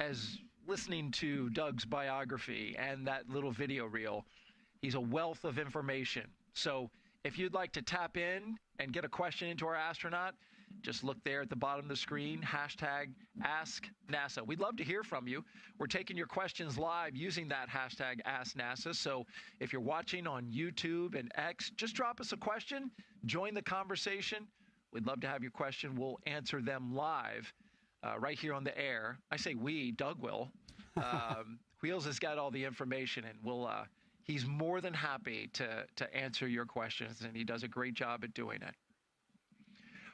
as listening to Doug's biography and that little video reel, he's a wealth of information. So if you'd like to tap in and get a question into our astronaut, just look there at the bottom of the screen, hashtag Ask NASA. We'd love to hear from you. We're taking your questions live using that hashtag Ask NASA. So if you're watching on YouTube and X, just drop us a question, join the conversation. We'd love to have your question. We'll answer them live right here on the air. I say we, Doug will. Wheels has got all the information, and he's more than happy to answer your questions, and he does a great job at doing it.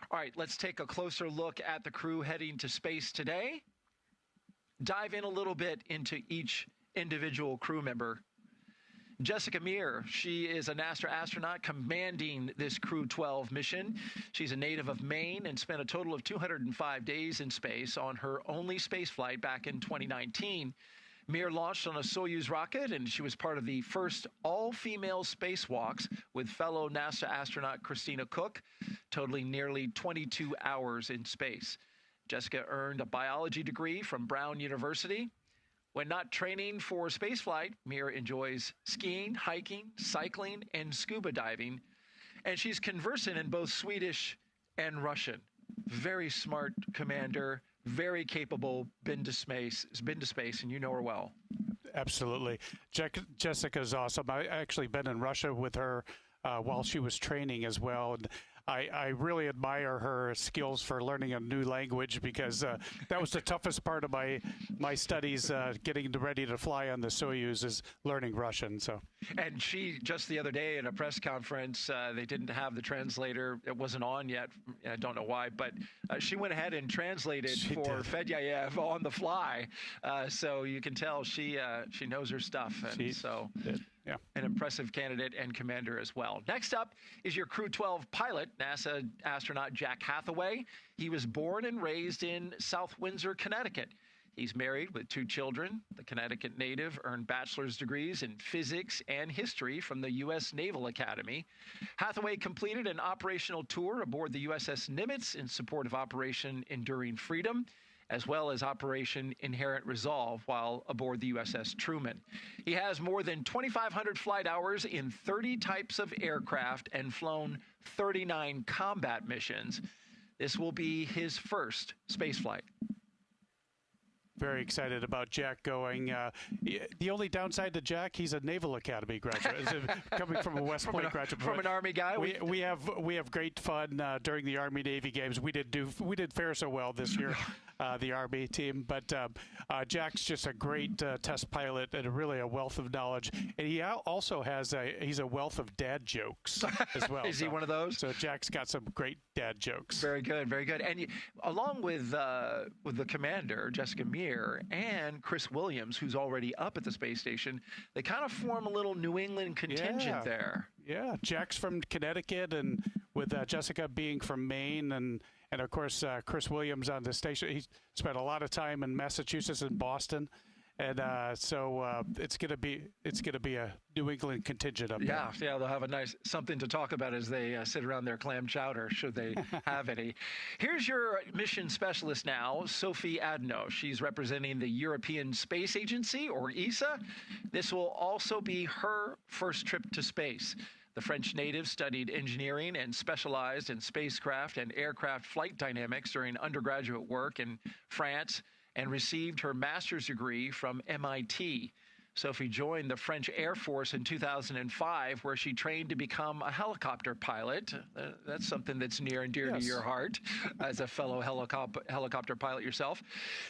All right, let's take a closer look at the crew heading to space today. Dive in a little bit into each individual crew member. Jessica Meir, she is a NASA astronaut commanding this Crew-12 mission. She's a native of Maine and spent a total of 205 days in space on her only space flight back in 2019. Meir launched on a Soyuz rocket, and she was part of the first all-female spacewalks with fellow NASA astronaut Christina Cook, totaling nearly 22 hours in space. Jessica earned a biology degree from Brown University. When not training for spaceflight, Meir enjoys skiing, hiking, cycling, and scuba diving, and she's conversant in both Swedish and Russian. Very smart commander, very capable, been to space, and you know her well. Absolutely. Jessica's awesome. I actually been in Russia with her while she was training as well. And I really admire her skills for learning a new language, because that was the toughest part of my studies, getting ready to fly on the Soyuz, is learning Russian. So, and she, just the other day in a press conference, they didn't have the translator. It wasn't on yet. I don't know why, but she went ahead and translated for Fedyayev on the fly. So you can tell she knows her stuff. And yeah. An impressive candidate and commander as well. Next up is your Crew-12 pilot, NASA astronaut Jack Hathaway. He was born and raised in South Windsor, Connecticut. He's married with 2 children. The Connecticut native earned bachelor's degrees in physics and history from the U.S. Naval Academy. Hathaway completed an operational tour aboard the USS Nimitz in support of Operation Enduring Freedom, as well as Operation Inherent Resolve while aboard the USS Truman. He has more than 2,500 flight hours in 30 types of aircraft and flown 39 combat missions. This will be his first spaceflight. Very excited about Jack going. The only downside to Jack, he's a Naval Academy graduate, coming from a West Point graduate. From an Army guy. We have great fun during the Army Navy games. We did fare so well this year, the Army team. But Jack's just a great test pilot and really a wealth of knowledge. And he also has he's a wealth of dad jokes as well. Is he one of those? So Jack's got some great dad jokes. Very good, very good. And along with the commander, Jessica Meir, and Chris Williams, who's already up at the space station, they kind of form a little New England contingent there. Yeah, Jack's from Connecticut, and with Jessica being from Maine, and of course Chris Williams on the station. He spent a lot of time in Massachusetts and Boston, and so it's gonna be a New England contingent up there. Yeah, they'll have a nice something to talk about as they sit around their clam chowder, should they have any. Here's your mission specialist now, Sophie Adno. She's representing the European Space Agency, or ESA. This will also be her first trip to space. The French native studied engineering and specialized in spacecraft and aircraft flight dynamics during undergraduate work in France, and received her master's degree from MIT. Sophie joined the French Air Force in 2005, where she trained to become a helicopter pilot. That's something that's near and dear to your heart, as a fellow helicopter pilot yourself.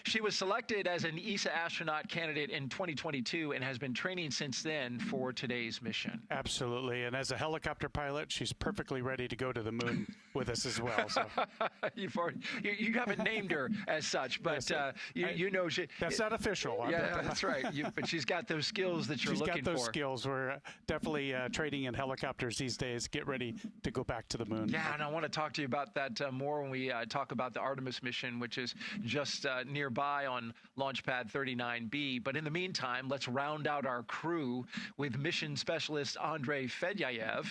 She was selected as an ESA astronaut candidate in 2022 and has been training since then for today's mission. Absolutely, and as a helicopter pilot, she's perfectly ready to go to the moon with us as well. So. You haven't named her as such, but you know she. That's not official. Yeah, that's right. But she's got those skills that you're She's looking for. got those skills. We're definitely training in helicopters these days. Get ready to go back to the moon. Yeah, and I want to talk to you about that more when we talk about the Artemis mission, which is just nearby on Launch Pad 39B. But in the meantime, let's round out our crew with mission specialist Andrei Fedyayev.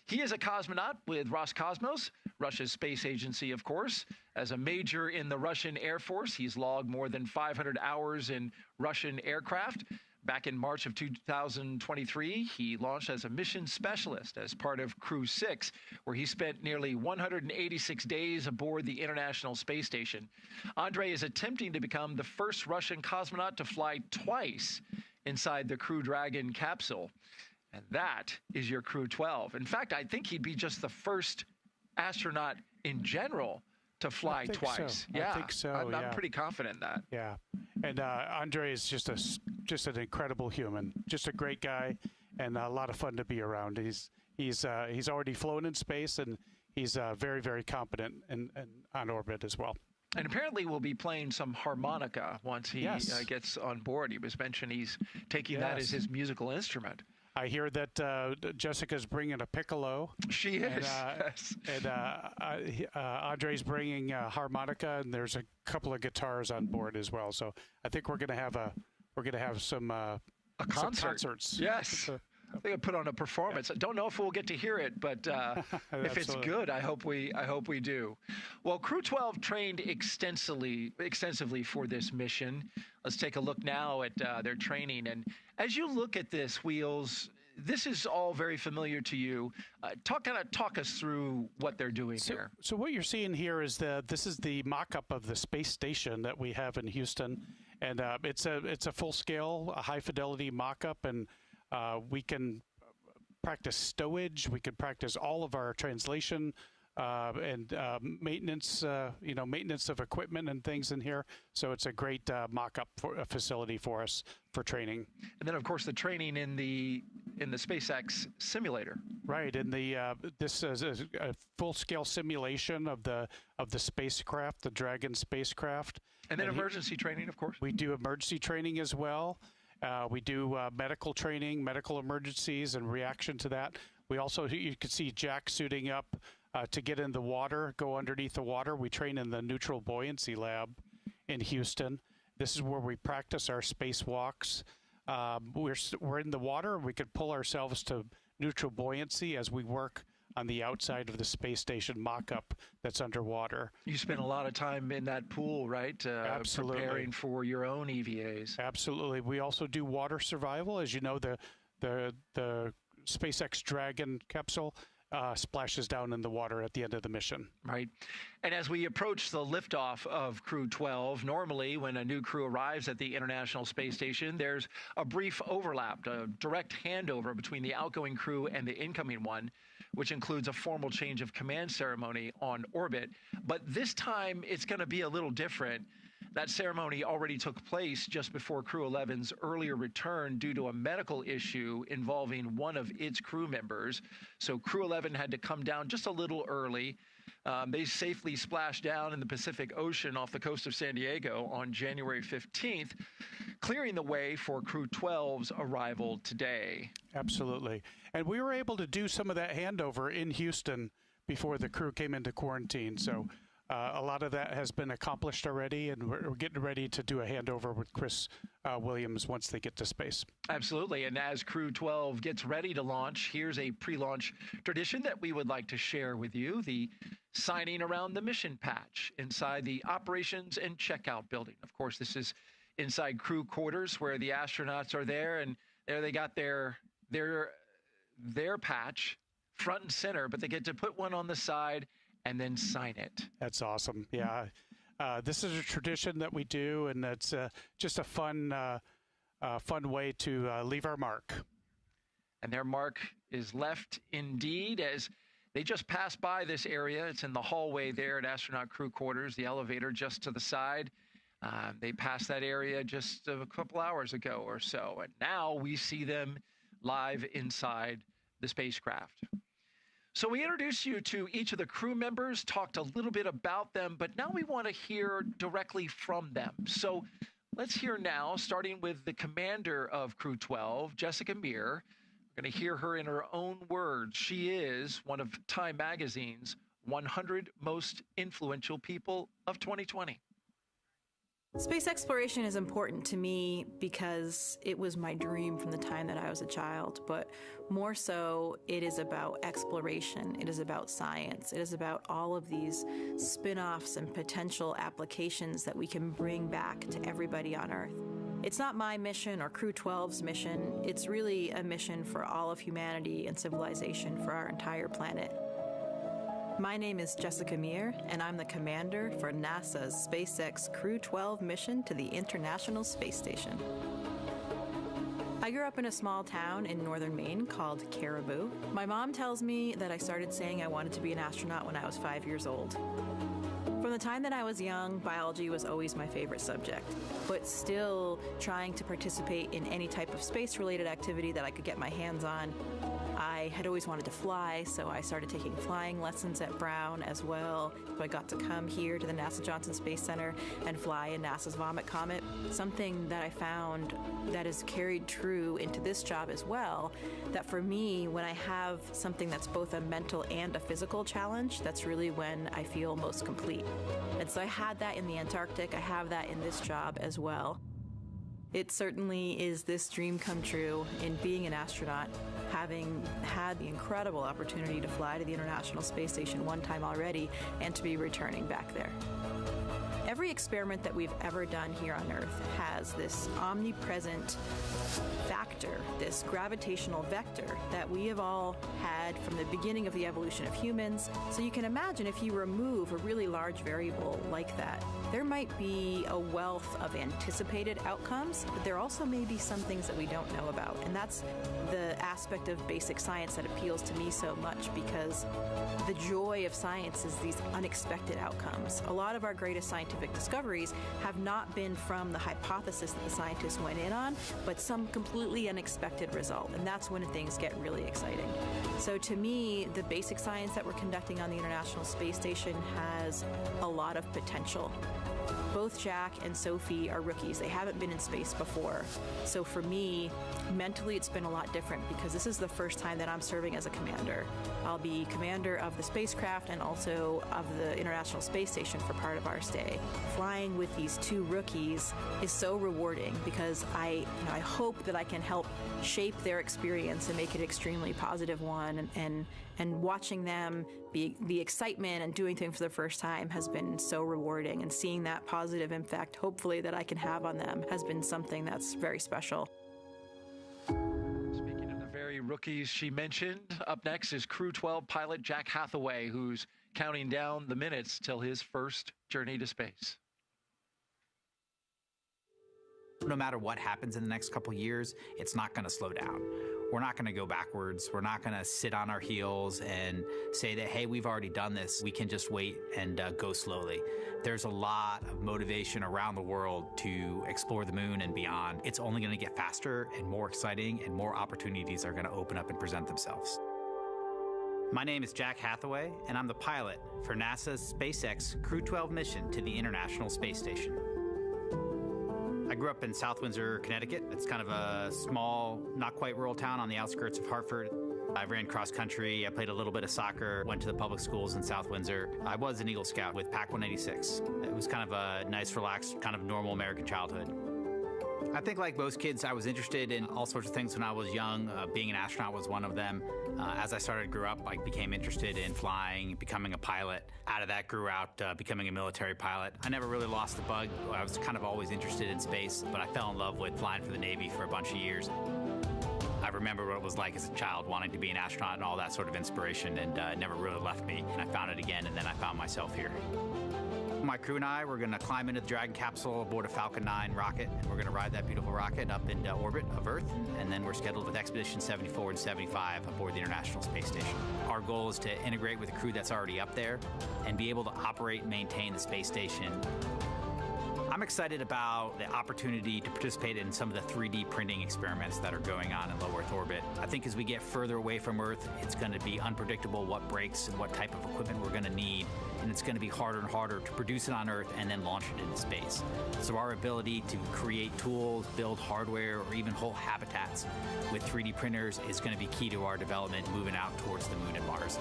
He is a cosmonaut with Roscosmos, Russia's space agency, of course. As a major in the Russian Air Force, he's logged more than 500 hours in Russian aircraft. Back in March of 2023, he launched as a mission specialist as part of Crew-6, where he spent nearly 186 days aboard the International Space Station. Andrei is attempting to become the first Russian cosmonaut to fly twice inside the Crew Dragon capsule. And that is your Crew-12. In fact, I think he'd be just the first astronaut in general to fly twice. So. Yeah, I think so. I'm pretty confident in that. Yeah, and Andre is just an incredible human, just a great guy, and a lot of fun to be around. He's already flown in space, and he's very, very competent and on orbit as well. And apparently we'll be playing some harmonica once he gets on board. He was mentioning he's taking that as his musical instrument. I hear that Jessica's bringing a piccolo. She is. And Andre's bringing a harmonica, and there's a couple of guitars on board as well. So I think we're going to have some concerts. Yes. I think I put on a performance. I don't know if we'll get to hear it, but if it's good, I hope we do. Well, Crew-12 trained extensively for this mission. Let's take a look now at their training. And as you look at this, Wheels, this is all very familiar to you. Talk us through what they're doing here. So what you're seeing here is this is the mock-up of the space station that we have in Houston, and it's a full-scale, high-fidelity mock-up, and we can practice stowage. We can practice all of our translation and maintenance, maintenance of equipment and things in here. So it's a great mock-up facility for us for training. And then, of course, the training in the SpaceX simulator. Right, and this is a full-scale simulation of the spacecraft, the Dragon spacecraft. And then emergency training, of course. We do emergency training as well. We do medical training, medical emergencies, and reaction to that. We also, you can see Jack suiting up to get in the water, go underneath the water. We train in the neutral buoyancy lab in Houston. This is where we practice our spacewalks. We're in the water, and we can pull ourselves to neutral buoyancy as we work on the outside of the space station mock-up that's underwater. You spend a lot of time in that pool, right? Absolutely. Preparing for your own EVAs. Absolutely. We also do water survival. As you know, the SpaceX Dragon capsule splashes down in the water at the end of the mission. Right. And as we approach the liftoff of Crew-12, normally when a new crew arrives at the International Space Station, there's a brief overlap, a direct handover between the outgoing crew and the incoming one, which includes a formal change of command ceremony on orbit. But this time, it's going to be a little different. That ceremony already took place just before Crew-11's earlier return due to a medical issue involving one of its crew members. So Crew-11 had to come down just a little early. They safely splashed down in the Pacific Ocean off the coast of San Diego on January 15th, clearing the way for Crew-12's arrival today. Absolutely. And we were able to do some of that handover in Houston before the crew came into quarantine. So a lot of that has been accomplished already, and we're getting ready to do a handover with Chris Williams once they get to space. Absolutely. And as Crew-12 gets ready to launch, here's a pre-launch tradition that we would like to share with you, the signing around the mission patch inside the operations and checkout building. Of course, this is inside crew quarters where the astronauts are there, and there they got their patch front and center, but they get to put one on the side and then sign it. That's awesome. Yeah. This is a tradition that we do, and it's just a fun way to leave our mark. And their mark is left indeed as they just passed by this area. It's in the hallway there at astronaut crew quarters, the elevator just to the side. They passed that area just a couple hours ago or so, and now we see them live inside the spacecraft. So we introduced you to each of the crew members, talked a little bit about them, but now we want to hear directly from them. So Let's hear now, starting with the commander of Crew-12, Jessica Meir. We're going to hear her in her own words. She is one of Time Magazine's 100 most influential people of 2020. Space exploration is important to me because it was my dream from the time that I was a child, but more so, it is about exploration, it is about science, it is about all of these spin-offs and potential applications that we can bring back to everybody on Earth. It's not my mission or Crew-12's mission, it's really a mission for all of humanity and civilization for our entire planet. My name is Jessica Meir, and I'm the commander for NASA's SpaceX Crew-12 mission to the International Space Station. I grew up in a small town in northern Maine called Caribou. My mom tells me that I started saying I wanted to be an astronaut when I was 5 years old. From the time that I was young, biology was always my favorite subject, but still trying to participate in any type of space-related activity that I could get my hands on. I had always wanted to fly, so I started taking flying lessons at Brown as well. So I got to come here to the NASA Johnson Space Center and fly in NASA's Vomit Comet. Something that I found that is carried true into this job as well, that for me, when I have something that's both a mental and a physical challenge, that's really when I feel most complete. And so I had that in the Antarctic, I have that in this job as well. It certainly is this dream come true in being an astronaut, having had the incredible opportunity to fly to the International Space Station one time already and to be returning back there. Every experiment that we've ever done here on Earth has this omnipresent factor, this gravitational vector that we have all had from the beginning of the evolution of humans. So you can imagine if you remove a really large variable like that, there might be a wealth of anticipated outcomes, but there also may be some things that we don't know about. And that's the aspect of basic science that appeals to me so much, because the joy of science is these unexpected outcomes. A lot of our greatest scientific discoveries have not been from the hypothesis that the scientists went in on, but some completely unexpected result, and that's when things get really exciting. So to me, the basic science that we're conducting on the International Space Station has a lot of potential. Both Jack and Sophie are rookies. They haven't been in space before. So for me, mentally it's been a lot different because this is the first time that I'm serving as a commander. I'll be commander of the spacecraft and also of the International Space Station for part of our stay. Flying with these two rookies is so rewarding because I hope that I can help shape their experience and make it an extremely positive one, and watching them the excitement and doing things for the first time has been so rewarding, and seeing that positive impact, hopefully, that I can have on them has been something that's very special. Speaking of the very rookies she mentioned, up next is Crew-12 pilot Jack Hathaway, who's counting down the minutes till his first journey to space. No matter what happens in the next couple years, it's not going to slow down. We're not going to go backwards. We're not going to sit on our heels and say that, hey, we've already done this. We can just wait and go slowly. There's a lot of motivation around the world to explore the moon and beyond. It's only going to get faster and more exciting, and more opportunities are going to open up and present themselves. My name is Jack Hathaway, and I'm the pilot for NASA's SpaceX Crew-12 mission to the International Space Station. I grew up in South Windsor, Connecticut. It's kind of a small, not quite rural town on the outskirts of Hartford. I ran cross country, I played a little bit of soccer, went to the public schools in South Windsor. I was an Eagle Scout with PAC 186. It was kind of a nice, relaxed, kind of normal American childhood. I think like most kids, I was interested in all sorts of things when I was young. Being an astronaut was one of them. As I started to grow up, I became interested in flying, becoming a pilot. Out of that grew out becoming a military pilot. I never really lost the bug. I was kind of always interested in space, but I fell in love with flying for the Navy for a bunch of years. I remember what it was like as a child, wanting to be an astronaut and all that sort of inspiration, and it never really left me. And I found it again, and then I found myself here. My crew and I, we're going to climb into the Dragon capsule aboard a Falcon 9 rocket, and we're going to ride that beautiful rocket up into orbit of Earth, and then we're scheduled with Expedition 74 and 75 aboard the International Space Station. Our goal is to integrate with a crew that's already up there and be able to operate and maintain the space station I'm excited about the opportunity to participate in some of the 3D printing experiments that are going on in low Earth orbit. I think as we get further away from Earth, it's going to be unpredictable what breaks and what type of equipment we're going to need, and it's going to be harder and harder to produce it on Earth and then launch it into space. So our ability to create tools, build hardware, or even whole habitats with 3D printers is going to be key to our development moving out towards the Moon and Mars.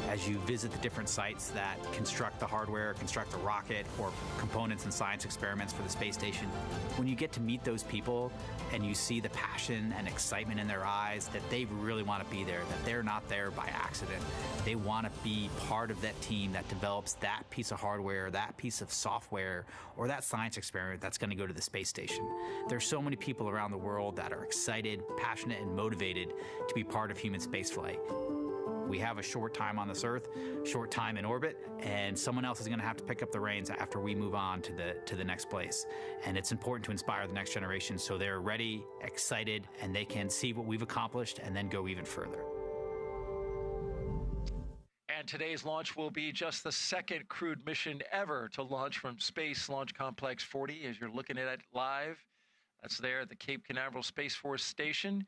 As you visit the different sites that construct the hardware, construct the rocket, or components and science experiments for the space station, when you get to meet those people and you see the passion and excitement in their eyes that they really want to be there, that they're not there by accident. They want to be part of that team that develops that piece of hardware, that piece of software, or that science experiment that's going to go to the space station. There's so many people around the world that are excited, passionate, and motivated to be part of human spaceflight. We have a short time on this Earth, short time in orbit, and someone else is going to have to pick up the reins after we move on to the next place. And it's important to inspire the next generation so they're ready, excited, and they can see what we've accomplished and then go even further. And today's launch will be just the second crewed mission ever to launch from Space Launch Complex 40, as you're looking at it live. That's there at the Cape Canaveral Space Force Station.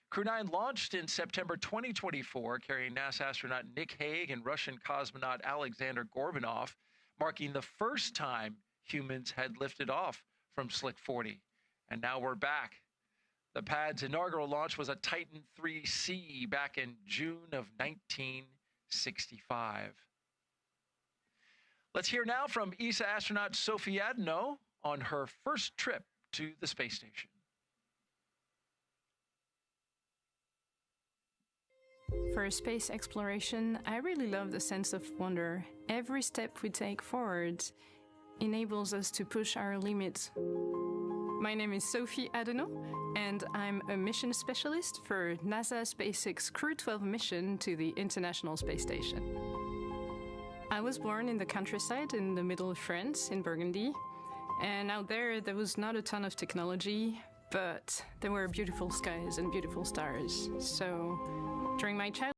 Crew-9 launched in September 2024, carrying NASA astronaut Nick Hague and Russian cosmonaut Alexander Gorbanov, marking the first time humans had lifted off from Slick 40. And now we're back. The pad's inaugural launch was a Titan 3C back in June of 1965. Let's hear now from ESA astronaut Sophie Adeno on her first trip to the space station. For space exploration, I really love the sense of wonder. Every step we take forward enables us to push our limits. My name is Sophie Adeno, and I'm a mission specialist for NASA SpaceX Crew-12 mission to the International Space Station. I was born in the countryside in the middle of France, in Burgundy, and out there was not a ton of technology, but there were beautiful skies and beautiful stars. So during my childhood,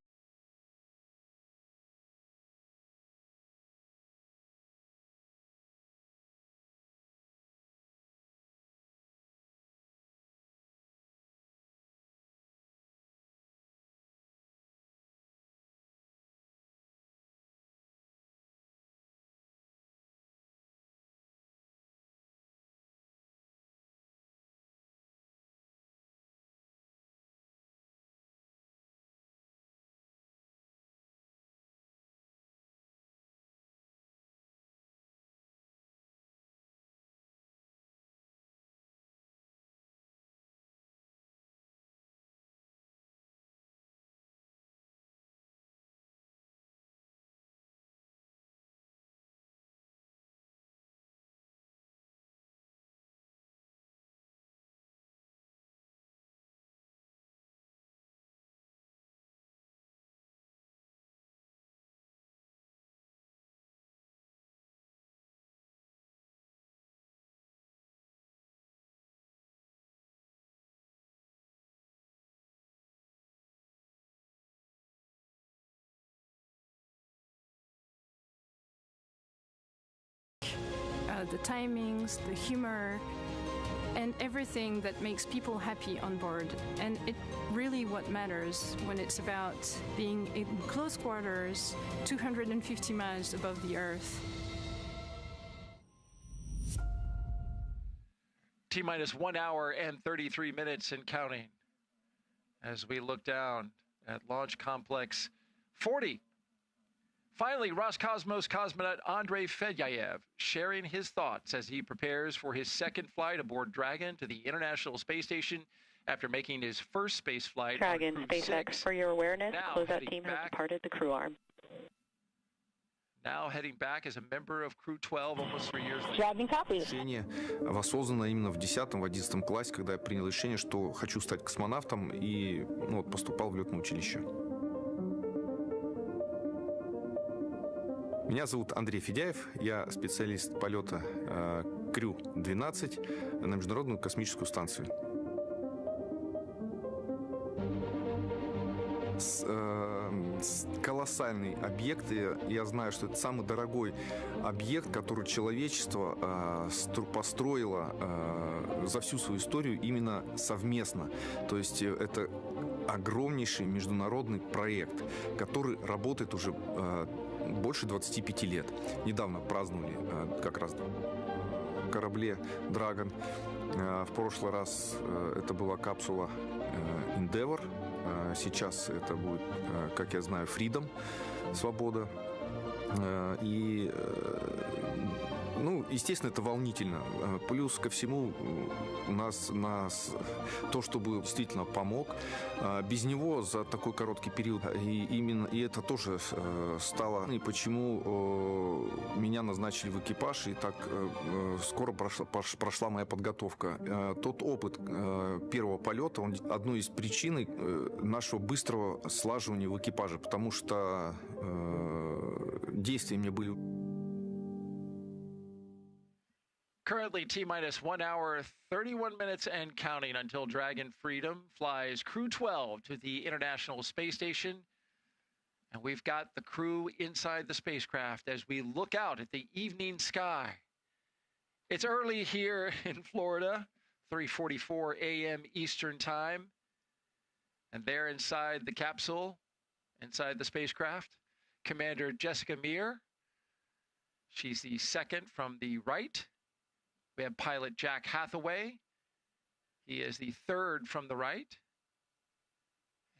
the timings, the humor, and everything that makes people happy on board. And it really what matters when it's about being in close quarters, 250 miles above the Earth. T-minus 1 hour and 33 minutes and counting as we look down at Launch Complex 40. Finally, Roscosmos cosmonaut Andrei Fedyaev sharing his thoughts as he prepares for his second flight aboard Dragon to the International Space Station after making his first space flight. Dragon, SpaceX, for your awareness, closeout team has departed the crew arm. Now heading back as a member of Crew-12 almost 3 years later. Dragon copies. Решение воссоздано именно в 10-м, в 11 классе, когда я принял решение, что хочу стать космонавтом, и поступал в летное училище. Меня зовут Андрей Федяев, я специалист полета Crew-12 на Международную космическую станцию. months. Колоссальный объект, и я знаю, что это самый дорогой объект, который человечество построило за всю свою историю именно совместно. То есть это огромнейший международный проект, который работает уже больше 25 лет. Недавно праздновали как раз в корабле «Драгон». В прошлый раз это была капсула Endeavour. Сейчас это будет, как я знаю, Freedom, свобода. И, ну, естественно, это волнительно. Плюс ко всему у нас то, чтобы действительно помог. Без него за такой короткий период и это тоже стало. И почему меня назначили в экипаж, и так скоро прошла моя подготовка. Тот опыт первого полета, он одной из причин нашего быстрого слаживания в экипаже, потому что действия мне были. Currently, T-minus 1 hour, 31 minutes and counting until Dragon Freedom flies Crew-12 to the International Space Station. And we've got the crew inside the spacecraft as we look out at the evening sky. It's early here in Florida, 3:44 a.m. Eastern Time. And there inside the capsule, inside the spacecraft, Commander Jessica Meir. She's the second from the right. We have pilot Jack Hathaway. He is the third from the right.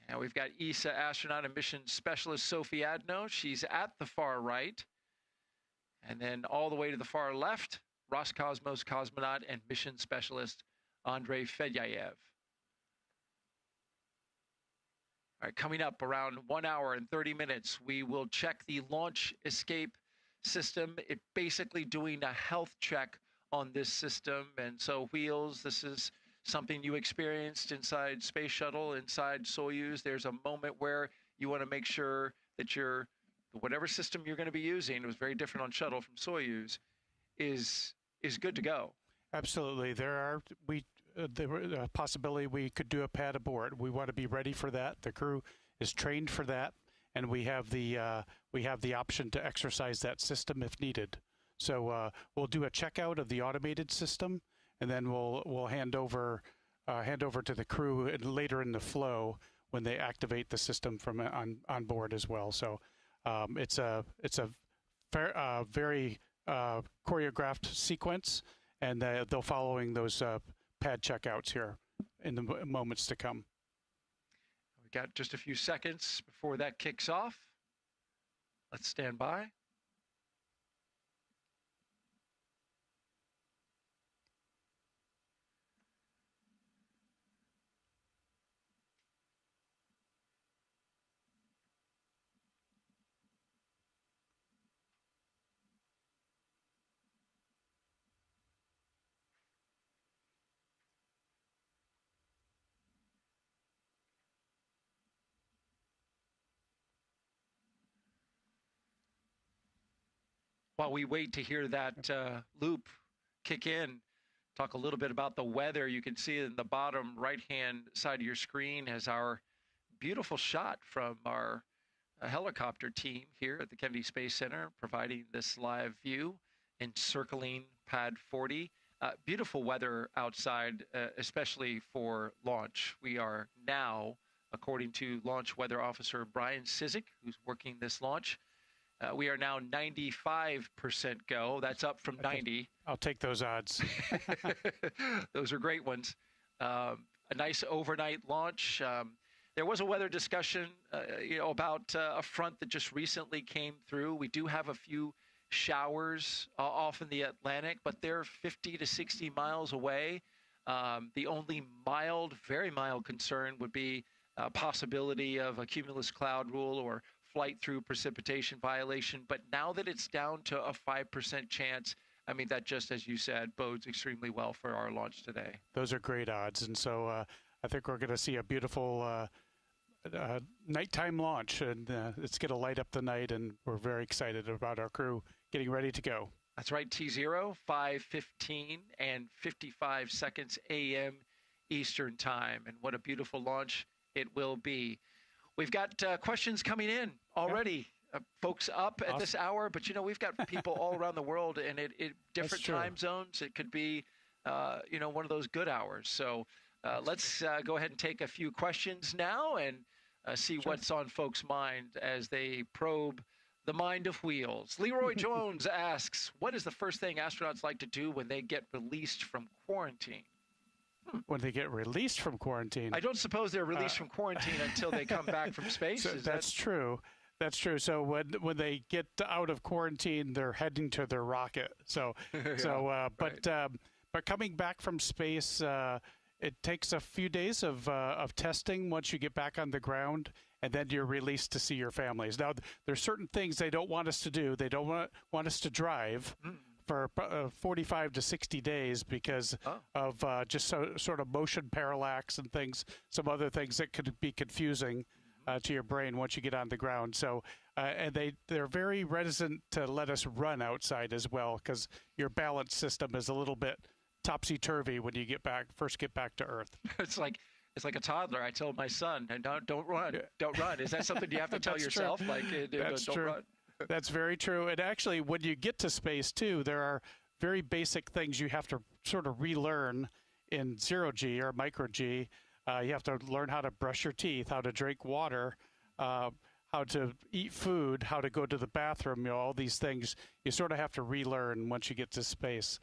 And we've got ESA astronaut and mission specialist Sophie Adno. She's at the far right. And then all the way to the far left, Roscosmos cosmonaut and mission specialist Andrei Fedyaev. All right, coming up around 1 hour and 30 minutes, we will check the launch escape system. It basically doing a health check on this system. And so, Wheels, this is something you experienced inside Space Shuttle, inside Soyuz. There's a moment where you want to make sure that whatever system you're going to be using, it was very different on Shuttle from Soyuz, is good to go. Absolutely. There a possibility we could do a pad abort. We want to be ready for that. The crew is trained for that, and we have the option to exercise that system if needed. So we'll do a checkout of the automated system, and then we'll hand over to the crew later in the flow when they activate the system from on board as well. So it's a very choreographed sequence, and they're following those pad checkouts here in the moments to come. We got just a few seconds before that kicks off. Let's stand by. While we wait to hear that loop kick in, talk a little bit about the weather. You can see in the bottom right-hand side of your screen has our beautiful shot from our helicopter team here at the Kennedy Space Center, providing this live view, encircling Pad 40. Beautiful weather outside, especially for launch. We are now, according to Launch Weather Officer Brian Sizik, who's working this launch, we are now 95% go. That's up from 90. I'll take those odds. Those are great ones. A nice overnight launch. There was a weather discussion, about a front that just recently came through. We do have a few showers off in the Atlantic, but they're 50 to 60 miles away. The only very mild concern would be a possibility of a cumulus cloud rule or flight through precipitation violation. But now that it's down to a 5% chance, I mean, that just, as you said, bodes extremely well for our launch today. Those are great odds. And so I think we're going to see a beautiful nighttime launch, and it's going to light up the night, and we're very excited about our crew getting ready to go. That's right, T0, 5:15 and 55 seconds a.m. Eastern Time. And what a beautiful launch it will be. We've got questions coming in already. Folks up at this hour, but we've got people all around the world, and it different time zones. It could be, one of those good hours. So let's go ahead and take a few questions now and see what's on folks' mind as they probe the mind of wheels. Leroy Jones asks, what is the first thing astronauts like to do when they get released from quarantine? When they get released from quarantine? I don't suppose they're released from quarantine until they come back from space. So that's true. That's true. So when they get out of quarantine, they're heading to their rocket. But coming back from space, it takes a few days of testing once you get back on the ground, and then you're released to see your families. Now, there's certain things they don't want us to do. They don't want us to drive for 45 to 60 days because of just sort of motion parallax and things, some other things that could be confusing to your brain once you get on the ground. So, and they're very reticent to let us run outside as well because your balance system is a little bit topsy-turvy when you first get back to Earth. It's like a toddler. I told my son, don't run, don't run. Is that something you have to tell yourself? True. Like, That's don't true. run. That's very true. And actually, when you get to space too, there are very basic things you have to sort of relearn in zero-G or micro-G. You have to learn how to brush your teeth, how to drink water, how to eat food, how to go to the bathroom. All these things you sort of have to relearn once you get to space.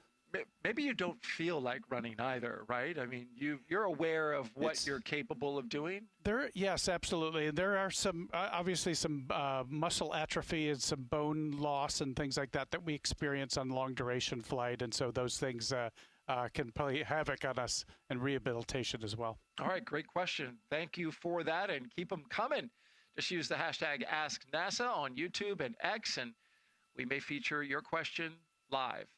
Maybe you don't feel like running either, right? I mean, you're aware of what you're capable of doing? Yes, absolutely. And there are obviously some muscle atrophy and some bone loss and things like that we experience on long-duration flight. And so those things can play havoc on us in rehabilitation as well. All right, great question. Thank you for that, and keep them coming. Just use the hashtag AskNASA on YouTube and X, and we may feature your question live.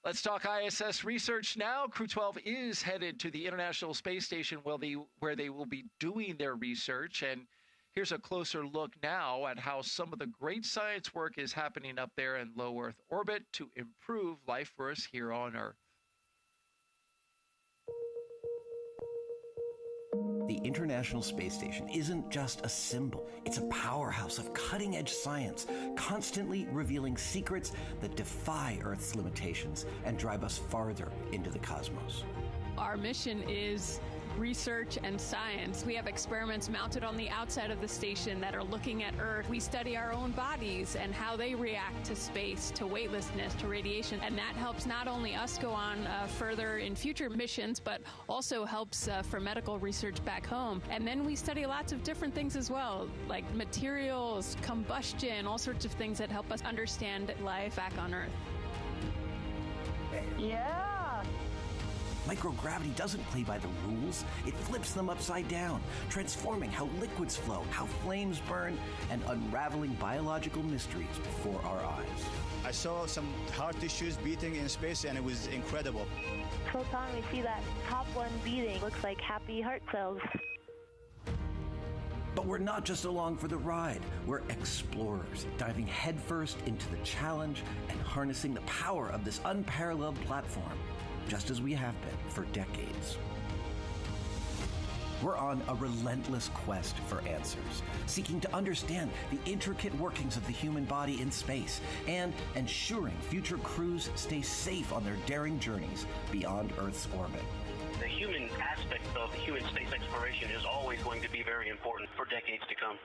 Let's talk ISS research now. Crew-12 is headed to the International Space Station where they will be doing their research. And here's a closer look now at how some of the great science work is happening up there in low Earth orbit to improve life for us here on Earth. The International Space Station isn't just a symbol. It's a powerhouse of cutting-edge science, constantly revealing secrets that defy Earth's limitations and drive us farther into the cosmos. Our mission is research and science. We have experiments mounted on the outside of the station that are looking at Earth. We study our own bodies and how they react to space, to weightlessness, to radiation, and that helps not only us go on further in future missions, but also helps for medical research back home. And then we study lots of different things as well, like materials, combustion, all sorts of things that help us understand life back on Earth. Yeah! Microgravity doesn't play by the rules. It flips them upside down, transforming how liquids flow, how flames burn, and unraveling biological mysteries before our eyes. I saw some heart tissues beating in space, and it was incredible. Photon, we see that top one beating. Looks like happy heart cells. But we're not just along for the ride. We're explorers, diving headfirst into the challenge and harnessing the power of this unparalleled platform, just as we have been for decades. We're on a relentless quest for answers, seeking to understand the intricate workings of the human body in space and ensuring future crews stay safe on their daring journeys beyond Earth's orbit. The human aspect of human space exploration is always going to be very important for decades to come.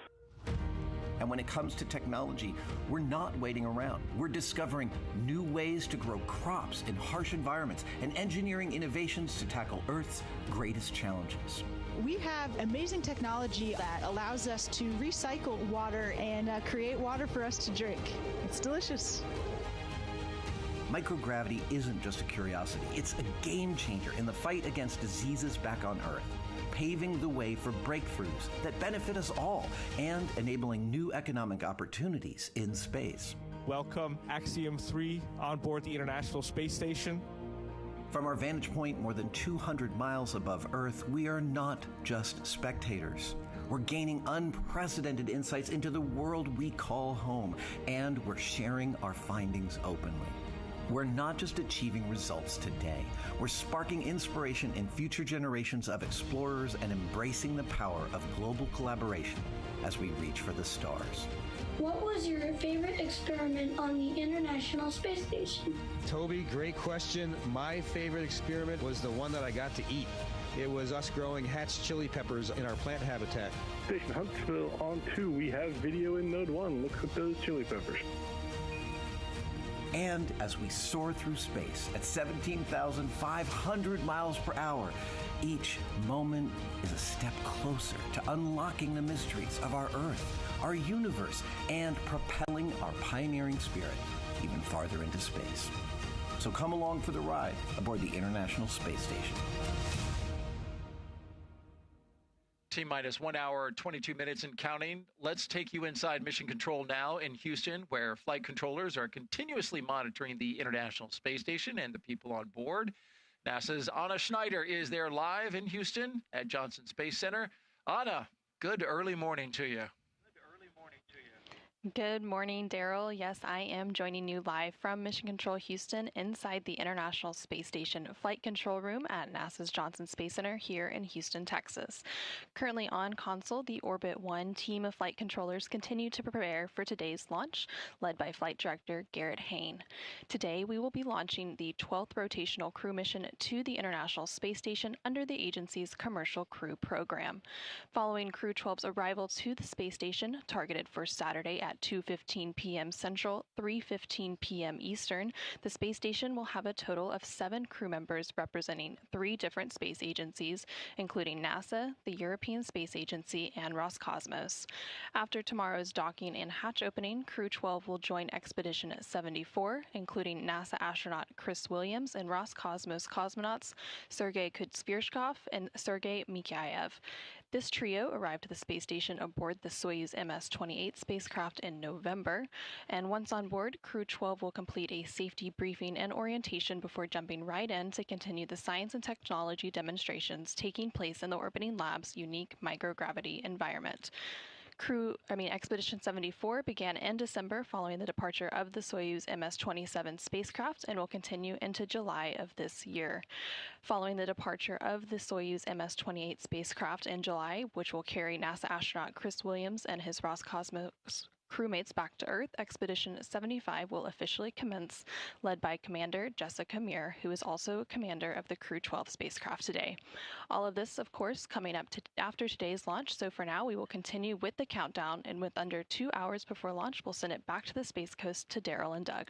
And when it comes to technology, we're not waiting around. We're discovering new ways to grow crops in harsh environments and engineering innovations to tackle Earth's greatest challenges. We have amazing technology that allows us to recycle water and create water for us to drink. It's delicious. Microgravity isn't just a curiosity. It's a game changer in the fight against diseases back on Earth, paving the way for breakthroughs that benefit us all and enabling new economic opportunities in space. Welcome, Axiom 3, on board the International Space Station. From our vantage point more than 200 miles above Earth, we are not just spectators. We're gaining unprecedented insights into the world we call home, and we're sharing our findings openly. We're not just achieving results today, we're sparking inspiration in future generations of explorers and embracing the power of global collaboration as we reach for the stars. What was your favorite experiment on the International Space Station? Toby, great question. My favorite experiment was the one that I got to eat. It was us growing hatch chili peppers in our plant habitat. Station Huntsville on 2, we have video in Node 1. Look at those chili peppers. And as we soar through space at 17,500 miles per hour, each moment is a step closer to unlocking the mysteries of our Earth, our universe, and propelling our pioneering spirit even farther into space. So come along for the ride aboard the International Space Station. T-minus 1 hour, 22 minutes and counting. Let's take you inside Mission Control now in Houston, where flight controllers are continuously monitoring the International Space Station and the people on board. NASA's Anna Schneider is there live in Houston at Johnson Space Center. Anna, good early morning to you. Good morning, Daryl. Yes, I am joining you live from Mission Control Houston inside the International Space Station Flight Control Room at NASA's Johnson Space Center here in Houston, Texas. Currently on console, the Orbit 1 team of flight controllers continue to prepare for today's launch, led by Flight Director Garrett Hain. Today, we will be launching the 12th rotational crew mission to the International Space Station under the agency's Commercial Crew Program. Following Crew-12's arrival to the space station, targeted for Saturday at 2:15 p.m. Central, 3:15 p.m. Eastern, the space station will have a total of 7 crew members representing 3 different space agencies, including NASA, the European Space Agency, and Roscosmos. After tomorrow's docking and hatch opening, Crew-12 will join Expedition 74, including NASA astronaut Chris Williams and Roscosmos cosmonauts Sergei Kudzvirshkov and Sergei Mikhaev. This trio arrived at the space station aboard the Soyuz MS-28 spacecraft in November, and once on board, Crew-12 will complete a safety briefing and orientation before jumping right in to continue the science and technology demonstrations taking place in the orbiting lab's unique microgravity environment. Expedition 74 began in December following the departure of the Soyuz MS-27 spacecraft and will continue into July of this year. Following the departure of the Soyuz MS-28 spacecraft in July, which will carry NASA astronaut Chris Williams and his Roscosmos crewmates back to Earth, Expedition 75 will officially commence, led by Commander Jessica Meir, who is also commander of the Crew-12 spacecraft today. All of this, of course, coming up after today's launch, so for now we will continue with the countdown, and with under 2 hours before launch, we'll send it back to the Space Coast to Daryl and Doug.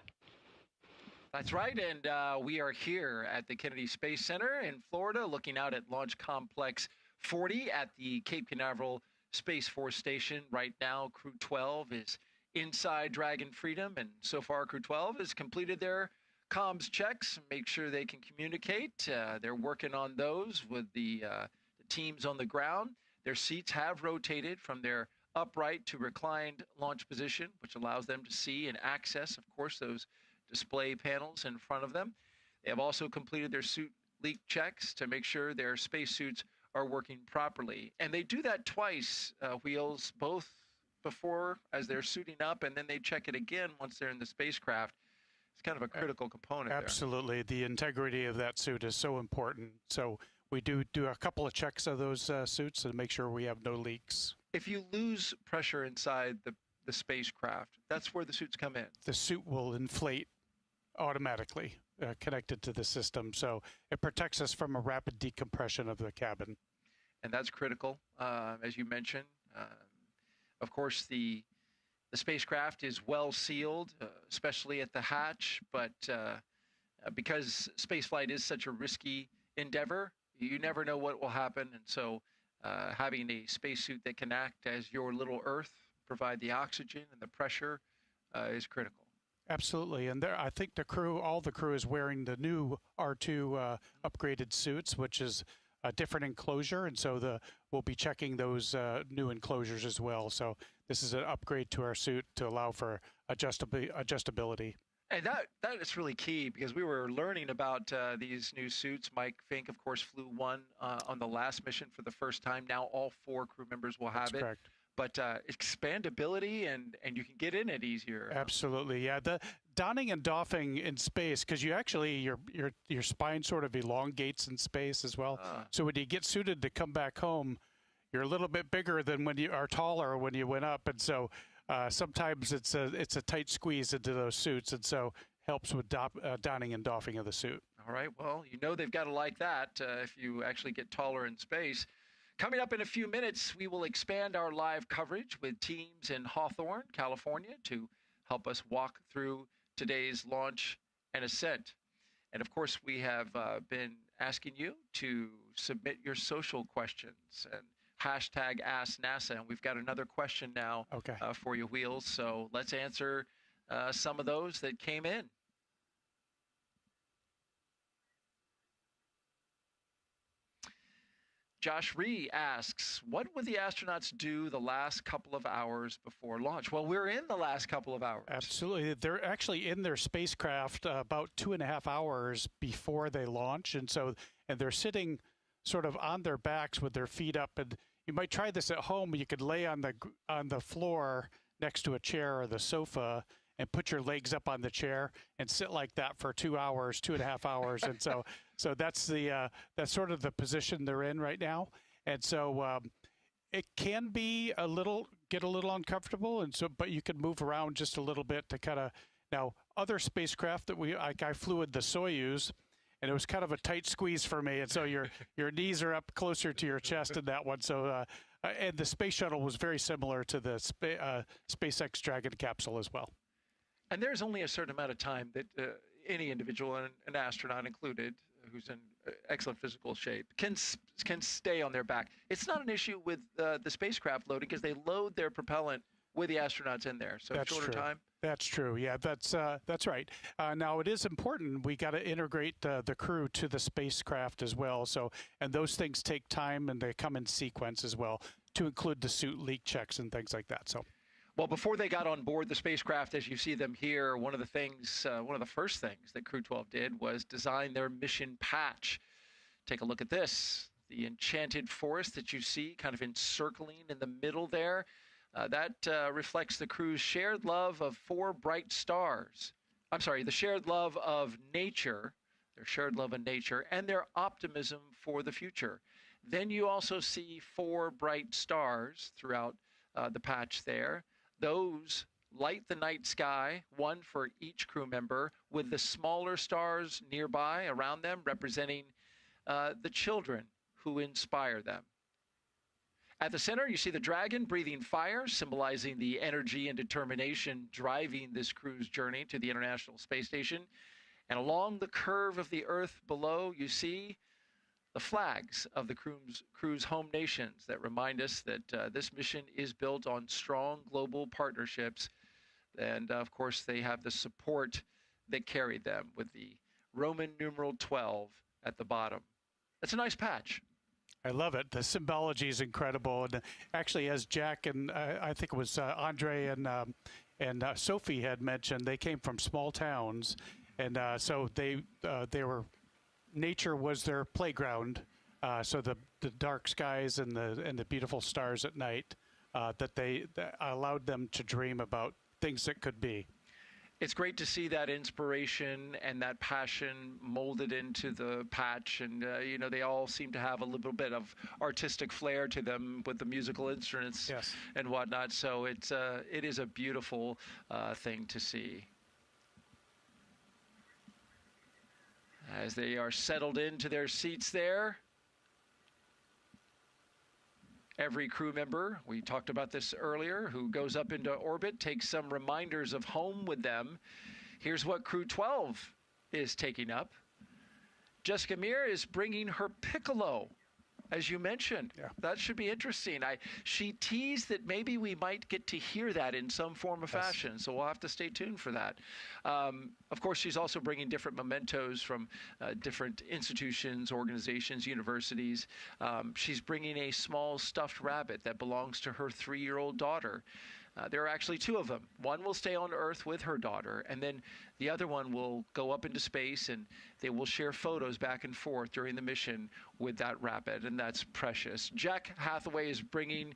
That's right, and we are here at the Kennedy Space Center in Florida, looking out at Launch Complex 40 at the Cape Canaveral Space Force Station. Right now, Crew-12 is inside Dragon Freedom, and so far Crew-12 has completed their comms checks, make sure they can communicate. They're working on those with the teams on the ground. Their seats have rotated from their upright to reclined launch position, which allows them to see and access, of course, those display panels in front of them. They have also completed their suit leak checks to make sure their spacesuits are working properly. And they do that twice, Wheels, both before as they're suiting up, and then they check it again once they're in the spacecraft. It's kind of a critical component. Absolutely. The integrity of that suit is so important. So we do a couple of checks of those suits to make sure we have no leaks. If you lose pressure inside the spacecraft, that's where the suits come in. The suit will inflate automatically connected to the system, so it protects us from a rapid decompression of the cabin. And that's critical, as you mentioned. Of course, the spacecraft is well sealed, especially at the hatch, but because spaceflight is such a risky endeavor, you never know what will happen, and so having a spacesuit that can act as your little Earth, provide the oxygen and the pressure, is critical. Absolutely, and I think all the crew is wearing the new R2 upgraded suits, which is a different enclosure, and so we'll be checking those new enclosures as well. So this is an upgrade to our suit to allow for adjustability. And that is really key, because we were learning about these new suits. Mike Fink, of course, flew one on the last mission for the first time. Now all 4 crew members will have it. Correct. but expandability and you can get in it easier. Absolutely, yeah. The donning and doffing in space, because you actually your spine sort of elongates in space as well. So when you get suited to come back home, you're a little bit bigger than when you are taller when you went up, and so sometimes it's a tight squeeze into those suits, and so helps with donning and doffing of the suit. All right, well, you know they've got to like that if you actually get taller in space. Coming up in a few minutes, we will expand our live coverage with teams in Hawthorne, California, to help us walk through today's launch and ascent. And of course, we have been asking you to submit your social questions and hashtag Ask NASA. And we've got another question now for you, Wheels. So let's answer some of those that came in. Josh Ree asks, what would the astronauts do the last couple of hours before launch? Well, we're in the last couple of hours. Absolutely. They're actually in their spacecraft about 2.5 hours before they launch. And they're sitting sort of on their backs with their feet up. And you might try this at home. You could lay on the floor next to a chair or the sofa and put your legs up on the chair and sit like that for 2 hours, 2.5 hours. And so that's that's sort of the position they're in right now. And so it can be get a little uncomfortable. And so, but you can move around just a little bit to kind of, now other spacecraft that I flew with the Soyuz, and it was kind of a tight squeeze for me. And so your knees are up closer to your chest in that one. So, and the space shuttle was very similar to the SpaceX Dragon capsule as well. And there's only a certain amount of time that any individual, an astronaut included, who's in excellent physical shape, can stay on their back. It's not an issue with the spacecraft loading because they load their propellant with the astronauts in there. So that's shorter true. time. That's true. Yeah, that's right. Now it is important. We got to integrate the crew to the spacecraft as well. So, and those things take time and they come in sequence as well, to include the suit leak checks and things like that. So. Well, before they got on board the spacecraft, as you see them here, one of the first things that Crew-12 did was design their mission patch. Take a look at this. The enchanted forest that you see kind of encircling in the middle there, that reflects the crew's shared love of four bright stars. I'm sorry, the shared love of nature, their shared love of nature, and their optimism for the future. Then you also see four bright stars throughout the patch there. Those light the night sky, one for each crew member, with the smaller stars nearby around them representing the children who inspire them. At the center, you see the dragon breathing fire, symbolizing the energy and determination driving this crew's journey to the International Space Station. And along the curve of the Earth below, you see the flags of the crew's home nations that remind us that this mission is built on strong global partnerships. And of course, they have the support that carried them with the Roman numeral 12 at the bottom. That's a nice patch. I love it. The symbology is incredible. And actually, as Jack and I think it was Andre and Sophie had mentioned, they came from small towns. And so they were, nature was their playground. So the dark skies and the beautiful stars at night, that allowed them to dream about things that could be. It's great to see that inspiration and that passion molded into the patch. And, you know, they all seem to have a little bit of artistic flair to them with the musical instruments and whatnot. So it is a beautiful thing to see. As they are settled into their seats there, every crew member, we talked about this earlier, who goes up into orbit takes some reminders of home with them. Here's what Crew-12 is taking up. Jessica Meir is bringing her piccolo, as you mentioned. Yeah. That should be interesting. She teased that maybe we might get to hear that in some form or fashion, so we'll have to stay tuned for that. Of course, she's also bringing different mementos from different institutions, organizations, universities. She's bringing a small stuffed rabbit that belongs to her 3-year-old daughter. There are actually two of them. One will stay on Earth with her daughter, and then the other one will go up into space, and they will share photos back and forth during the mission with that Rapid, and that's precious. Jack Hathaway is bringing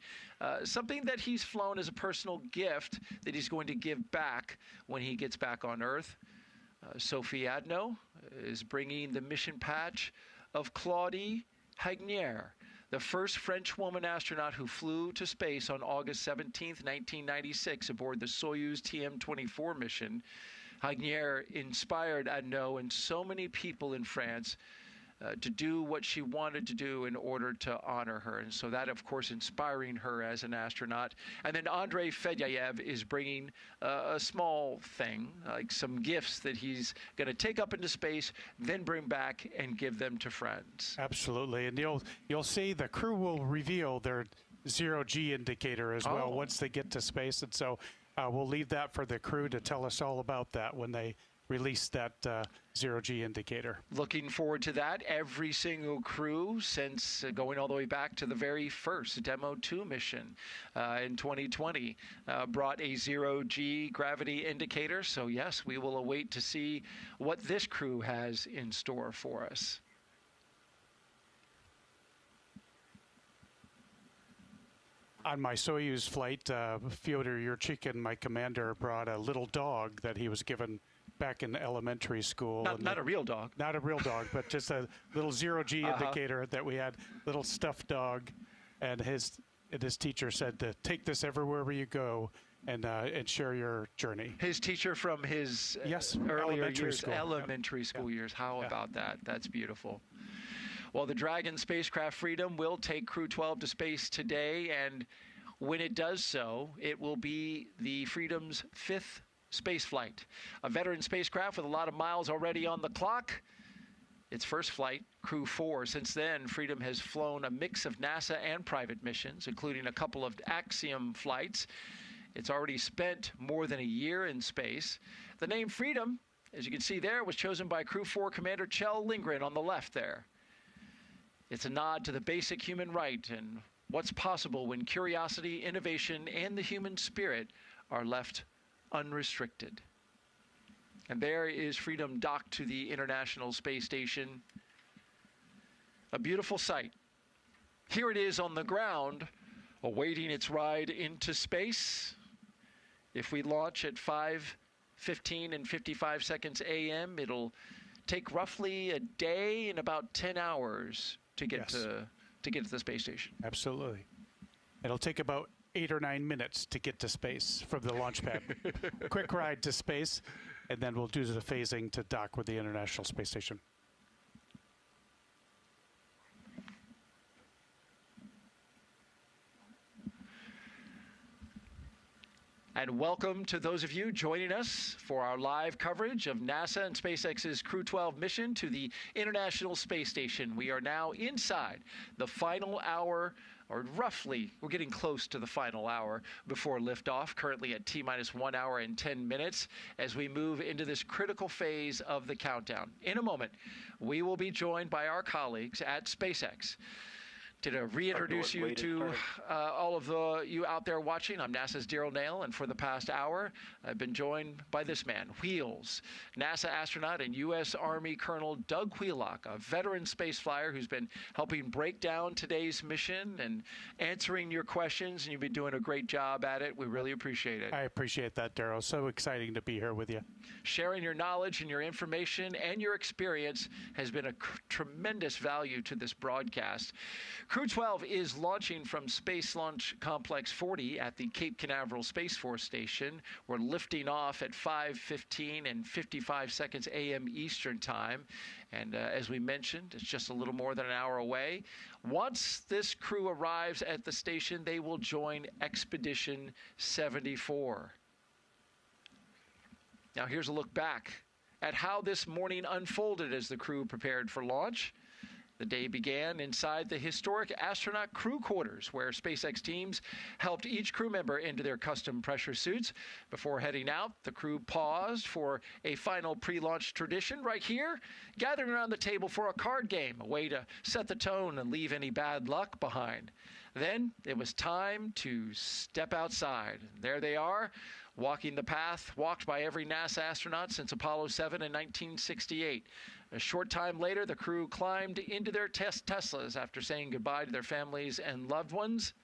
something that he's flown as a personal gift that he's going to give back when he gets back on Earth. Sophie Adno is bringing the mission patch of Claudie Hagnier, the first French woman astronaut who flew to space on August 17, 1996, aboard the Soyuz TM-24 mission. Hagnier inspired Adno and so many people in France to do what she wanted to do in order to honor her. And so that, of course, inspiring her as an astronaut. And then Andrei Fedyaev is bringing a small thing, like some gifts that he's going to take up into space, then bring back and give them to friends. Absolutely. And you'll see the crew will reveal their zero-G indicator as well once they get to space. And so we'll leave that for the crew to tell us all about that when they release that zero-G indicator. Looking forward to that. Every single crew since going all the way back to the very first Demo 2 mission in 2020 brought a zero-G gravity indicator. So yes, we will await to see what this crew has in store for us. On my Soyuz flight, Fyodor Yurchikhin, my commander, brought a little dog that he was given back in elementary school. Not a real dog. Not a real dog, but just a little zero-G indicator that we had, little stuffed dog. And his teacher said to take this everywhere where you go and share your journey. His teacher from his earlier elementary school years. How about that? That's beautiful. Well, the Dragon spacecraft Freedom will take Crew-12 to space today, and when it does so, it will be the Freedom's 5th space flight. A veteran spacecraft with a lot of miles already on the clock. Its first flight, Crew-4. Since then, Freedom has flown a mix of NASA and private missions, including a couple of Axiom flights. It's already spent more than a year in space. The name Freedom, as you can see there, was chosen by Crew-4 Commander Kjell Lindgren on the left there. It's a nod to the basic human right and what's possible when curiosity, innovation, and the human spirit are left unrestricted. And there is Freedom docked to the International Space Station. A beautiful sight. Here it is on the ground, awaiting its ride into space. If we launch at 5:15 and 55 seconds a.m., it'll take roughly a day and about 10 hours to get to the space station. Absolutely. It'll take about 8 or 9 minutes to get to space from the launch pad. Quick ride to space, and then we'll do the phasing to dock with the International Space Station. And welcome to those of you joining us for our live coverage of NASA and SpaceX's Crew-12 mission to the International Space Station. We are now inside the final hour, or roughly, we're getting close to the final hour before liftoff, currently at T-minus 1 hour and 10 minutes, as we move into this critical phase of the countdown. In a moment, we will be joined by our colleagues at SpaceX to reintroduce you to all of you out there watching. I'm NASA's Daryl Nail, and for the past hour, I've been joined by this man, Wheels, NASA astronaut and U.S. Army Colonel Doug Wheelock, a veteran space flyer who's been helping break down today's mission and answering your questions, and you've been doing a great job at it. We really appreciate it. I appreciate that, Daryl. So exciting to be here with you. Sharing your knowledge and your information and your experience has been a tremendous value to this broadcast. Crew-12 is launching from Space Launch Complex 40 at the Cape Canaveral Space Force Station. We're lifting off at 5:15 and 55 seconds a.m. Eastern Time. And as we mentioned, it's just a little more than an hour away. Once this crew arrives at the station, they will join Expedition 74. Now here's a look back at how this morning unfolded as the crew prepared for launch. The day began inside the historic astronaut crew quarters, where SpaceX teams helped each crew member into their custom pressure suits. Before heading out, the crew paused for a final pre-launch tradition right here, gathering around the table for a card game, a way to set the tone and leave any bad luck behind. Then it was time to step outside. There they are, walking the path walked by every NASA astronaut since Apollo 7 in 1968. A short time later, the crew climbed into their Teslas after saying goodbye to their families and loved ones.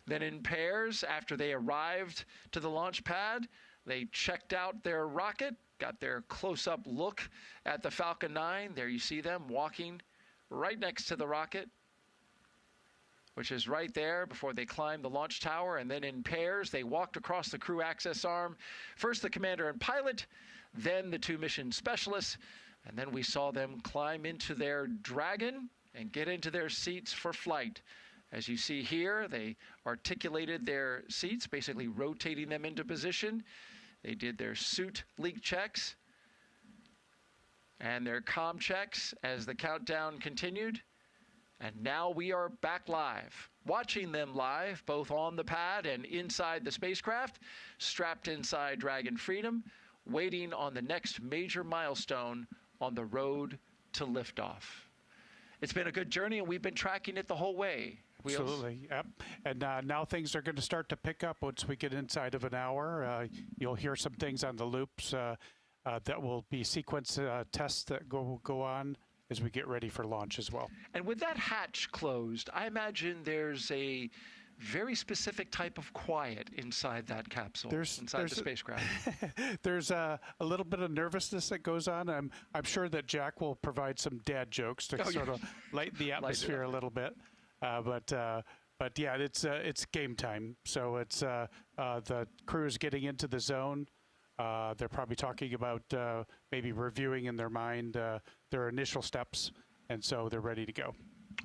Then in pairs, after they arrived to the launch pad, they checked out their rocket, got their close-up look at the Falcon 9. There you see them walking right next to the rocket, which is right there before they climbed the launch tower. And then in pairs, they walked across the crew access arm. First the commander and pilot, then the two mission specialists, and then we saw them climb into their Dragon and get into their seats for flight. As you see here, they articulated their seats, basically rotating them into position. They did their suit leak checks and their comm checks as the countdown continued. And now we are back live, watching them live, both on the pad and inside the spacecraft, strapped inside Dragon Freedom, waiting on the next major milestone on the road to liftoff. It's been a good journey, and we've been tracking it the whole way. Wheels? Absolutely, yep. And now things are going to start to pick up once we get inside of an hour. You'll hear some things on the loops that will be sequence tests that go on as we get ready for launch as well. And with that hatch closed, I imagine there's a very specific type of quiet inside that capsule, inside the spacecraft. There's a little bit of nervousness that goes on. I'm sure that Jack will provide some dad jokes to sort of lighten the atmosphere a little bit. But yeah, it's game time. So it's the crew is getting into the zone. They're probably talking about maybe reviewing in their mind their initial steps, and so they're ready to go.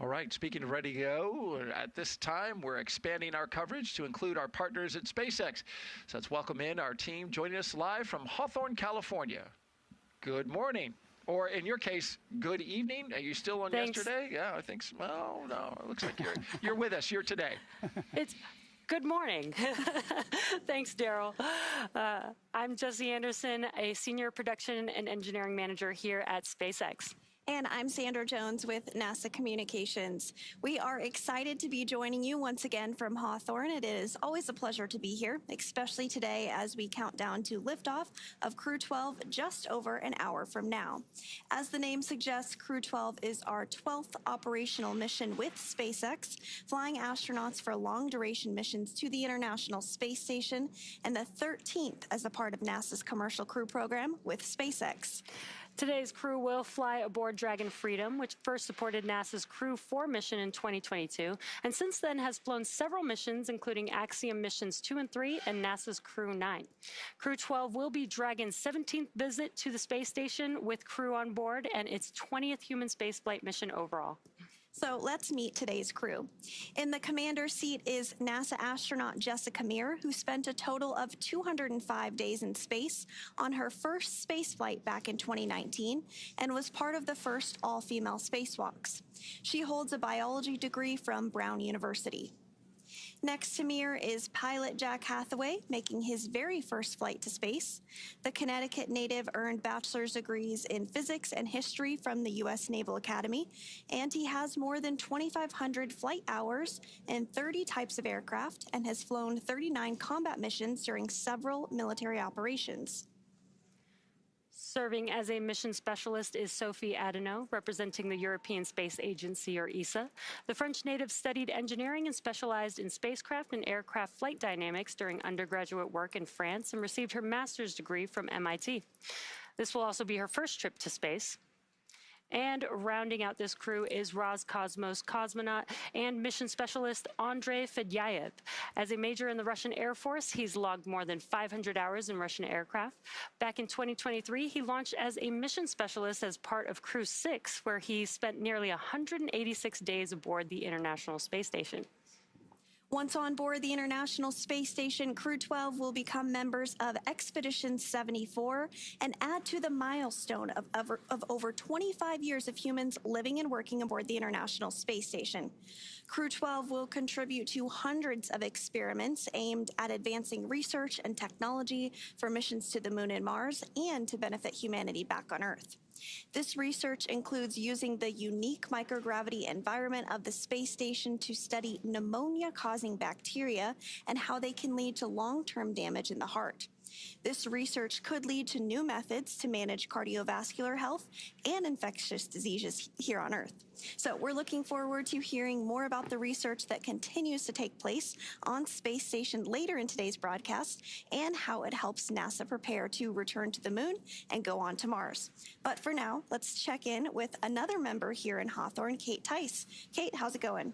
All right, speaking of ready to go, at this time we're expanding our coverage to include our partners at SpaceX. So let's welcome in our team joining us live from Hawthorne, California. Good morning. Or in your case, good evening. Are you still on yesterday? Yeah, I think so. Well, no, it looks like you're with us. You're today. It's good morning. Thanks, Daryl. I'm Jessie Anderson, a senior production and engineering manager here at SpaceX. And I'm Sandra Jones with NASA Communications. We are excited to be joining you once again from Hawthorne. It is always a pleasure to be here, especially today as we count down to liftoff of Crew-12 just over an hour from now. As the name suggests, Crew-12 is our 12th operational mission with SpaceX, flying astronauts for long-duration missions to the International Space Station, and the 13th as a part of NASA's Commercial Crew Program with SpaceX. Today's crew will fly aboard Dragon Freedom, which first supported NASA's Crew-4 mission in 2022, and since then has flown several missions, including Axiom missions 2 and 3 and NASA's Crew-9. Crew-12 will be Dragon's 17th visit to the space station with crew on board and its 20th human spaceflight mission overall. So let's meet today's crew. In the commander's seat is NASA astronaut Jessica Meir, who spent a total of 205 days in space on her first spaceflight back in 2019 and was part of the first all-female spacewalks. She holds a biology degree from Brown University. Next to Meir is pilot Jack Hathaway, making his very first flight to space. The Connecticut native earned bachelor's degrees in physics and history from the U.S. Naval Academy, and he has more than 2,500 flight hours in 30 types of aircraft and has flown 39 combat missions during several military operations. Serving as a mission specialist is Sophie Adenau, representing the European Space Agency, or ESA. The French native studied engineering and specialized in spacecraft and aircraft flight dynamics during undergraduate work in France and received her master's degree from MIT. This will also be her first trip to space. And rounding out this crew is Roscosmos cosmonaut and mission specialist Andrei Fedyaev. As a major in the Russian Air Force, he's logged more than 500 hours in Russian aircraft. Back in 2023, he launched as a mission specialist as part of Crew-6, where he spent nearly 186 days aboard the International Space Station. Once on board the International Space Station, Crew-12 will become members of Expedition 74 and add to the milestone of over 25 years of humans living and working aboard the International Space Station. Crew-12 will contribute to hundreds of experiments aimed at advancing research and technology for missions to the Moon and Mars and to benefit humanity back on Earth. This research includes using the unique microgravity environment of the space station to study pneumonia-causing bacteria and how they can lead to long-term damage in the heart. This research could lead to new methods to manage cardiovascular health and infectious diseases here on Earth. So we're looking forward to hearing more about the research that continues to take place on Space Station later in today's broadcast and how it helps NASA prepare to return to the Moon and go on to Mars. But for now, let's check in with another member here in Hawthorne, Kate Tice. Kate, how's it going?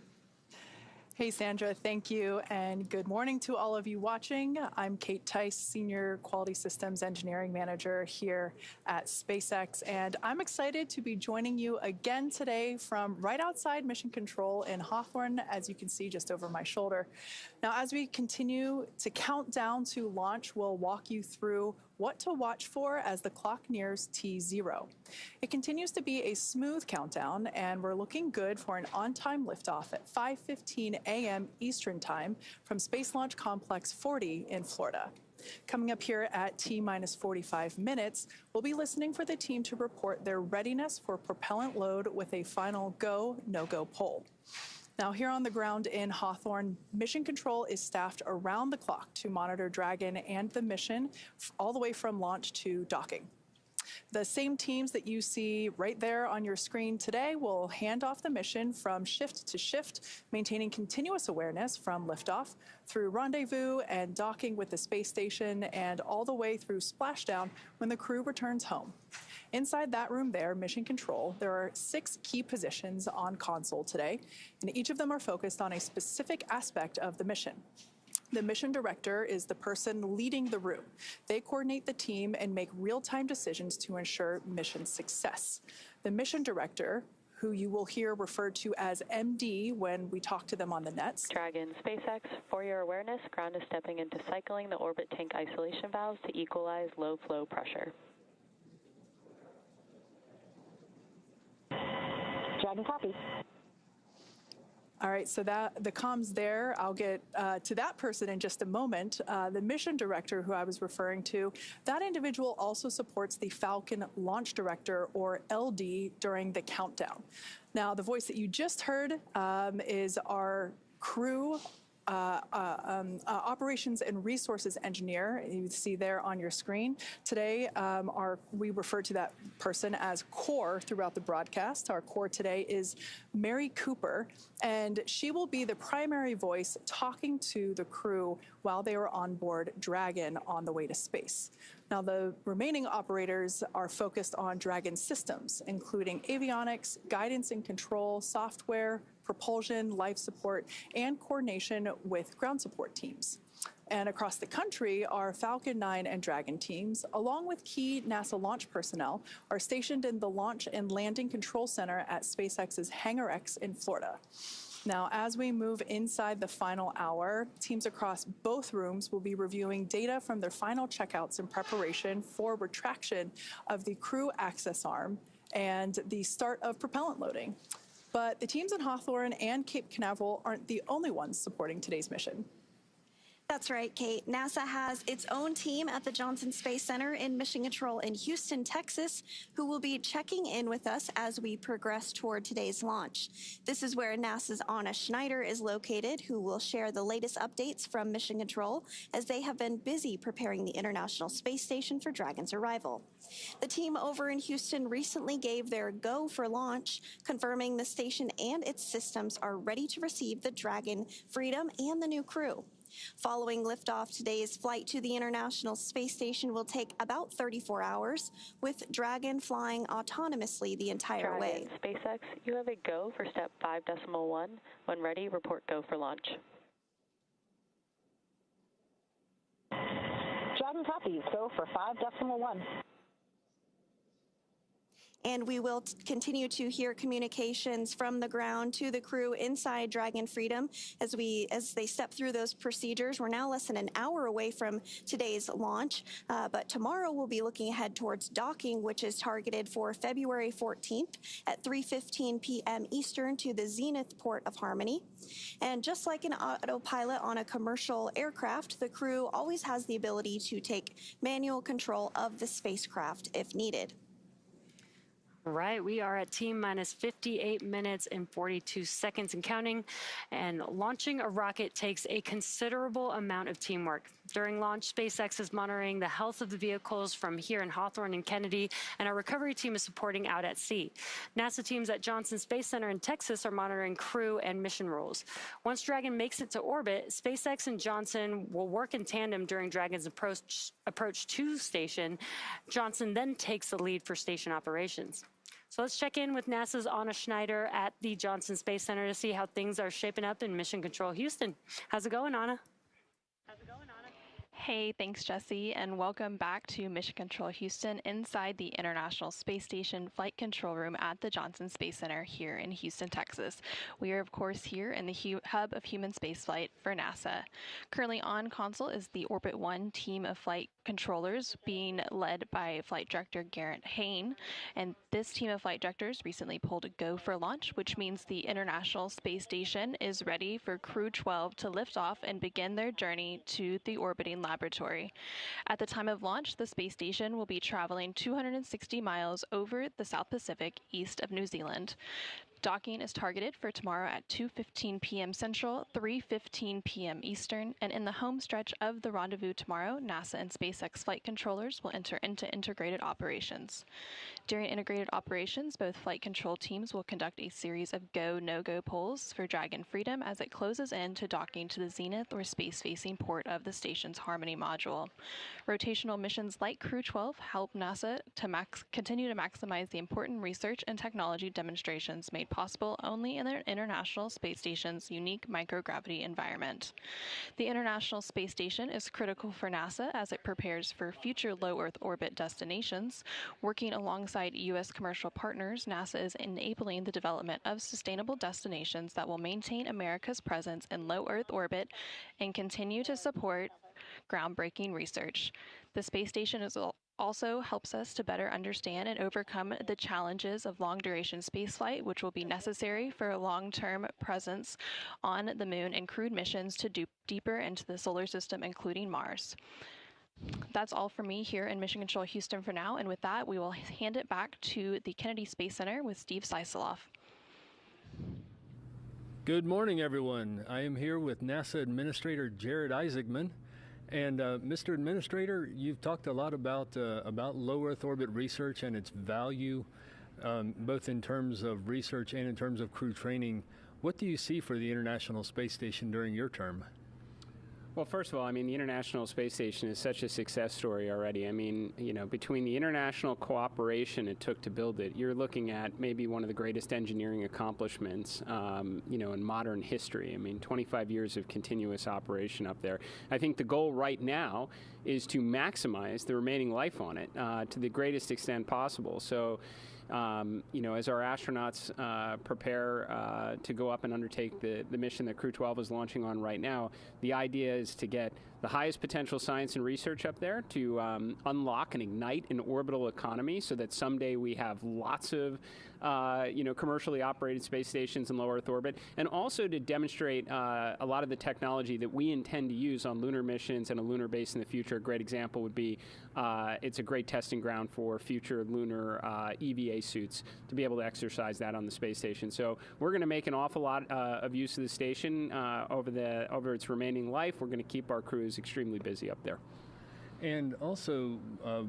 Hey, Sandra, thank you, and good morning to all of you watching. I'm Kate Tice, Senior Quality Systems Engineering Manager here at SpaceX, and I'm excited to be joining you again today from right outside Mission Control in Hawthorne, as you can see just over my shoulder. Now, as we continue to count down to launch, we'll walk you through what to watch for as the clock nears T0. It continues to be a smooth countdown, and we're looking good for an on-time liftoff at 5:15 a.m. Eastern Time from Space Launch Complex 40 in Florida. Coming up here at T-minus 45 minutes, we'll be listening for the team to report their readiness for propellant load with a final go, no-go poll. Now, here on the ground in Hawthorne, Mission Control is staffed around the clock to monitor Dragon and the mission all the way from launch to docking. The same teams that you see right there on your screen today will hand off the mission from shift to shift, maintaining continuous awareness from liftoff through rendezvous and docking with the space station and all the way through splashdown when the crew returns home. Inside that room there, Mission Control, there are 6 key positions on console today, and each of them are focused on a specific aspect of the mission. The mission director is the person leading the room. They coordinate the team and make real-time decisions to ensure mission success. The mission director, who you will hear referred to as MD when we talk to them on the nets. Dragon, SpaceX, for your awareness, ground is stepping into cycling the orbit tank isolation valves to equalize low flow pressure. Dragon copy. All right, so the comms there, I'll get to that person in just a moment. The mission director who I was referring to, that individual also supports the Falcon launch director, or LD, during the countdown. Now, the voice that you just heard is our crew operations and resources engineer. You see there on your screen. Today, we refer to that person as core throughout the broadcast. Our core today is Mary Cooper, and she will be the primary voice talking to the crew while they are on board Dragon on the way to space. Now, the remaining operators are focused on Dragon systems, including avionics, guidance and control, software, propulsion, life support, and coordination with ground support teams. And across the country, our Falcon 9 and Dragon teams, along with key NASA launch personnel, are stationed in the Launch and Landing Control Center at SpaceX's Hangar X in Florida. Now, as we move inside the final hour, teams across both rooms will be reviewing data from their final checkouts in preparation for retraction of the crew access arm and the start of propellant loading. But the teams in Hawthorne and Cape Canaveral aren't the only ones supporting today's mission. That's right, Kate. NASA has its own team at the Johnson Space Center in Mission Control in Houston, Texas, who will be checking in with us as we progress toward today's launch. This is where NASA's Anna Schneider is located, who will share the latest updates from Mission Control as they have been busy preparing the International Space Station for Dragon's arrival. The team over in Houston recently gave their go for launch, confirming the station and its systems are ready to receive the Dragon, Freedom, and the new crew. Following liftoff, today's flight to the International Space Station will take about 34 hours, with Dragon flying autonomously the entire way. SpaceX, you have a go for step 5.1. When ready, report go for launch. Dragon copies, go for 5.1. and we will continue to hear communications from the ground to the crew inside Dragon Freedom as they step through those procedures. We're now less than an hour away from today's launch, but tomorrow we'll be looking ahead towards docking, which is targeted for February 14th at 3:15 p.m. Eastern to the Zenith port of Harmony. And just like an autopilot on a commercial aircraft, the crew always has the ability to take manual control of the spacecraft if needed. Right, we are at T-minus 58 minutes and 42 seconds and counting, and launching a rocket takes a considerable amount of teamwork. During launch, SpaceX is monitoring the health of the vehicles from here in Hawthorne and Kennedy, and our recovery team is supporting out at sea. NASA teams at Johnson Space Center in Texas are monitoring crew and mission rules. Once Dragon makes it to orbit, SpaceX and Johnson will work in tandem during Dragon's approach to station. Johnson then takes the lead for station operations. So let's check in with NASA's Anna Schneider at the Johnson Space Center to see how things are shaping up in Mission Control Houston. How's it going, Anna? Hey, thanks, Jesse, and welcome back to Mission Control Houston inside the International Space Station Flight Control Room at the Johnson Space Center here in Houston, Texas. We are, of course, here in the hub of human spaceflight for NASA. Currently on console is the Orbit 1 team of flight controllers being led by Flight Director Garrett Hain, and this team of flight directors recently pulled a go for launch, which means the International Space Station is ready for Crew-12 to lift off and begin their journey to the orbiting laboratory. At the time of launch, the space station will be traveling 260 miles over the South Pacific east of New Zealand. Docking is targeted for tomorrow at 2:15 p.m. Central, 3:15 p.m. Eastern, and in the home stretch of the rendezvous tomorrow, NASA and SpaceX flight controllers will enter into integrated operations. During integrated operations, both flight control teams will conduct a series of go, no-go polls for Dragon Freedom as it closes in to docking to the zenith or space-facing port of the station's Harmony module. Rotational missions like Crew-12 help NASA to continue to maximize the important research and technology demonstrations made possible only in the International Space Station's unique microgravity environment. The International Space Station is critical for NASA as it prepares for future low Earth orbit destinations. Working alongside U.S. commercial partners, NASA is enabling the development of sustainable destinations that will maintain America's presence in low Earth orbit and continue to support groundbreaking research. The space station also helps us to better understand and overcome the challenges of long-duration spaceflight, which will be necessary for a long-term presence on the moon and crewed missions to deeper into the solar system, including Mars. That's all for me here in Mission Control Houston for now, and with that, we will hand it back to the Kennedy Space Center with Steve Seiseloff. Good morning, everyone. I am here with NASA Administrator Jared Isaacman. And Mr. Administrator, you've talked a lot about low Earth orbit research and its value, both in terms of research and in terms of crew training. What do you see for the International Space Station during your term? Well, first of all, I mean, the International Space Station is such a success story already. I mean, you know, between the international cooperation it took to build it, you're looking at maybe one of the greatest engineering accomplishments, you know, in modern history. I mean, 25 years of continuous operation up there. I think the goal right now is to maximize the remaining life on it to the greatest extent possible. So, you know, as our astronauts prepare to go up and undertake the mission that Crew-12 is launching on right now, the idea is to get the highest potential science and research up there to unlock and ignite an orbital economy so that someday we have lots of you know, commercially operated space stations in low Earth orbit, and also to demonstrate a lot of the technology that we intend to use on lunar missions and a lunar base in the future. A great example would be it's a great testing ground for future lunar EVA suits to be able to exercise that on the space station. So we're going to make an awful lot of use of the station over its remaining life. We're going to keep our crews extremely busy up there. And also,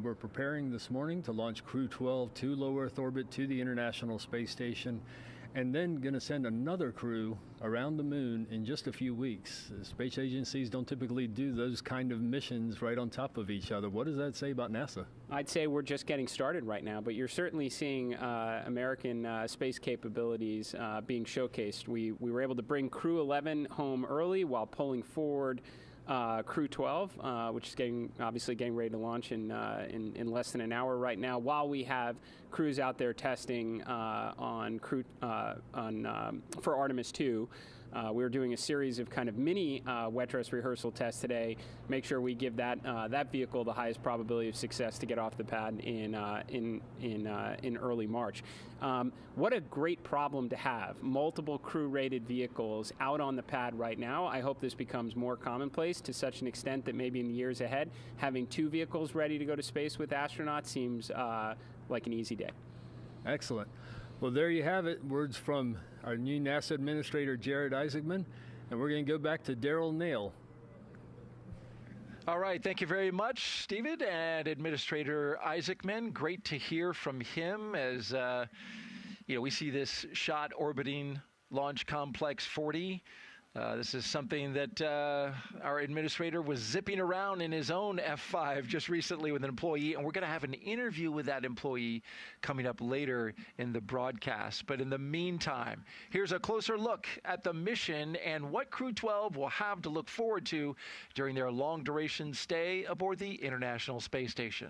we're preparing this morning to launch Crew-12 to low Earth orbit to the International Space Station, and then going to send another crew around the moon in just a few weeks. Space agencies don't typically do those kind of missions right on top of each other. What does that say about NASA? I'd say we're just getting started right now, but you're certainly seeing American space capabilities being showcased. We were able to bring Crew-11 home early while pulling forward Crew-12, which is obviously getting ready to launch in less than an hour right now, while we have crews out there testing for Artemis 2. We're doing a series of kind of mini wet dress rehearsal tests today. Make sure we give that vehicle the highest probability of success to get off the pad in early March. What a great problem to have! Multiple crew-rated vehicles out on the pad right now. I hope this becomes more commonplace to such an extent that maybe in the years ahead, having 2 vehicles ready to go to space with astronauts seems like an easy day. Excellent. Well, there you have it. Words from our new NASA Administrator, Jared Isaacman. And we're going to go back to Daryl Nail. All right. Thank you very much, Steven and Administrator Isaacman. Great to hear from him as, we see this shot orbiting Launch Complex 40. This is something that our administrator was zipping around in his own F5 just recently with an employee, and we're going to have an interview with that employee coming up later in the broadcast. But in the meantime, here's a closer look at the mission and what Crew-12 will have to look forward to during their long-duration stay aboard the International Space Station.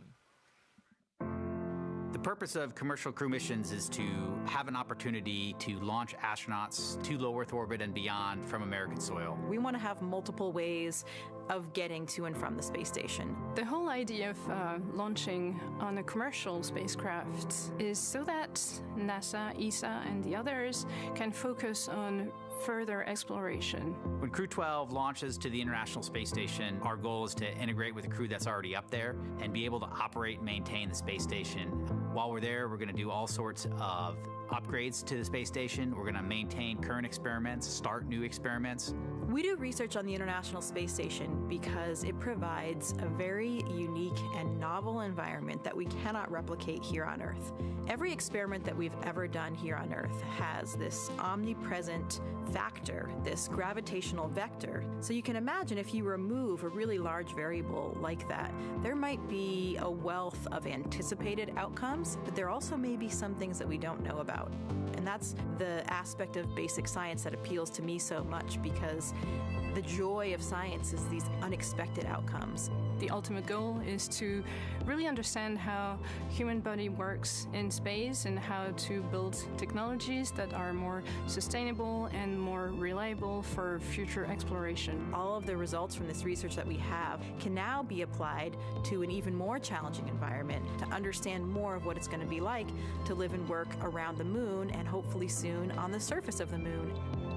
The purpose of commercial crew missions is to have an opportunity to launch astronauts to low Earth orbit and beyond from American soil. We want to have multiple ways of getting to and from the space station. The whole idea of launching on a commercial spacecraft is so that NASA, ESA, and the others can focus on further exploration. When Crew-12 launches to the International Space Station, our goal is to integrate with the crew that's already up there and be able to operate and maintain the space station. While we're there, we're going to do all sorts of upgrades to the space station. We're going to maintain current experiments, start new experiments. We do research on the International Space Station because it provides a very unique and novel environment that we cannot replicate here on Earth. Every experiment that we've ever done here on Earth has this omnipresent factor, this gravitational vector. So you can imagine if you remove a really large variable like that, there might be a wealth of anticipated outcomes, but there also may be some things that we don't know about. And that's the aspect of basic science that appeals to me so much, because the joy of science is these unexpected outcomes. The ultimate goal is to really understand how human body works in space and how to build technologies that are more sustainable and more reliable for future exploration. All of the results from this research that we have can now be applied to an even more challenging environment to understand more of what it's going to be like to live and work around the moon and hopefully soon on the surface of the moon.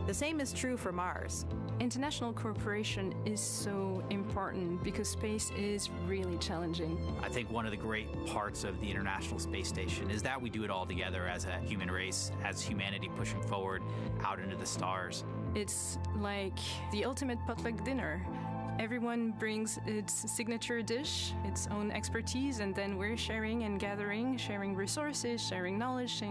The same is true for Mars. International cooperation is so important because space is really challenging. I think one of the great parts of the International Space Station is that we do it all together as a human race, as humanity pushing forward out into the stars. It's like the ultimate potluck dinner. Everyone brings its signature dish, its own expertise, and then we're sharing and gathering, sharing resources, sharing knowledge,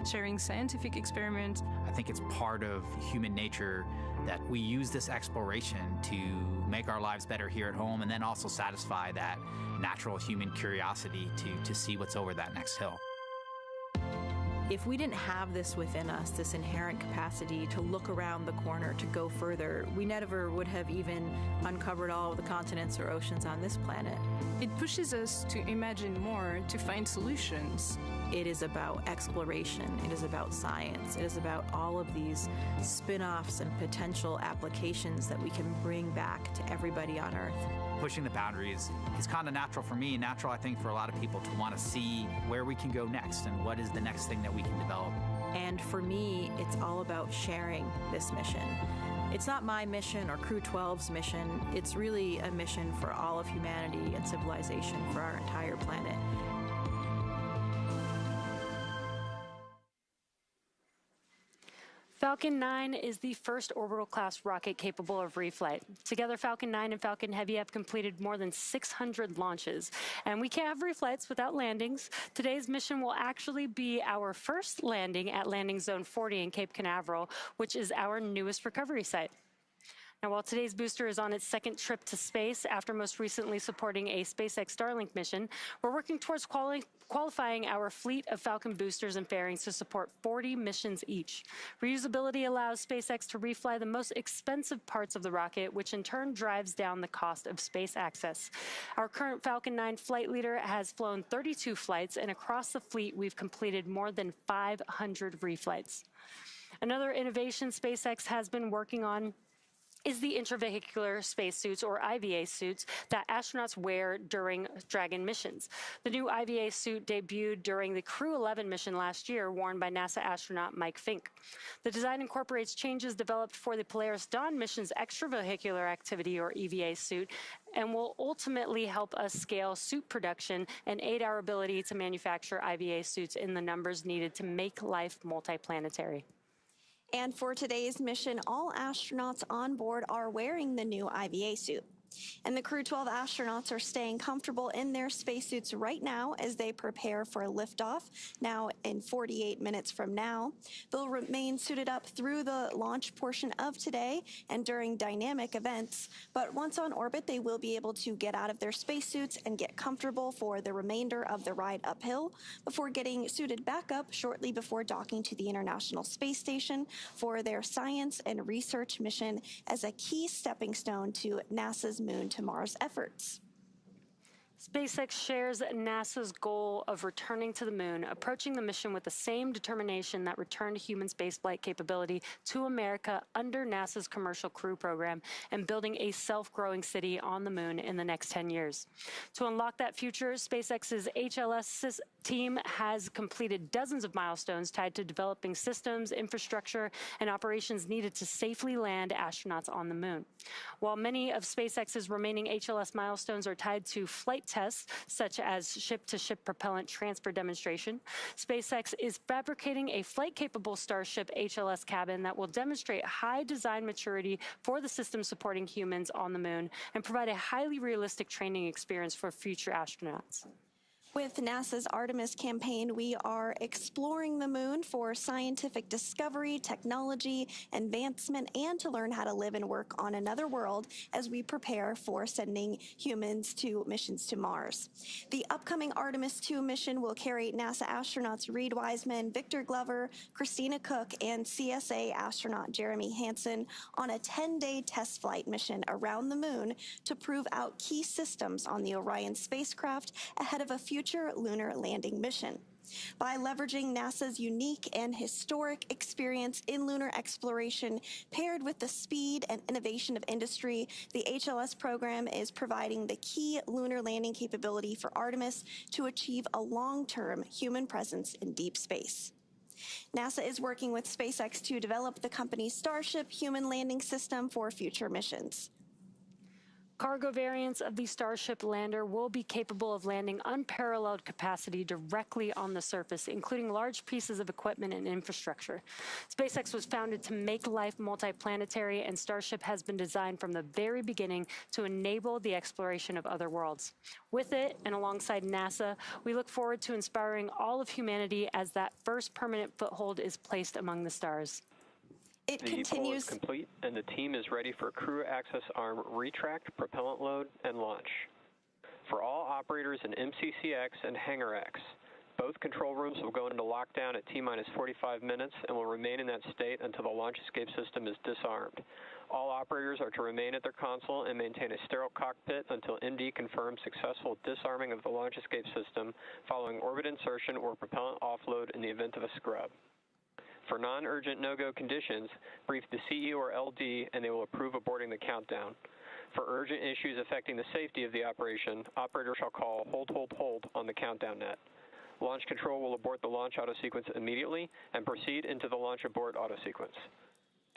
sharing scientific experiments. I think it's part of human nature that we use this exploration to make our lives better here at home and then also satisfy that natural human curiosity to see what's over that next hill. If we didn't have this within us, this inherent capacity to look around the corner, to go further, we never would have even uncovered all of the continents or oceans on this planet. It pushes us to imagine more, to find solutions. It is about exploration. It is about science. It is about all of these spin-offs and potential applications that we can bring back to everybody on Earth. Pushing the boundaries is kind of natural for me, and natural, I think, for a lot of people to want to see where we can go next and what is the next thing that we can develop. And for me, it's all about sharing this mission. It's not my mission or Crew-12's mission. It's really a mission for all of humanity and civilization, for our entire planet. Falcon 9 is the first orbital-class rocket capable of reflight. Together, Falcon 9 and Falcon Heavy have completed more than 600 launches. And we can't have reflights without landings. Today's mission will actually be our first landing at Landing Zone 40 in Cape Canaveral, which is our newest recovery site. Now, while today's booster is on its second trip to space after most recently supporting a SpaceX Starlink mission, we're working towards qualifying our fleet of Falcon boosters and fairings to support 40 missions each. Reusability allows SpaceX to refly the most expensive parts of the rocket, which in turn drives down the cost of space access. Our current Falcon 9 flight leader has flown 32 flights, and across the fleet, we've completed more than 500 reflights. Another innovation SpaceX has been working on is the intravehicular spacesuits, or IVA suits, that astronauts wear during Dragon missions. The new IVA suit debuted during the Crew-12 mission last year, worn by NASA astronaut Mike Fink. The design incorporates changes developed for the Polaris Dawn mission's extravehicular activity, or EVA suit, and will ultimately help us scale suit production and aid our ability to manufacture IVA suits in the numbers needed to make life multiplanetary. And for today's mission, all astronauts on board are wearing the new IVA suit. And the Crew-12 astronauts are staying comfortable in their spacesuits right now as they prepare for liftoff, now in 48 minutes from now. They'll remain suited up through the launch portion of today and during dynamic events, but once on orbit, they will be able to get out of their spacesuits and get comfortable for the remainder of the ride uphill before getting suited back up shortly before docking to the International Space Station for their science and research mission as a key stepping stone to NASA's Moon to Mars efforts. SpaceX shares NASA's goal of returning to the moon, approaching the mission with the same determination that returned human spaceflight capability to America under NASA's Commercial Crew program, and building a self-growing city on the moon in the next 10 years. To unlock that future, SpaceX's HLS team has completed dozens of milestones tied to developing systems, infrastructure, and operations needed to safely land astronauts on the moon. While many of SpaceX's remaining HLS milestones are tied to flight tests, such as ship-to-ship propellant transfer demonstration, SpaceX is fabricating a flight-capable Starship HLS cabin that will demonstrate high design maturity for the system supporting humans on the moon and provide a highly realistic training experience for future astronauts. With NASA's Artemis campaign, we are exploring the moon for scientific discovery, technology, advancement, and to learn how to live and work on another world as we prepare for sending humans to missions to Mars. The upcoming Artemis II mission will carry NASA astronauts Reed Wiseman, Victor Glover, Christina Cook, and CSA astronaut Jeremy Hansen on a 10-day test flight mission around the moon to prove out key systems on the Orion spacecraft ahead of a future lunar landing mission. By leveraging NASA's unique and historic experience in lunar exploration paired with the speed and innovation of industry, the HLS program is providing the key lunar landing capability for Artemis to achieve a long-term human presence in deep space. NASA is working with SpaceX to develop the company's Starship human landing system for future missions. Cargo variants of the Starship lander will be capable of landing unparalleled capacity directly on the surface, including large pieces of equipment and infrastructure. SpaceX was founded to make life multiplanetary, and Starship has been designed from the very beginning to enable the exploration of other worlds. With it, and alongside NASA, we look forward to inspiring all of humanity as that first permanent foothold is placed among the stars. It continues. The pull is complete, and the team is ready for crew access arm retract, propellant load, and launch. For all operators in MCCX and Hangar X, both control rooms will go into lockdown at T-minus 45 minutes and will remain in that state until the launch escape system is disarmed. All operators are to remain at their console and maintain a sterile cockpit until MD confirms successful disarming of the launch escape system following orbit insertion or propellant offload in the event of a scrub. For non-urgent no-go conditions, brief the CE or LD and they will approve aborting the countdown. For urgent issues affecting the safety of the operation, operators shall call hold on the countdown net. Launch control will abort the launch auto sequence immediately and proceed into the launch abort auto sequence.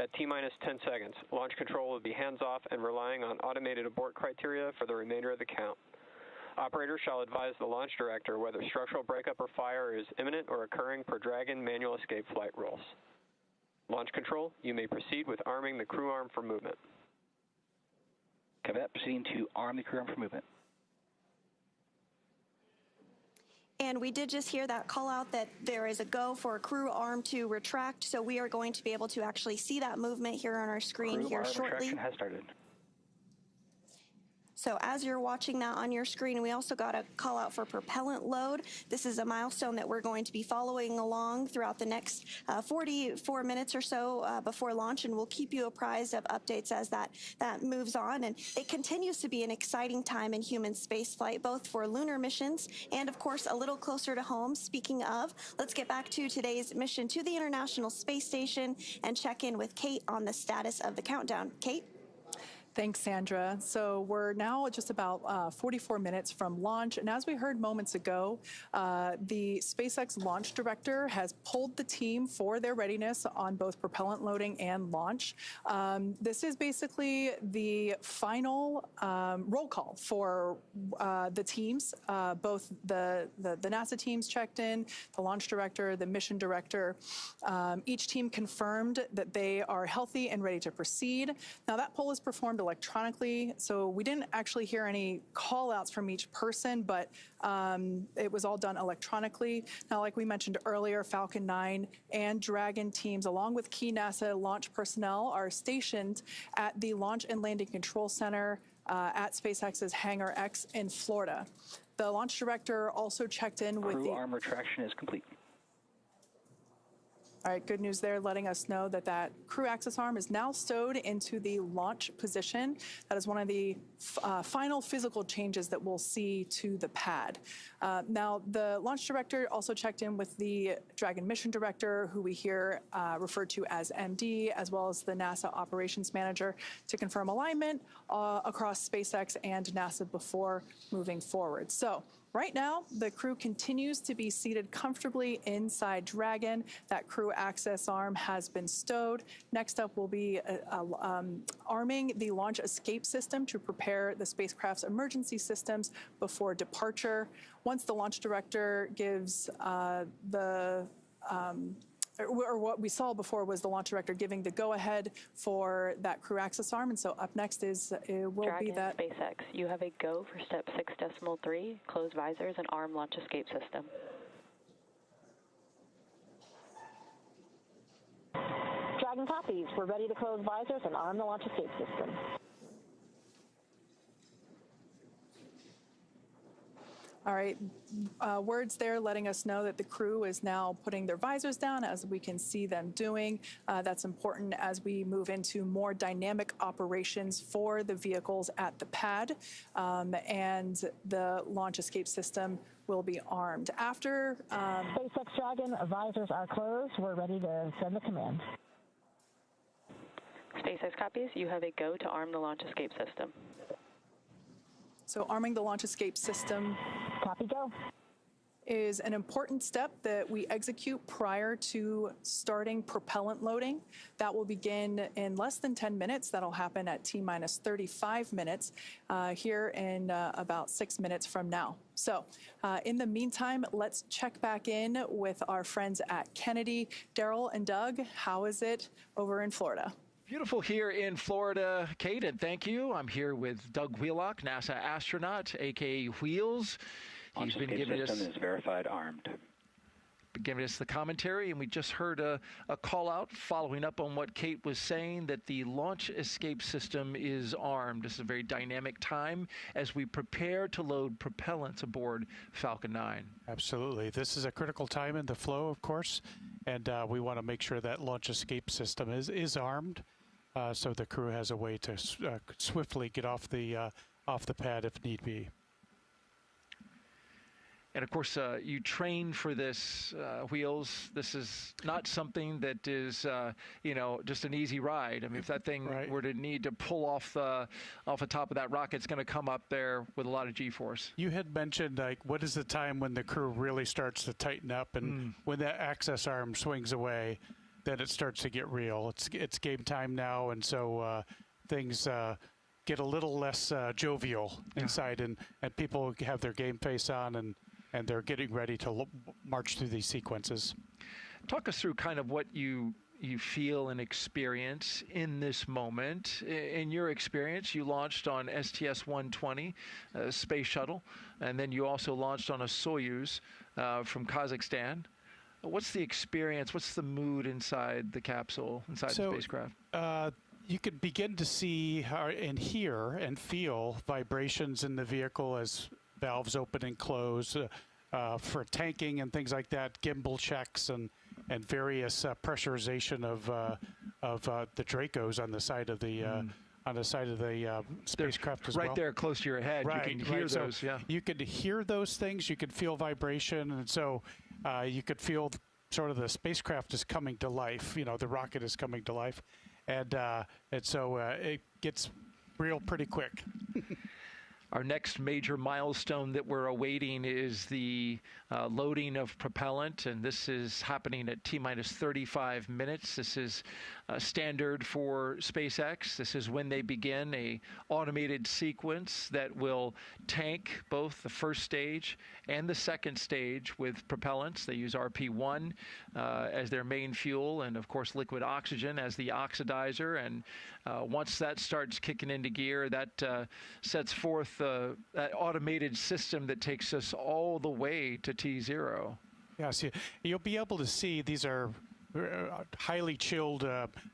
At T-minus 10 seconds, launch control will be hands-off and relying on automated abort criteria for the remainder of the count. Operators shall advise the launch director whether structural breakup or fire is imminent or occurring per Dragon manual escape flight rules. Launch control, you may proceed with arming the crew arm for movement. Cadet proceeding to arm the crew arm for movement. And we did just hear that call out that there is a go for Crew arm to retract, so we are going to be able to actually see that movement here on our screen here shortly. Retraction has started. So as you're watching that on your screen, we also got a call out for propellant load. This is a milestone that we're going to be following along throughout the next 44 minutes or so before launch, and we'll keep you apprised of updates as that moves on. And it continues to be an exciting time in human spaceflight, both for lunar missions and, of course, a little closer to home. Speaking of, let's get back to today's mission to the International Space Station and check in with Kate on the status of the countdown. Kate? Thanks, Sandra. So we're now just about 44 minutes from launch. And as we heard moments ago, the SpaceX launch director has pulled the team for their readiness on both propellant loading and launch. This is basically the final roll call for the teams. Both the NASA teams checked in, the launch director, the mission director. Each team confirmed that they are healthy and ready to proceed. Now, that poll is performed electronically, so we didn't actually hear any call outs from each person, but it was all done electronically. Now, like we mentioned earlier, Falcon 9 and Dragon teams, along with key NASA launch personnel, are stationed at the Launch and Landing Control Center at SpaceX's Hangar X in Florida. The launch director also checked in with Crew arm retraction is complete. All right, good news there, letting us know that that crew access arm is now stowed into the launch position. That is one of the final physical changes that we'll see to the pad. Now, the launch director also checked in with the Dragon mission director, who we hear referred to as MD, as well as the NASA operations manager, to confirm alignment across SpaceX and NASA before moving forward. So, right now, the crew continues to be seated comfortably inside Dragon. That crew access arm has been stowed. Next up will be arming the launch escape system to prepare the spacecraft's emergency systems before departure. Once the launch director gives or what we saw before was the launch director giving the go-ahead for that crew access arm. And so up next will be that. SpaceX, you have a go for step 6.3, close visors and arm launch escape system. Dragon copies. We're ready to close visors and arm the launch escape system. All right, words there letting us know that the crew is now putting their visors down, as we can see them doing. That's important as we move into more dynamic operations for the vehicles at the pad, and the launch escape system will be armed. After SpaceX Dragon, visors are closed. We're ready to send the command. SpaceX copies. You have a go to arm the launch escape system. So arming the launch escape system. Copy, go. Is an important step that we execute prior to starting propellant loading. That will begin in less than 10 minutes. That'll happen at T-minus 35 minutes here in about 6 minutes from now. So in the meantime, let's check back in with our friends at Kennedy. Daryl and Doug, how is it over in Florida? Beautiful here in Florida, Kate, and thank you. I'm here with Doug Wheelock, NASA astronaut, a.k.a. Wheels. He's been giving us... is verified armed. Giving us the commentary, and we just heard a call out following up on what Kate was saying, that the launch escape system is armed. This is a very dynamic time as we prepare to load propellants aboard Falcon 9. Absolutely. This is a critical time in the flow, of course, and we want to make sure that launch escape system is armed, so the crew has a way to swiftly get off the pad if need be. And of course, you train for this, Wheels. This is not something that is, just an easy ride. I mean, if that thing were to need to pull off the top of that rocket, it's going to come up there with a lot of G-force. You had mentioned, like, what is the time when the crew really starts to tighten up, and when that access arm swings away, then it starts to get real. It's game time now, and so things get a little less jovial inside, and people have their game face on, and they're getting ready to march through these sequences. Talk us through kind of what you feel and experience in this moment. In your experience, you launched on STS-120, space shuttle, and then you also launched on a Soyuz. from Kazakhstan. What's the experience? What's the mood inside the capsule, inside the spacecraft? You could begin to see and hear and feel vibrations in the vehicle as valves open and close for tanking and things like that, gimbal checks and various pressurization of the Dracos on the side of the spacecraft as well. Right there, close to your head, right, you can hear those. So yeah, you could hear those things. You could feel vibration, and so you could feel sort of the spacecraft is coming to life. You know, the rocket is coming to life, and so it gets real pretty quick. Our next major milestone that we're awaiting is the loading of propellant, and this is happening at T-minus 35 minutes. This is standard for SpaceX. This is when they begin a automated sequence that will tank both the first stage and the second stage with propellants. They use RP1 as their main fuel, and of course liquid oxygen as the oxidizer. And once that starts kicking into gear, that sets forth that automated system that takes us all the way to T0. Yes, you'll be able to see these are highly chilled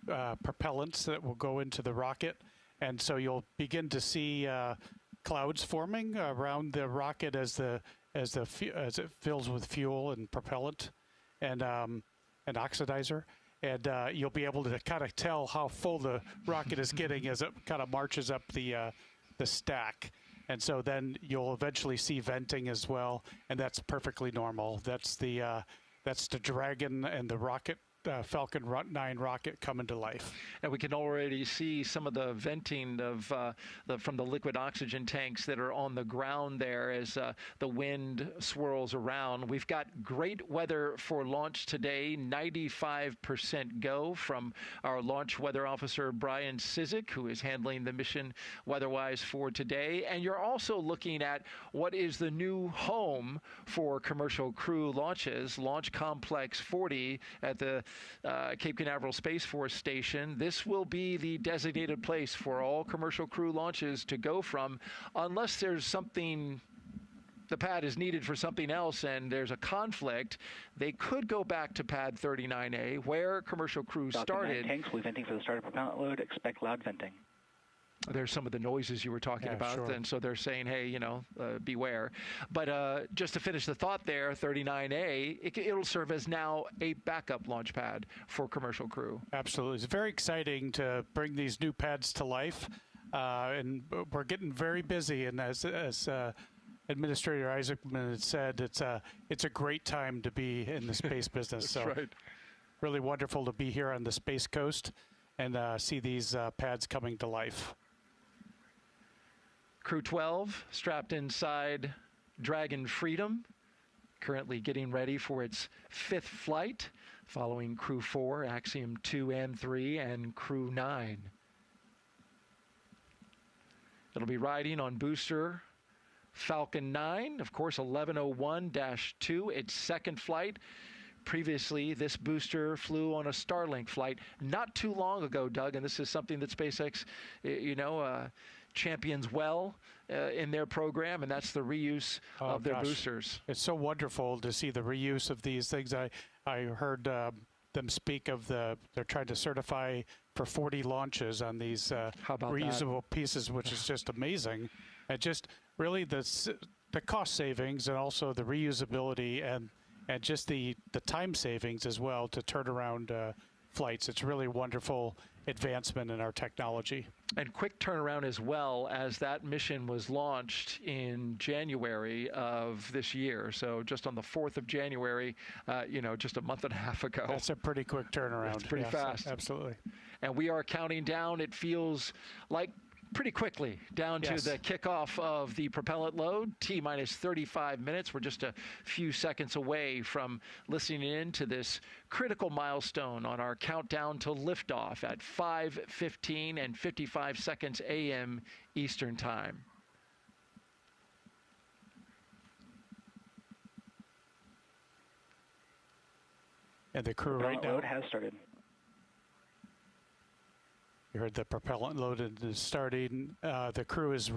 propellants that will go into the rocket, and so you'll begin to see clouds forming around the rocket as it fills with fuel and propellant and oxidizer. And you'll be able to kind of tell how full the rocket is getting as it kind of marches up the stack. And so then you'll eventually see venting as well, and that's perfectly normal. That's the Dragon and the rocket, Falcon 9 rocket coming to life. And we can already see some of the venting of from the liquid oxygen tanks that are on the ground there as the wind swirls around. We've got great weather for launch today, 95% go from our launch weather officer, Brian Cizik, who is handling the mission weather-wise for today. And you're also looking at what is the new home for commercial crew launches, Launch Complex 40 at the Cape Canaveral Space Force Station. This will be the designated place for all commercial crew launches to go from, unless there's something, the pad is needed for something else and there's a conflict. They could go back to pad 39A where commercial crew started. Tanks will be venting for the start of propellant load. Expect loud venting. There's some of the noises you were talking about, sure. And so they're saying, hey, you know, beware. But just to finish the thought there, 39A, it'll serve as now a backup launch pad for commercial crew. Absolutely. It's very exciting to bring these new pads to life, and we're getting very busy. And as Administrator Isaacman had said, it's a great time to be in the space business. That's right. Really wonderful to be here on the Space Coast and see these pads coming to life. Crew-12 strapped inside Dragon Freedom, currently getting ready for its 5th flight, following Crew-4, Axiom 2 and 3, and Crew-9. It'll be riding on booster Falcon 9, of course, 1101-2, its 2nd flight. Previously, this booster flew on a Starlink flight not too long ago, Doug, and this is something that SpaceX, champions well in their program, and that's the reuse of their boosters. It's so wonderful to see the reuse of these things. I heard them speak of they're trying to certify for 40 launches on these reusable pieces, which is just amazing. And just really the cost savings and also the reusability and just the time savings as well to turn around flights. It's really wonderful advancement in our technology. And quick turnaround as well, as that mission was launched in January of this year. So just on the 4th of January, just a month and a half ago. That's a pretty quick turnaround. It's pretty fast. Absolutely. And we are counting down, it feels like pretty quickly, down to the kickoff of the propellant load, T-minus 35 minutes. We're just a few seconds away from listening in to this critical milestone on our countdown to liftoff at 5:15 and 55 seconds a.m. Eastern Time. And the crew right now. Load has started. You heard the propellant load is starting. The crew is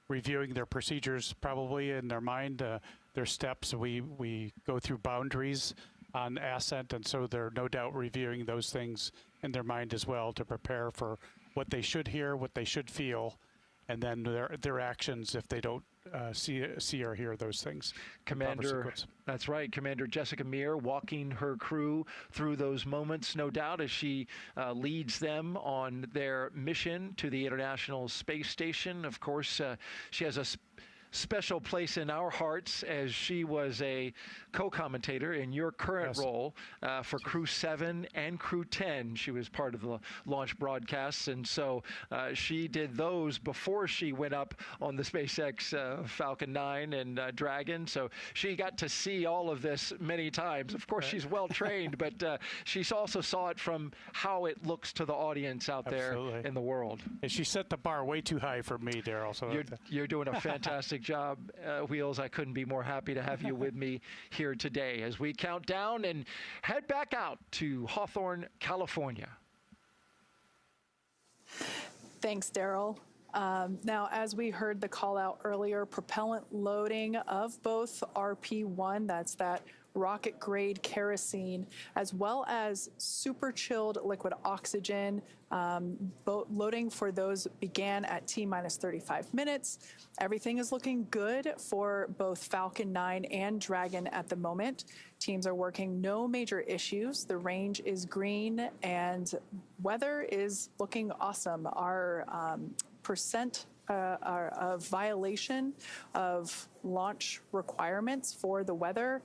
reviewing their procedures probably in their mind steps. We go through boundaries on Ascent, and so they're no doubt reviewing those things in their mind as well to prepare for what they should hear, what they should feel, and then their actions if they don't see or hear those things. Commander, that's right, Commander Jessica Meir walking her crew through those moments, no doubt, as she leads them on their mission to the International Space Station. Of course, she has a special place in our hearts as she was a co-commentator in your current role for Crew 7 and Crew 10. She was part of the launch broadcasts, and so she did those before she went up on the SpaceX Falcon 9 and Dragon, so she got to see all of this many times. Of course, she's well-trained, but she also saw it from how it looks to the audience out there in the world. And she set the bar way too high for me, Daryl. So you're doing a fantastic job, Wheels. I couldn't be more happy to have you with me here today as we count down and head back out to Hawthorne, California. Thanks, Daryl. Now, as we heard the call out earlier, propellant loading of both RP1, that's that rocket grade kerosene, as well as super chilled liquid oxygen. Loading for those began at T-minus 35 minutes. Everything is looking good for both Falcon 9 and Dragon at the moment. Teams are working, no major issues. The range is green and weather is looking awesome. Our percent of violation of launch requirements for the weather,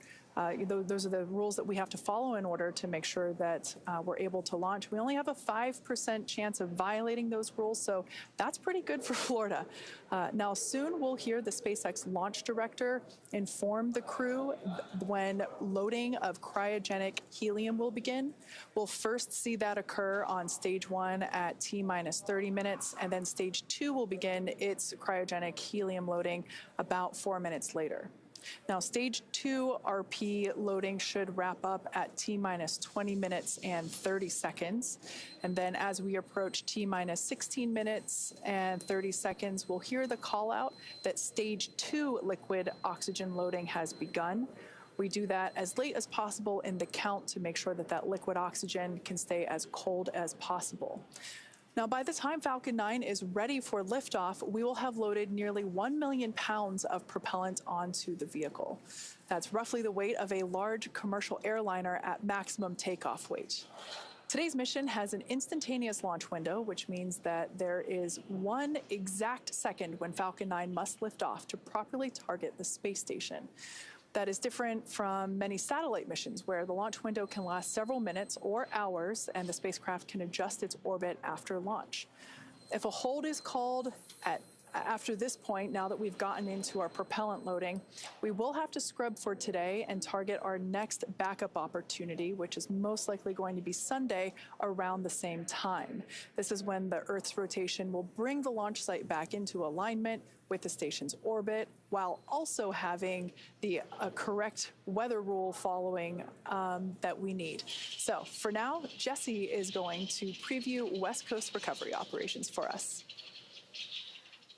those are the rules that we have to follow in order to make sure that we're able to launch. We only have a 5% chance of violating those rules, so that's pretty good for Florida. Now, soon we'll hear the SpaceX launch director inform the crew when loading of cryogenic helium will begin. We'll first see that occur on stage 1 at T-minus 30 minutes, and then stage 2 will begin its cryogenic helium loading about 4 minutes later. Now, stage 2 RP loading should wrap up at T-minus 20 minutes and 30 seconds. And then as we approach T-minus 16 minutes and 30 seconds, we'll hear the call out that stage 2 liquid oxygen loading has begun. We do that as late as possible in the count to make sure that that liquid oxygen can stay as cold as possible. Now, by the time Falcon 9 is ready for liftoff, we will have loaded nearly 1 million pounds of propellant onto the vehicle. That's roughly the weight of a large commercial airliner at maximum takeoff weight. Today's mission has an instantaneous launch window, which means that there is 1 exact second when Falcon 9 must lift off to properly target the space station. That is different from many satellite missions where the launch window can last several minutes or hours and the spacecraft can adjust its orbit after launch. If a hold is called after this point, now that we've gotten into our propellant loading, we will have to scrub for today and target our next backup opportunity, which is most likely going to be Sunday around the same time. This is when the Earth's rotation will bring the launch site back into alignment with the station's orbit, while also having the correct weather rule following that we need. So for now, Jesse is going to preview West Coast recovery operations for us.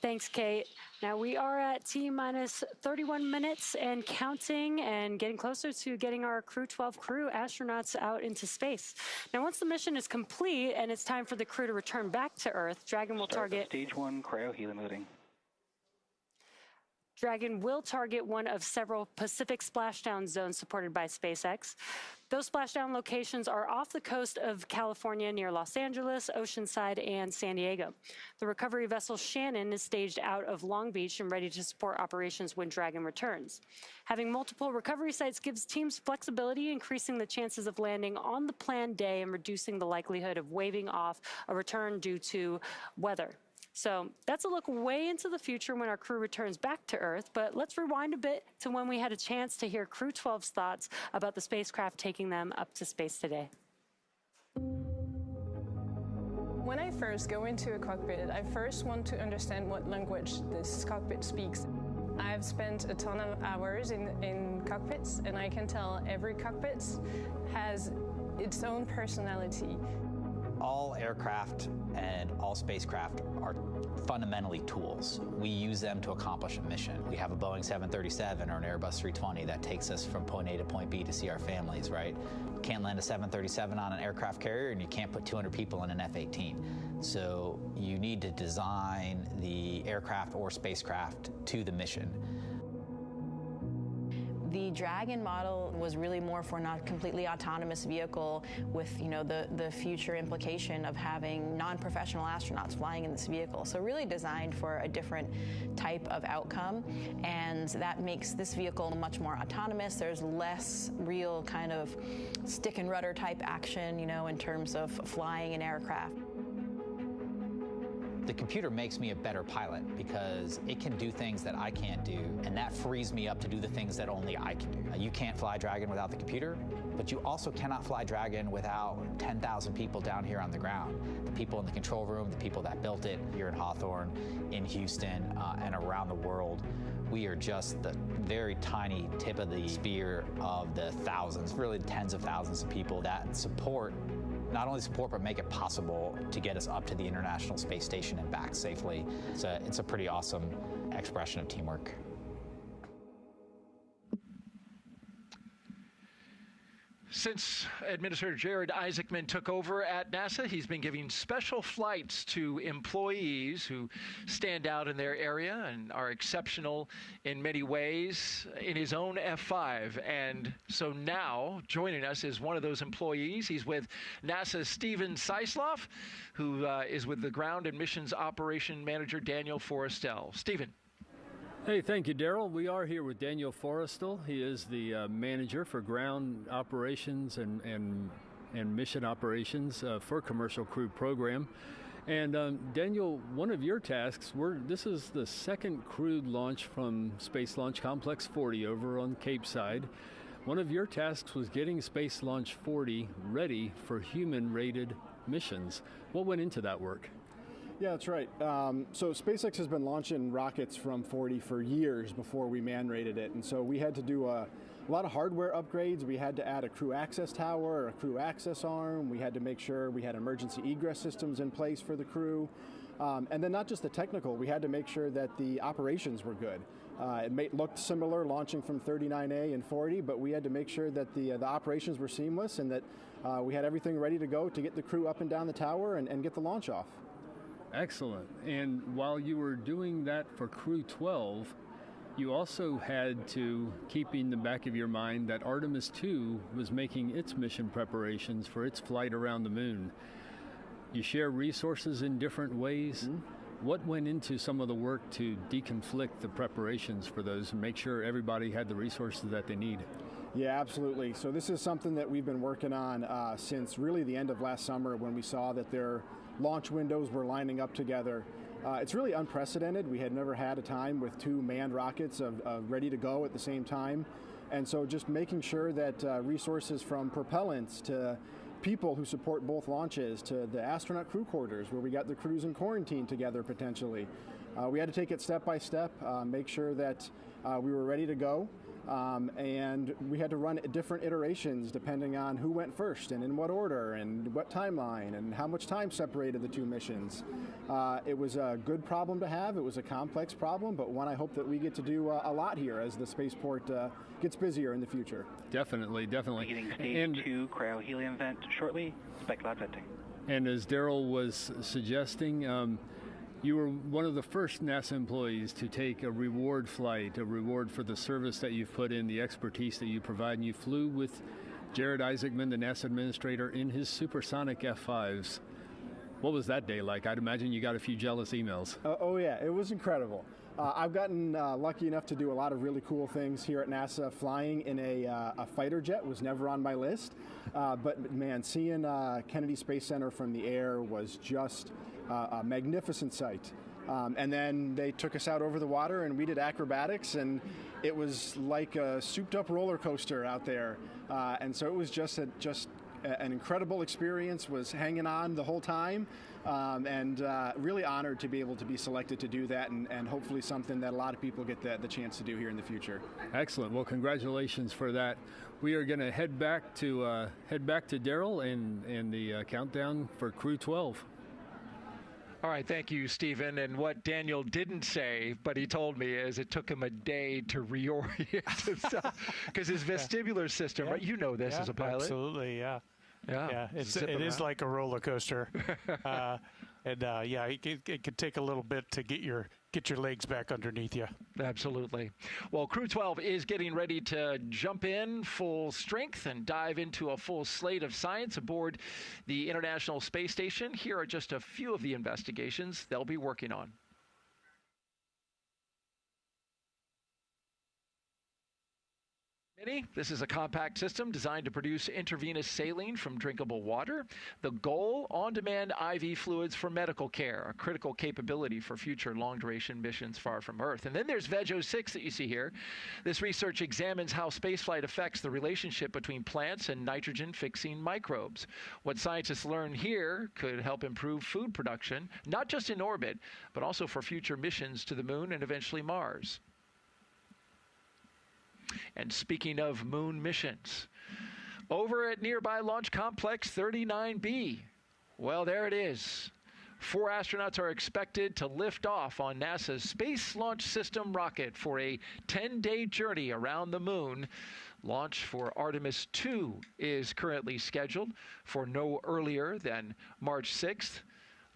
Thanks, Kate. Now we are at T-minus 31 minutes and counting and getting closer to getting our Crew-12 crew astronauts out into space. Now, once the mission is complete and it's time for the crew to return back to Earth, Dragon will target stage 1 cryo-helium loading. Dragon will target one of several Pacific splashdown zones supported by SpaceX. Those splashdown locations are off the coast of California near Los Angeles, Oceanside, and San Diego. The recovery vessel Shannon is staged out of Long Beach and ready to support operations when Dragon returns. Having multiple recovery sites gives teams flexibility, increasing the chances of landing on the planned day and reducing the likelihood of waving off a return due to weather. So that's a look way into the future when our crew returns back to Earth, but let's rewind a bit to when we had a chance to hear Crew-12's thoughts about the spacecraft taking them up to space today. When I first go into a cockpit, I first want to understand what language this cockpit speaks. I've spent a ton of hours in cockpits, and I can tell every cockpit has its own personality. All aircraft and all spacecraft are fundamentally tools. We use them to accomplish a mission. We have a Boeing 737 or an Airbus 320 that takes us from point A to point B to see our families, right? You can't land a 737 on an aircraft carrier, and you can't put 200 people in an F-18. So you need to design the aircraft or spacecraft to the mission. The Dragon model was really more for not completely autonomous vehicle with, the future implication of having non-professional astronauts flying in this vehicle. So really designed for a different type of outcome, and that makes this vehicle much more autonomous. There's less real kind of stick and rudder type action, in terms of flying an aircraft. The computer makes me a better pilot because it can do things that I can't do, and that frees me up to do the things that only I can do. You can't fly Dragon without the computer, but you also cannot fly Dragon without 10,000 people down here on the ground. The people in the control room, the people that built it here in Hawthorne, in Houston, and around the world. We are just the very tiny tip of the spear of the thousands, really tens of thousands of people that not only support, but make it possible to get us up to the International Space Station and back safely. It's a pretty awesome expression of teamwork. Since Administrator Jared Isaacman took over at NASA, he's been giving special flights to employees who stand out in their area and are exceptional in many ways in his own F-5. And so now, joining us is one of those employees. He's with NASA's Steven Sisloff, who is with the Ground and Missions Operation Manager Daniel Forrestal. Steven. Hey, thank you, Daryl. We are here with Daniel Forrestal. He is the manager for ground operations and mission operations for Commercial Crew Program. And Daniel, one of your tasks, this is the second crewed launch from Space Launch Complex 40 over on Cape Side. One of your tasks was getting Space Launch 40 ready for human-rated missions. What went into that work? Yeah, that's right. So SpaceX has been launching rockets from 40 for years before we man-rated it. And so we had to do a lot of hardware upgrades. We had to add a crew access tower, a crew access arm. We had to make sure we had emergency egress systems in place for the crew. And then not just the technical, we had to make sure that the operations were good. It looked similar launching from 39A and 40, but we had to make sure that the operations were seamless and that we had everything ready to go to get the crew up and down the tower and get the launch off. Excellent. And while you were doing that for Crew-12, you also had to keep in the back of your mind that Artemis II was making its mission preparations for its flight around the moon. You share resources in different ways. Mm-hmm. What went into some of the work to deconflict the preparations for those and make sure everybody had the resources that they need? Yeah, absolutely. So this is something that we've been working on since really the end of last summer when we saw that their launch windows were lining up together. It's really unprecedented. We had never had a time with two manned rockets ready to go at the same time. And so just making sure that resources from propellants to people who support both launches to the astronaut crew quarters where we got the crews in quarantine together potentially. We had to take it step by step, make sure that we were ready to go. And we had to run different iterations depending on who went first and in what order and what timeline and how much time separated the two missions. It was a good problem to have. It was a complex problem, but one I hope that we get to do a lot here as the spaceport gets busier in the future. Definitely. Beginning stage 2 cryo-helium vent shortly, spec cloud venting. And as Daryl was suggesting, you were one of the first NASA employees to take a reward flight, a reward for the service that you've put in, the expertise that you provide, and you flew with Jared Isaacman, the NASA administrator, in his supersonic F-5s. What was that day like? I'd imagine you got a few jealous emails. Oh yeah, it was incredible. I've gotten lucky enough to do a lot of really cool things here at NASA. Flying in a fighter jet was never on my list, but man, seeing Kennedy Space Center from the air was just a magnificent sight. And then they took us out over the water and we did acrobatics, and it was like a souped up roller coaster out there. And so it was just an incredible experience, was hanging on the whole time, and really honored to be able to be selected to do that, and hopefully something that a lot of people get the chance to do here in the future. Excellent. Well, congratulations for that. We are going to head back to Daryl and the countdown for Crew-12. All right, thank you, Stephen. And what Daniel didn't say, but he told me, is it took him a day to reorient himself because his vestibular system, right? You know this as a pilot. Absolutely, yeah. It is like a roller coaster, it could take a little bit to get your legs back underneath you. Absolutely. Well, Crew-12 is getting ready to jump in full strength and dive into a full slate of science aboard the International Space Station. Here are just a few of the investigations they'll be working on. This is a compact system designed to produce intravenous saline from drinkable water. The goal, on-demand IV fluids for medical care, a critical capability for future long-duration missions far from Earth. And then there's VEG-06 that you see here. This research examines how spaceflight affects the relationship between plants and nitrogen-fixing microbes. What scientists learn here could help improve food production, not just in orbit, but also for future missions to the Moon and eventually Mars. And speaking of moon missions, over at nearby Launch Complex 39B, well, there it is. 4 astronauts are expected to lift off on NASA's Space Launch System rocket for a 10-day journey around the moon. Launch for Artemis 2 is currently scheduled for no earlier than March 6th.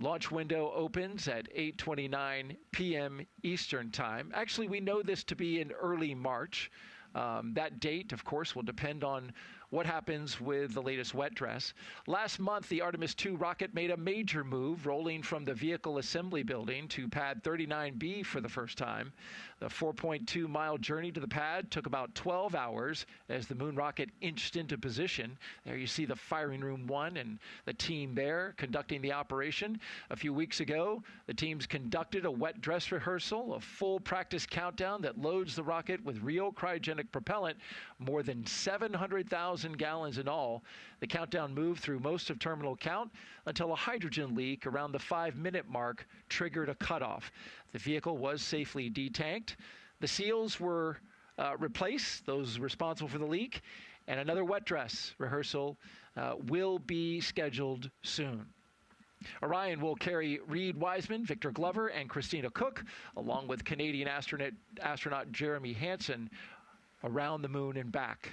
Launch window opens at 8:29 p.m. Eastern Time. Actually, we know this to be in early March. That date, of course, will depend on what happens with the latest wet dress. Last month, the Artemis 2 rocket made a major move, rolling from the Vehicle Assembly Building to Pad 39B for the first time. The 4.2-mile journey to the pad took about 12 hours as the moon rocket inched into position. There you see the Firing Room 1 and the team there conducting the operation. A few weeks ago, the teams conducted a wet dress rehearsal, a full practice countdown that loads the rocket with real cryogenic propellant, more than 700,000 gallons in all. The countdown moved through most of terminal count until a hydrogen leak around the 5-minute mark triggered a cutoff. The vehicle was safely detanked. The seals were replaced, those responsible for the leak, and another wet dress rehearsal will be scheduled soon. Orion will carry Reed Wiseman, Victor Glover, and Christina Cook, along with Canadian astronaut Jeremy Hansen, around the moon and back.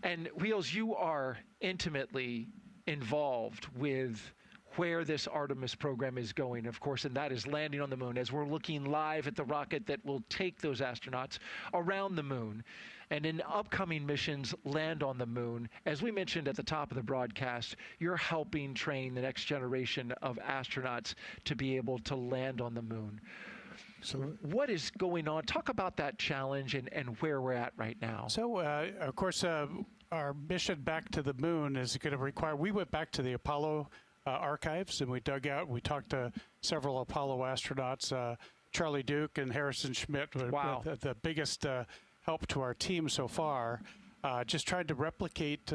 And Wheels, you are intimately involved with where this Artemis program is going, of course, and that is landing on the moon, as we're looking live at the rocket that will take those astronauts around the moon and in upcoming missions land on the moon. As we mentioned at the top of the broadcast, you're helping train the next generation of astronauts to be able to land on the moon. So what is going on? Talk about that challenge and where we're at right now. So, of course, our mission back to the moon is going to require, we went back to the Apollo archives and we talked to several Apollo astronauts, Charlie Duke and Harrison Schmitt, wow. the biggest help to our team so far, just trying to replicate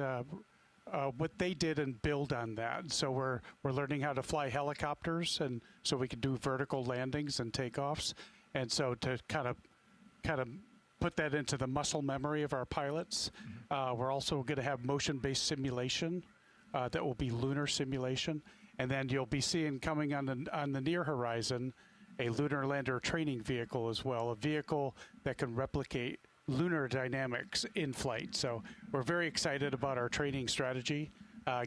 what they did and build on that. So we're learning how to fly helicopters, and so we can do vertical landings and takeoffs. And so to kind of put that into the muscle memory of our pilots. We're also going to have motion-based simulation that will be lunar simulation. And then you'll be seeing coming on the near horizon a lunar lander training vehicle as well, a vehicle that can replicate lunar dynamics in flight. So we're very excited about our training strategy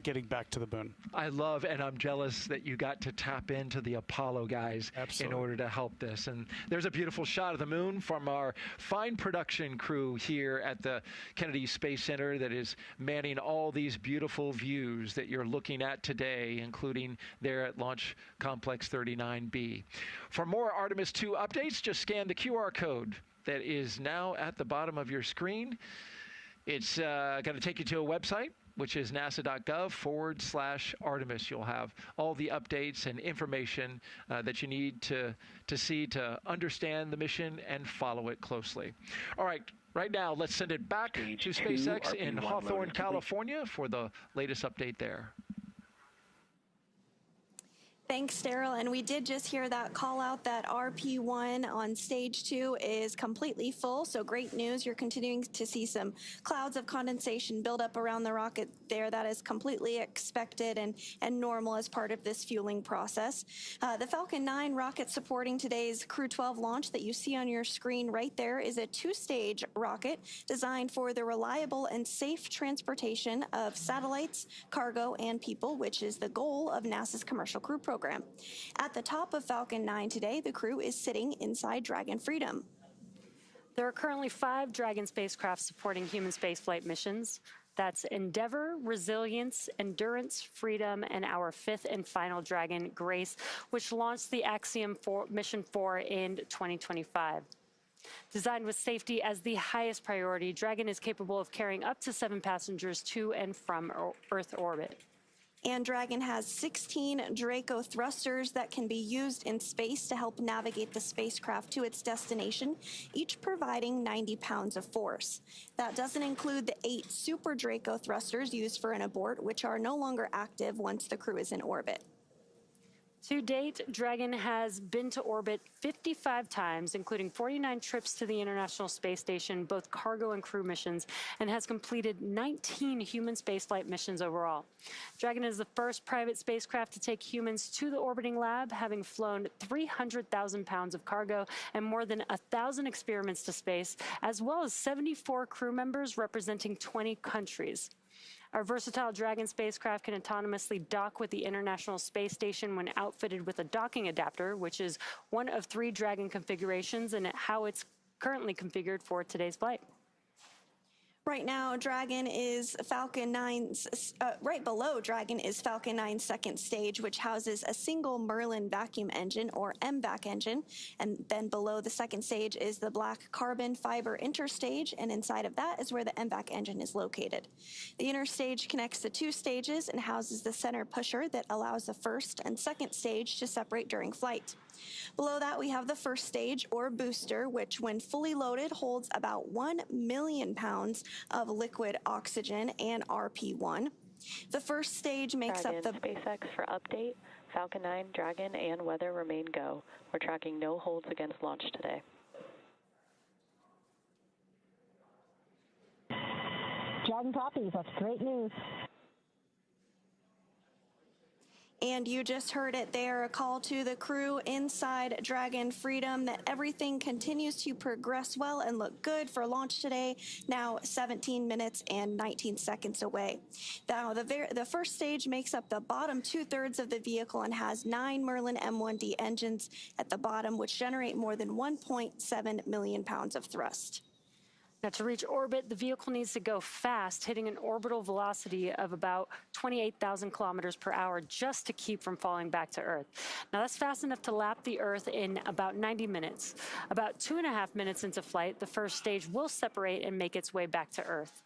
getting back to the moon. I love, and I'm jealous that you got to tap into the Apollo guys in order to help this. And there's a beautiful shot of the moon from our fine production crew here at the Kennedy Space Center that is manning all these beautiful views that you're looking at today, including there at Launch Complex 39B. For more Artemis 2 updates, just scan the QR code that is now at the bottom of your screen. It's going to take you to a website, which is nasa.gov/Artemis. You'll have all the updates and information that you need to see to understand the mission and follow it closely. All right, Right now, let's send it back to SpaceX in Hawthorne, California for the latest update there. Thanks, Daryl. And we did just hear that call out that RP1 on stage 2 is completely full. So great news. You're continuing to see some clouds of condensation build up around the rocket there. That is completely expected and normal as part of this fueling process. The Falcon 9 rocket supporting today's Crew-12 launch that you see on your screen right there is a 2-stage rocket designed for the reliable and safe transportation of satellites, cargo, and people, which is the goal of NASA's Commercial Crew program. At the top of Falcon 9 today, the crew is sitting inside Dragon Freedom. There are currently 5 Dragon spacecraft supporting human spaceflight missions. That's Endeavour, Resilience, Endurance, Freedom, and our 5th and final Dragon, Grace, which launched the Axiom Mission 4 in 2025. Designed with safety as the highest priority, Dragon is capable of carrying up to 7 passengers to and from Earth orbit. And Dragon has 16 Draco thrusters that can be used in space to help navigate the spacecraft to its destination, each providing 90 pounds of force. That doesn't include the 8 Super Draco thrusters used for an abort, which are no longer active once the crew is in orbit. To date, Dragon has been to orbit 55 times, including 49 trips to the International Space Station, both cargo and crew missions, and has completed 19 human spaceflight missions overall. Dragon is the first private spacecraft to take humans to the orbiting lab, having flown 300,000 pounds of cargo and more than 1,000 experiments to space, as well as 74 crew members representing 20 countries. Our versatile Dragon spacecraft can autonomously dock with the International Space Station when outfitted with a docking adapter, which is one of 3 Dragon configurations and how it's currently configured for today's flight. Right now, Dragon is Falcon 9's, right below Dragon is Falcon 9's second stage, which houses a single Merlin vacuum engine, or MVAC engine. And then below the second stage is the black carbon fiber interstage, and inside of that is where the MVAC engine is located. The interstage connects the 2 stages and houses the center pusher that allows the first and second stage to separate during flight. Below that, we have the first stage, or booster, which when fully loaded holds about 1 million pounds of liquid oxygen and RP1. The first stage makes Dragon, up the... SpaceX for update. Falcon 9, Dragon, and weather remain go. We're tracking no holds against launch today. Dragon copies. That's great news. And you just heard it there, a call to the crew inside Dragon Freedom that everything continues to progress well and look good for launch today, now 17 minutes and 19 seconds away. Now, the first stage makes up the bottom 2/3 of the vehicle and has 9 Merlin M1D engines at the bottom, which generate more than 1.7 million pounds of thrust. Now, to reach orbit, the vehicle needs to go fast, hitting an orbital velocity of about 28,000 kilometers per hour just to keep from falling back to Earth. Now, that's fast enough to lap the Earth in about 90 minutes. About 2.5 minutes into flight, the first stage will separate and make its way back to Earth.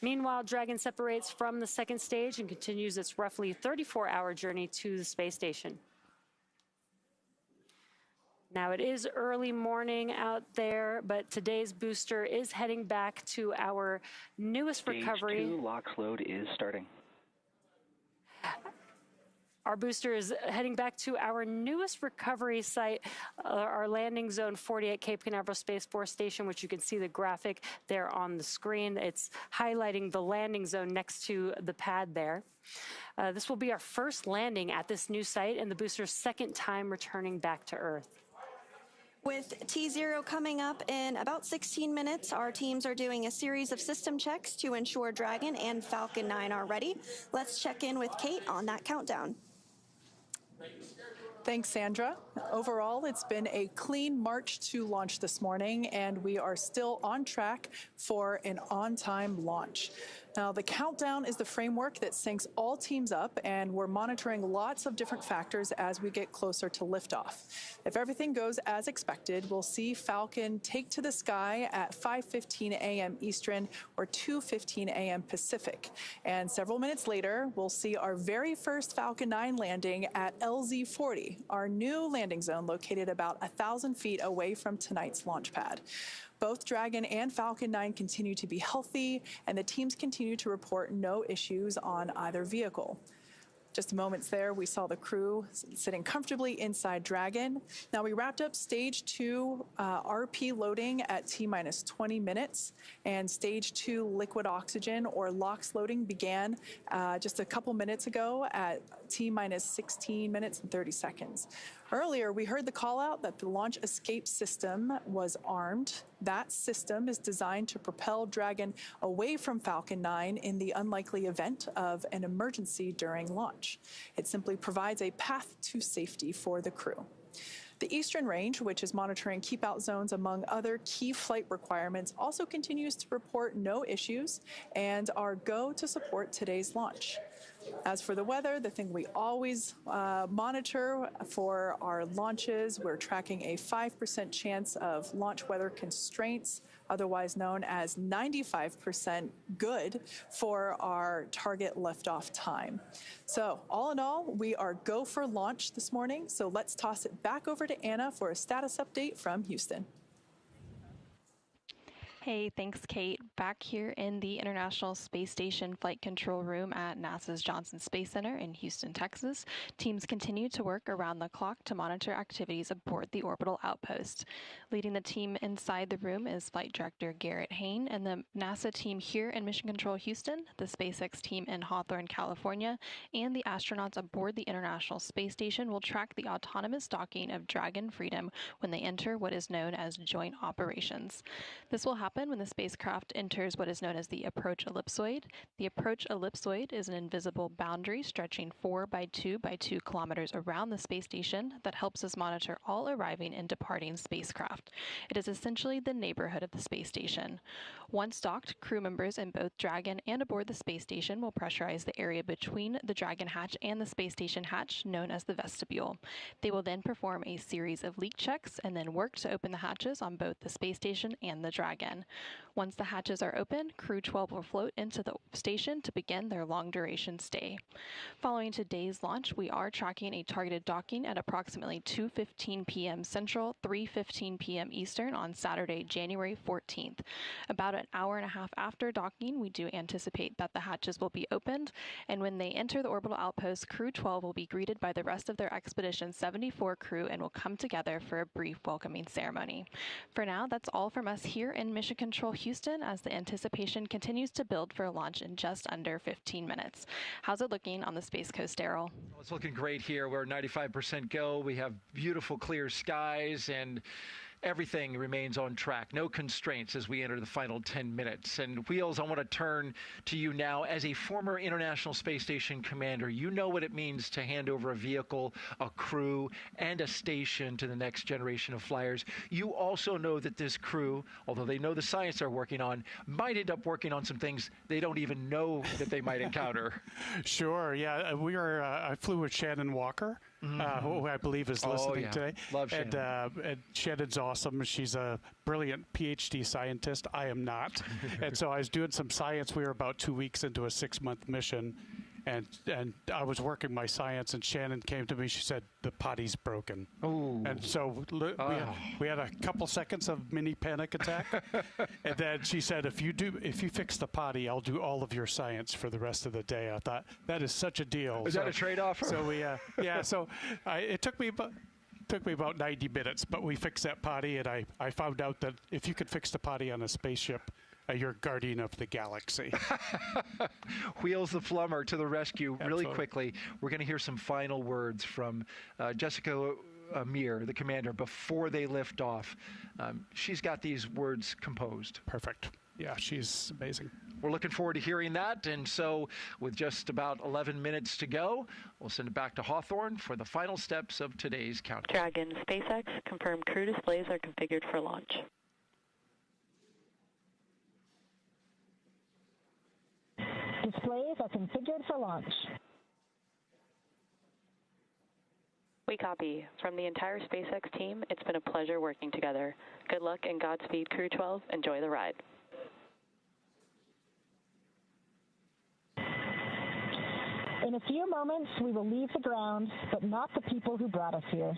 Meanwhile, Dragon separates from the second stage and continues its roughly 34-hour journey to the space station. Now, it is early morning out there, but today's booster is heading back to our newest recovery. Stage 2 LOX load is starting. Our booster is heading back to our newest recovery site, our landing zone 48 Cape Canaveral Space Force Station, which you can see the graphic there on the screen. It's highlighting the landing zone next to the pad there. This will be our first landing at this new site and the booster's second time returning back to Earth. With T0 coming up in about 16 minutes, our teams are doing a series of system checks to ensure Dragon and Falcon 9 are ready. Let's check in with Kate on that countdown. Thanks, Sandra. Overall, it's been a clean march to launch this morning, and we are still on track for an on-time launch. Now, the countdown is the framework that syncs all teams up, and we're monitoring lots of different factors as we get closer to liftoff. If everything goes as expected, we'll see Falcon take to the sky at 5:15 a.m. Eastern or 2:15 a.m. Pacific. And several minutes later, we'll see our very first Falcon 9 landing at LZ-40, Three, our new landing zone located about 1,000 feet away from tonight's launch pad. Both Dragon and Falcon 9 continue to be healthy, and the teams continue to report no issues on either vehicle. Just moments there, we saw the crew sitting comfortably inside Dragon. Now, we wrapped up stage 2 RP loading at T-minus 20 minutes, and stage 2 liquid oxygen or LOX loading began just a couple minutes ago at T-minus 16 minutes and 30 seconds. Earlier, we heard the call out that the launch escape system was armed. That system is designed to propel Dragon away from Falcon 9 in the unlikely event of an emergency during launch. It simply provides a path to safety for the crew. The Eastern Range, which is monitoring keep-out zones among other key flight requirements, also continues to report no issues and are go to support today's launch. As for the weather, the thing we always monitor for our launches, we're tracking a 5% chance of launch weather constraints, otherwise known as 95% good for our target liftoff time. So all in all, we are go for launch this morning. So let's toss it back over to Anna for a status update from Houston. Hey, thanks, Kate. Back here in the International Space Station Flight Control Room at NASA's Johnson Space Center in Houston, Texas, teams continue to work around the clock to monitor activities aboard the orbital outpost. Leading the team inside the room is Flight Director Garrett Hain, and the NASA team here in Mission Control Houston, the SpaceX team in Hawthorne, California, and the astronauts aboard the International Space Station will track the autonomous docking of Dragon Freedom when they enter what is known as joint operations. This will happen when the spacecraft enters what is known as the approach ellipsoid. The approach ellipsoid is an invisible boundary stretching 4 by 2 by 2 kilometers around the space station that helps us monitor all arriving and departing spacecraft. It is essentially the neighborhood of the space station. Once docked, crew members in both Dragon and aboard the space station will pressurize the area between the Dragon hatch and the space station hatch, known as the vestibule. They will then perform a series of leak checks and then work to open the hatches on both the space station and the Dragon. Once the hatches are open, Crew-12 will float into the station to begin their long-duration stay. Following today's launch, we are tracking a targeted docking at approximately 2:15 p.m. Central, 3:15 p.m. Eastern on Saturday, January 14th. About an hour and a half after docking, we do anticipate that the hatches will be opened, and when they enter the orbital outpost, Crew-12 will be greeted by the rest of their Expedition 74 crew and will come together for a brief welcoming ceremony. For now, that's all from us here in Mission Control Houston as the anticipation continues to build for a launch in just under 15 minutes. How's it looking on the Space Coast, Daryl? Well, it's looking great here. We're 95% go. We have beautiful clear skies and everything remains on track. No constraints as we enter the final 10 minutes. And Wheels, I want to turn to you now. As a former International Space Station commander, you know what it means to hand over a vehicle, a crew, and a station to the next generation of flyers. You also know that this crew, although they know the science they're working on, might end up working on some things they don't even know that they might encounter. Sure, yeah. I flew with Shannon Walker, who I believe is listening today. Love Shannon. And Shannon's awesome. She's a brilliant PhD scientist. I am not. And so I was doing some science. We were about 2 weeks into a 6-month mission. And I was working my science, and Shannon came to me. She said, the potty's broken. Ooh. And so we had a couple seconds of mini panic attack. And then she said, if you fix the potty, I'll do all of your science for the rest of the day. I thought, that is such a deal. Is that a trade-off? So it took me about 90 minutes, but we fixed that potty, and I found out that if you could fix the potty on a spaceship, you're guardian of the galaxy. Wheels the plumber to the rescue. Absolutely. Really quickly, we're going to hear some final words from Jessica Meir, the commander, before they lift off. She's got these words composed. Perfect. Yeah, she's amazing. We're looking forward to hearing that. And so with just about 11 minutes to go, we'll send it back to Hawthorne for the final steps of today's countdown. Dragon, SpaceX, confirmed crew displays are configured for launch. Displays are configured for launch. We copy. From the entire SpaceX team, it's been a pleasure working together. Good luck and Godspeed, Crew-12. Enjoy the ride. In a few moments, we will leave the ground, but not the people who brought us here.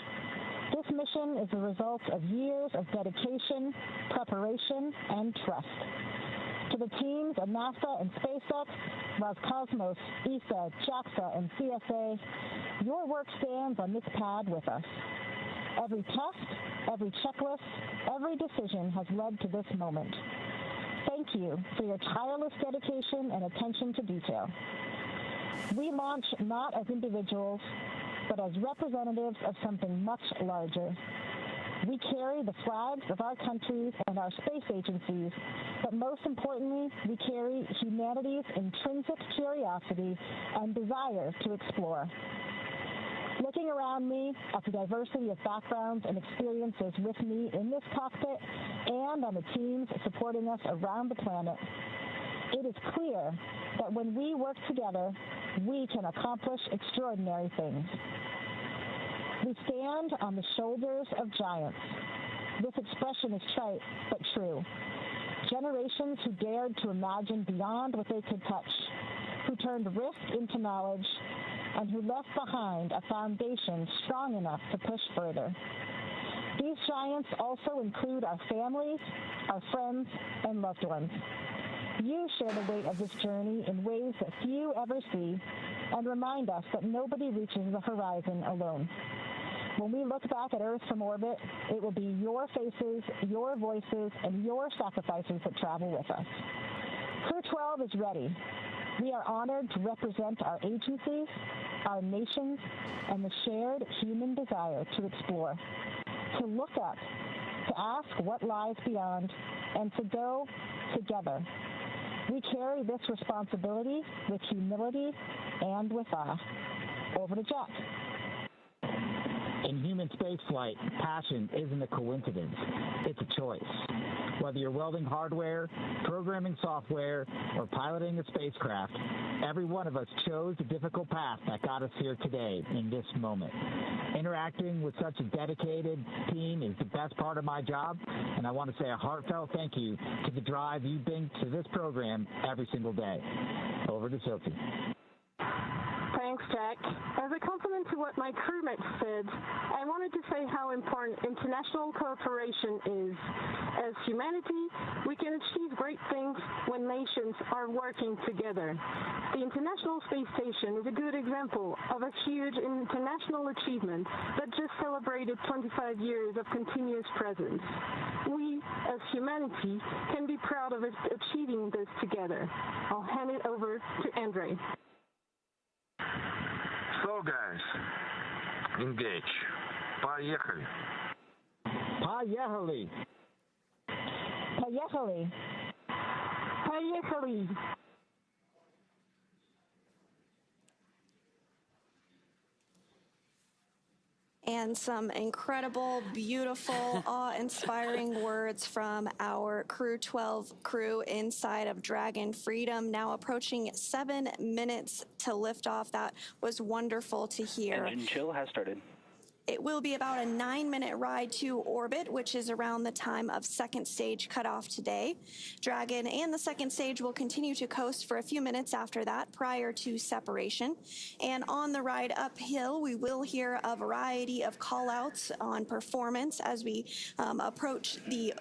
This mission is the result of years of dedication, preparation, and trust. To the teams at NASA and SpaceX, Roscosmos, ESA, JAXA, and CSA, your work stands on this pad with us. Every test, every checklist, every decision has led to this moment. Thank you for your tireless dedication and attention to detail. We launch not as individuals, but as representatives of something much larger. We carry the flags of our countries and our space agencies, but most importantly, we carry humanity's intrinsic curiosity and desire to explore. Looking around me at the diversity of backgrounds and experiences with me in this cockpit and on the teams supporting us around the planet, it is clear that when we work together, we can accomplish extraordinary things. We stand on the shoulders of giants. This expression is trite, but true. Generations who dared to imagine beyond what they could touch, who turned risk into knowledge, and who left behind a foundation strong enough to push further. These giants also include our families, our friends, and loved ones. You share the weight of this journey in ways that few ever see and remind us that nobody reaches the horizon alone. When we look back at Earth from orbit, it will be your faces, your voices, and your sacrifices that travel with us. Crew-12 is ready. We are honored to represent our agencies, our nations, and the shared human desire to explore, to look up, to ask what lies beyond, and to go together. We carry this responsibility with humility and with awe. Over to Jack. In human spaceflight, passion isn't a coincidence. It's a choice. Whether you're welding hardware, programming software, or piloting a spacecraft, every one of us chose the difficult path that got us here today in this moment. Interacting with such a dedicated team is the best part of my job, and I want to say a heartfelt thank you to the drive you bring to this program every single day. Over to Sophie. Thanks, Jack. As a compliment to what my crewmates said, I wanted to say how important international cooperation is. As humanity, we can achieve great things when nations are working together. The International Space Station is a good example of a huge international achievement that just celebrated 25 years of continuous presence. We, as humanity, can be proud of achieving this together. I'll hand it over to Andre. So guys, engage. Поехали. Поехали. Поехали. Поехали. And some incredible, beautiful, awe-inspiring words from our Crew-12 crew inside of Dragon Freedom, now approaching 7 minutes to liftoff. That was wonderful to hear. Engine chill has started. It will be about a 9-minute ride to orbit, which is around the time of second stage cutoff today. Dragon and the second stage will continue to coast for a few minutes after that, prior to separation. And on the ride uphill, we will hear a variety of call-outs on performance as we approach the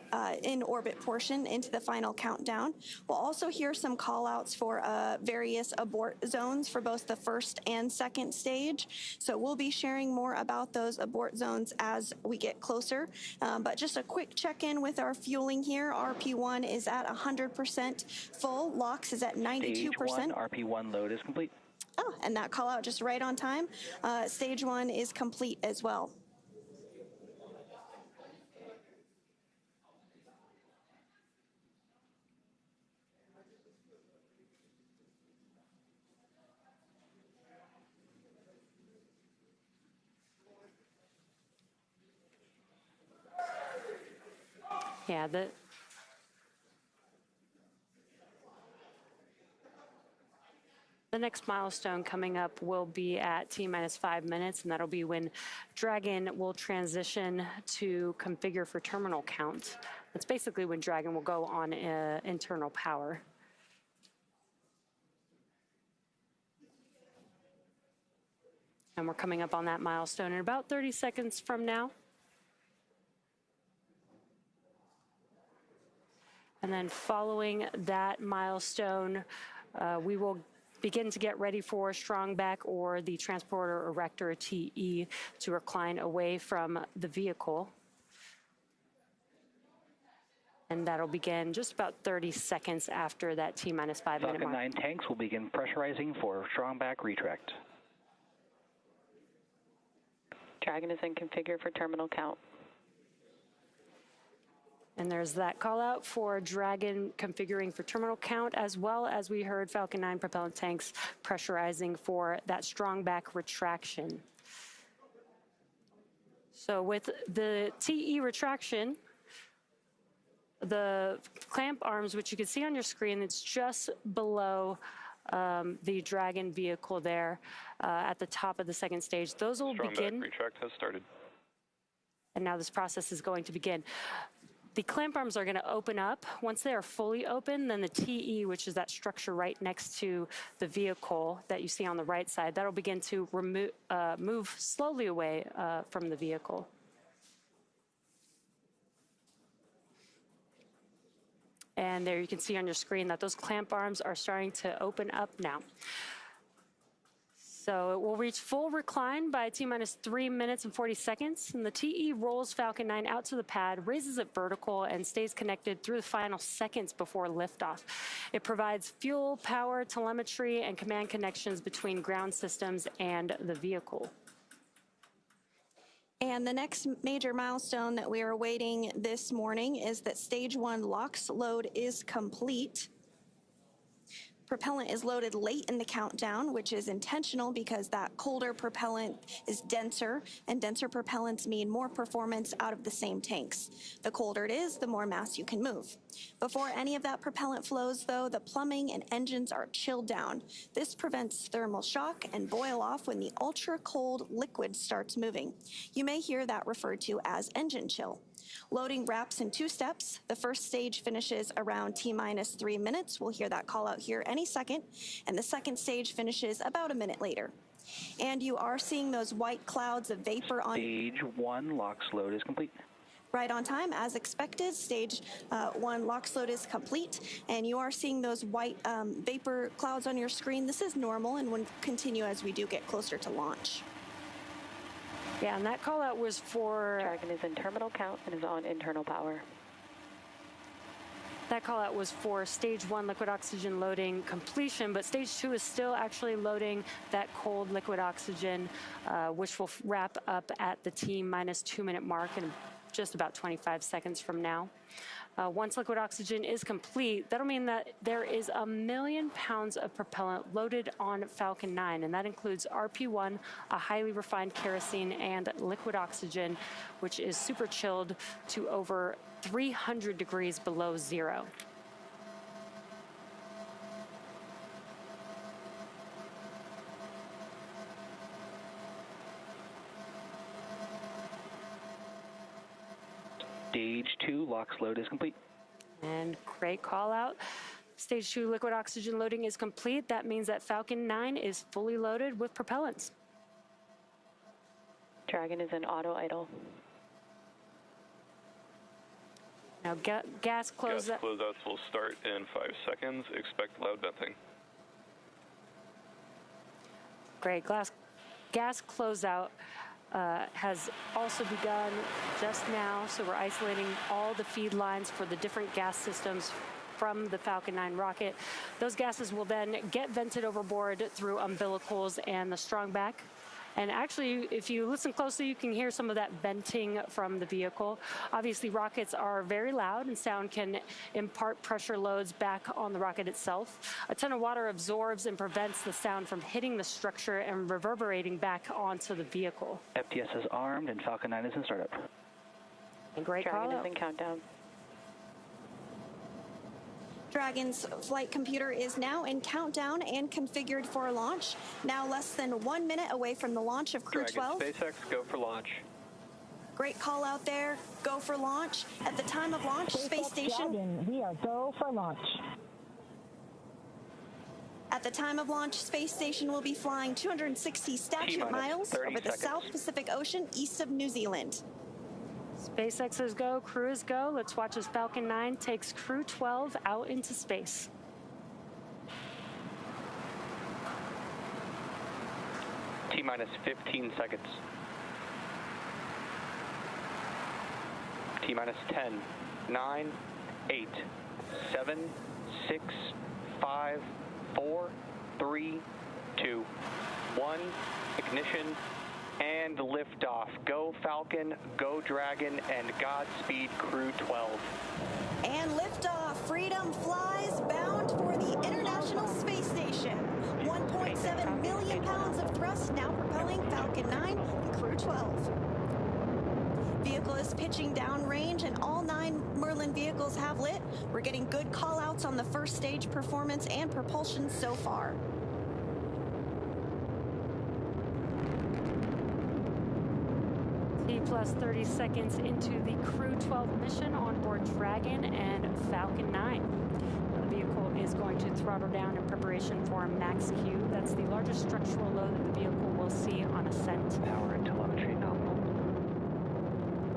in-orbit portion into the final countdown. We'll also hear some call-outs for various abort zones for both the first and second stage. So we'll be sharing more about those abort zones as we get closer. But just a quick check-in with our fueling here. RP1 is at 100% full. LOX is at 92%. Stage 1 RP1 load is complete. Oh, and that call out just right on time. Stage 1 is complete as well. Yeah, the next milestone coming up will be at T-minus 5 minutes, and that'll be when Dragon will transition to configure for terminal count. That's basically when Dragon will go on internal power. And we're coming up on that milestone in about 30 seconds from now. And then following that milestone, we will begin to get ready for strong back or the transporter erector TE to recline away from the vehicle. And that'll begin just about 30 seconds after that T-minus 5 minute mark. Falcon 9 tanks will begin pressurizing for strong back retract. Dragon is in configure for terminal count. And there's that call out for Dragon configuring for terminal count, as well as we heard Falcon 9 propellant tanks pressurizing for that strong back retraction. So with the TE retraction, the clamp arms, which you can see on your screen, it's just below the Dragon vehicle there at the top of the second stage. Those will begin. Strong back retract has started. And now this process is going to begin. The clamp arms are going to open up. Once they are fully open, then the TE, which is that structure right next to the vehicle that you see on the right side, that'll begin to move slowly away from the vehicle. And there you can see on your screen that those clamp arms are starting to open up now. So it will reach full recline by T-minus 3 minutes and 40 seconds. And the TE rolls Falcon 9 out to the pad, raises it vertical, and stays connected through the final seconds before liftoff. It provides fuel, power, telemetry, and command connections between ground systems and the vehicle. And the next major milestone that we are awaiting this morning is that stage 1 LOX load is complete. Propellant is loaded late in the countdown, which is intentional because that colder propellant is denser, and denser propellants mean more performance out of the same tanks. The colder it is, the more mass you can move. Before any of that propellant flows, though, the plumbing and engines are chilled down. This prevents thermal shock and boil off when the ultra-cold liquid starts moving. You may hear that referred to as engine chill. Loading wraps in 2 steps. The first stage finishes around T-minus 3 minutes. We'll hear that call out here any second. And the second stage finishes about a minute later. And you are seeing those white clouds of vapor on... Stage 1 LOX load is complete. Right on time, as expected. Stage 1 LOX load is complete. And you are seeing those white vapor clouds on your screen. This is normal and will continue as we do get closer to launch. Yeah, and that call out was for... Dragon is in terminal count and is on internal power. That call out was for stage 1 liquid oxygen loading completion, but stage 2 is still actually loading that cold liquid oxygen, which will wrap up at the T-minus 2 minute mark in just about 25 seconds from now. Once liquid oxygen is complete, that'll mean that there is 1 million pounds of propellant loaded on Falcon 9, and that includes RP1, a highly refined kerosene, and liquid oxygen, which is super chilled to over 300 degrees below zero. Stage 2 LOX load is complete. And great call out. Stage 2 liquid oxygen loading is complete. That means that Falcon 9 is fully loaded with propellants. Dragon is in auto idle. Now gas closeouts. Gas closeouts will start in 5 seconds. Expect loud venting. Great. Gas closeout has also begun just now, so we're isolating all the feed lines for the different gas systems from the Falcon 9 rocket. Those gases will then get vented overboard through umbilicals and the strong back. And actually, if you listen closely, you can hear some of that venting from the vehicle. Obviously, rockets are very loud, and sound can impart pressure loads back on the rocket itself. A ton of water absorbs and prevents the sound from hitting the structure and reverberating back onto the vehicle. FTS is armed, and Falcon 9 is in startup. And great call out. Dragon is in countdown. Dragon's flight computer is now in countdown and configured for launch. Now less than 1 minute away from the launch of Crew-12. Dragon SpaceX, go for launch. Great call out there. Go for launch. At the time of launch, Space Station. Dragon, we are go for launch. At the time of launch, space station will be flying 260 statute miles over the South Pacific Ocean east of New Zealand. SpaceX is go, Crew is go. Let's watch as Falcon 9 takes Crew-12 out into space. T-minus 15 seconds. T-minus 10, 9, 8, 7, 6, 5, 4, 3, 2, 1. Ignition and liftoff. Go Falcon, go Dragon, and Godspeed Crew-12. And liftoff. Freedom flies bound for the International Space Station. 1.7 million pounds of thrust now propelling Falcon 9 and Crew-12. Vehicle is pitching downrange and all 9 Merlin vehicles have lit. We're getting good call-outs on the first stage performance and propulsion so far. Plus 30 seconds into the Crew-12 mission on board Dragon and Falcon 9. The vehicle is going to throttle down in preparation for max Q. That's the largest structural load that the vehicle will see on Ascent. Power and telemetry nominal.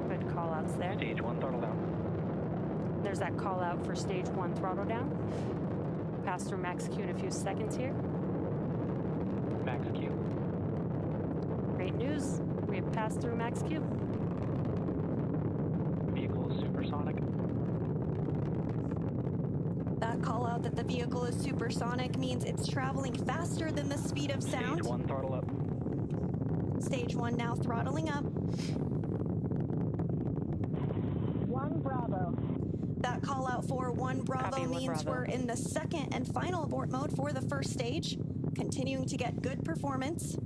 Good call outs there. Stage 1 throttle down. There's that call out for stage 1 throttle down. Pass through max Q in a few seconds here. Max Q. Great news. We have passed through max Q. Vehicle is supersonic. That call out that the vehicle is supersonic means it's traveling faster than the speed of sound. Stage 1 throttle up. Stage 1 now throttling up. 1 Bravo. That call out for 1 Bravo Copy, 1 means Bravo. we're in the second and final abort mode for the first stage, continuing to get good performance.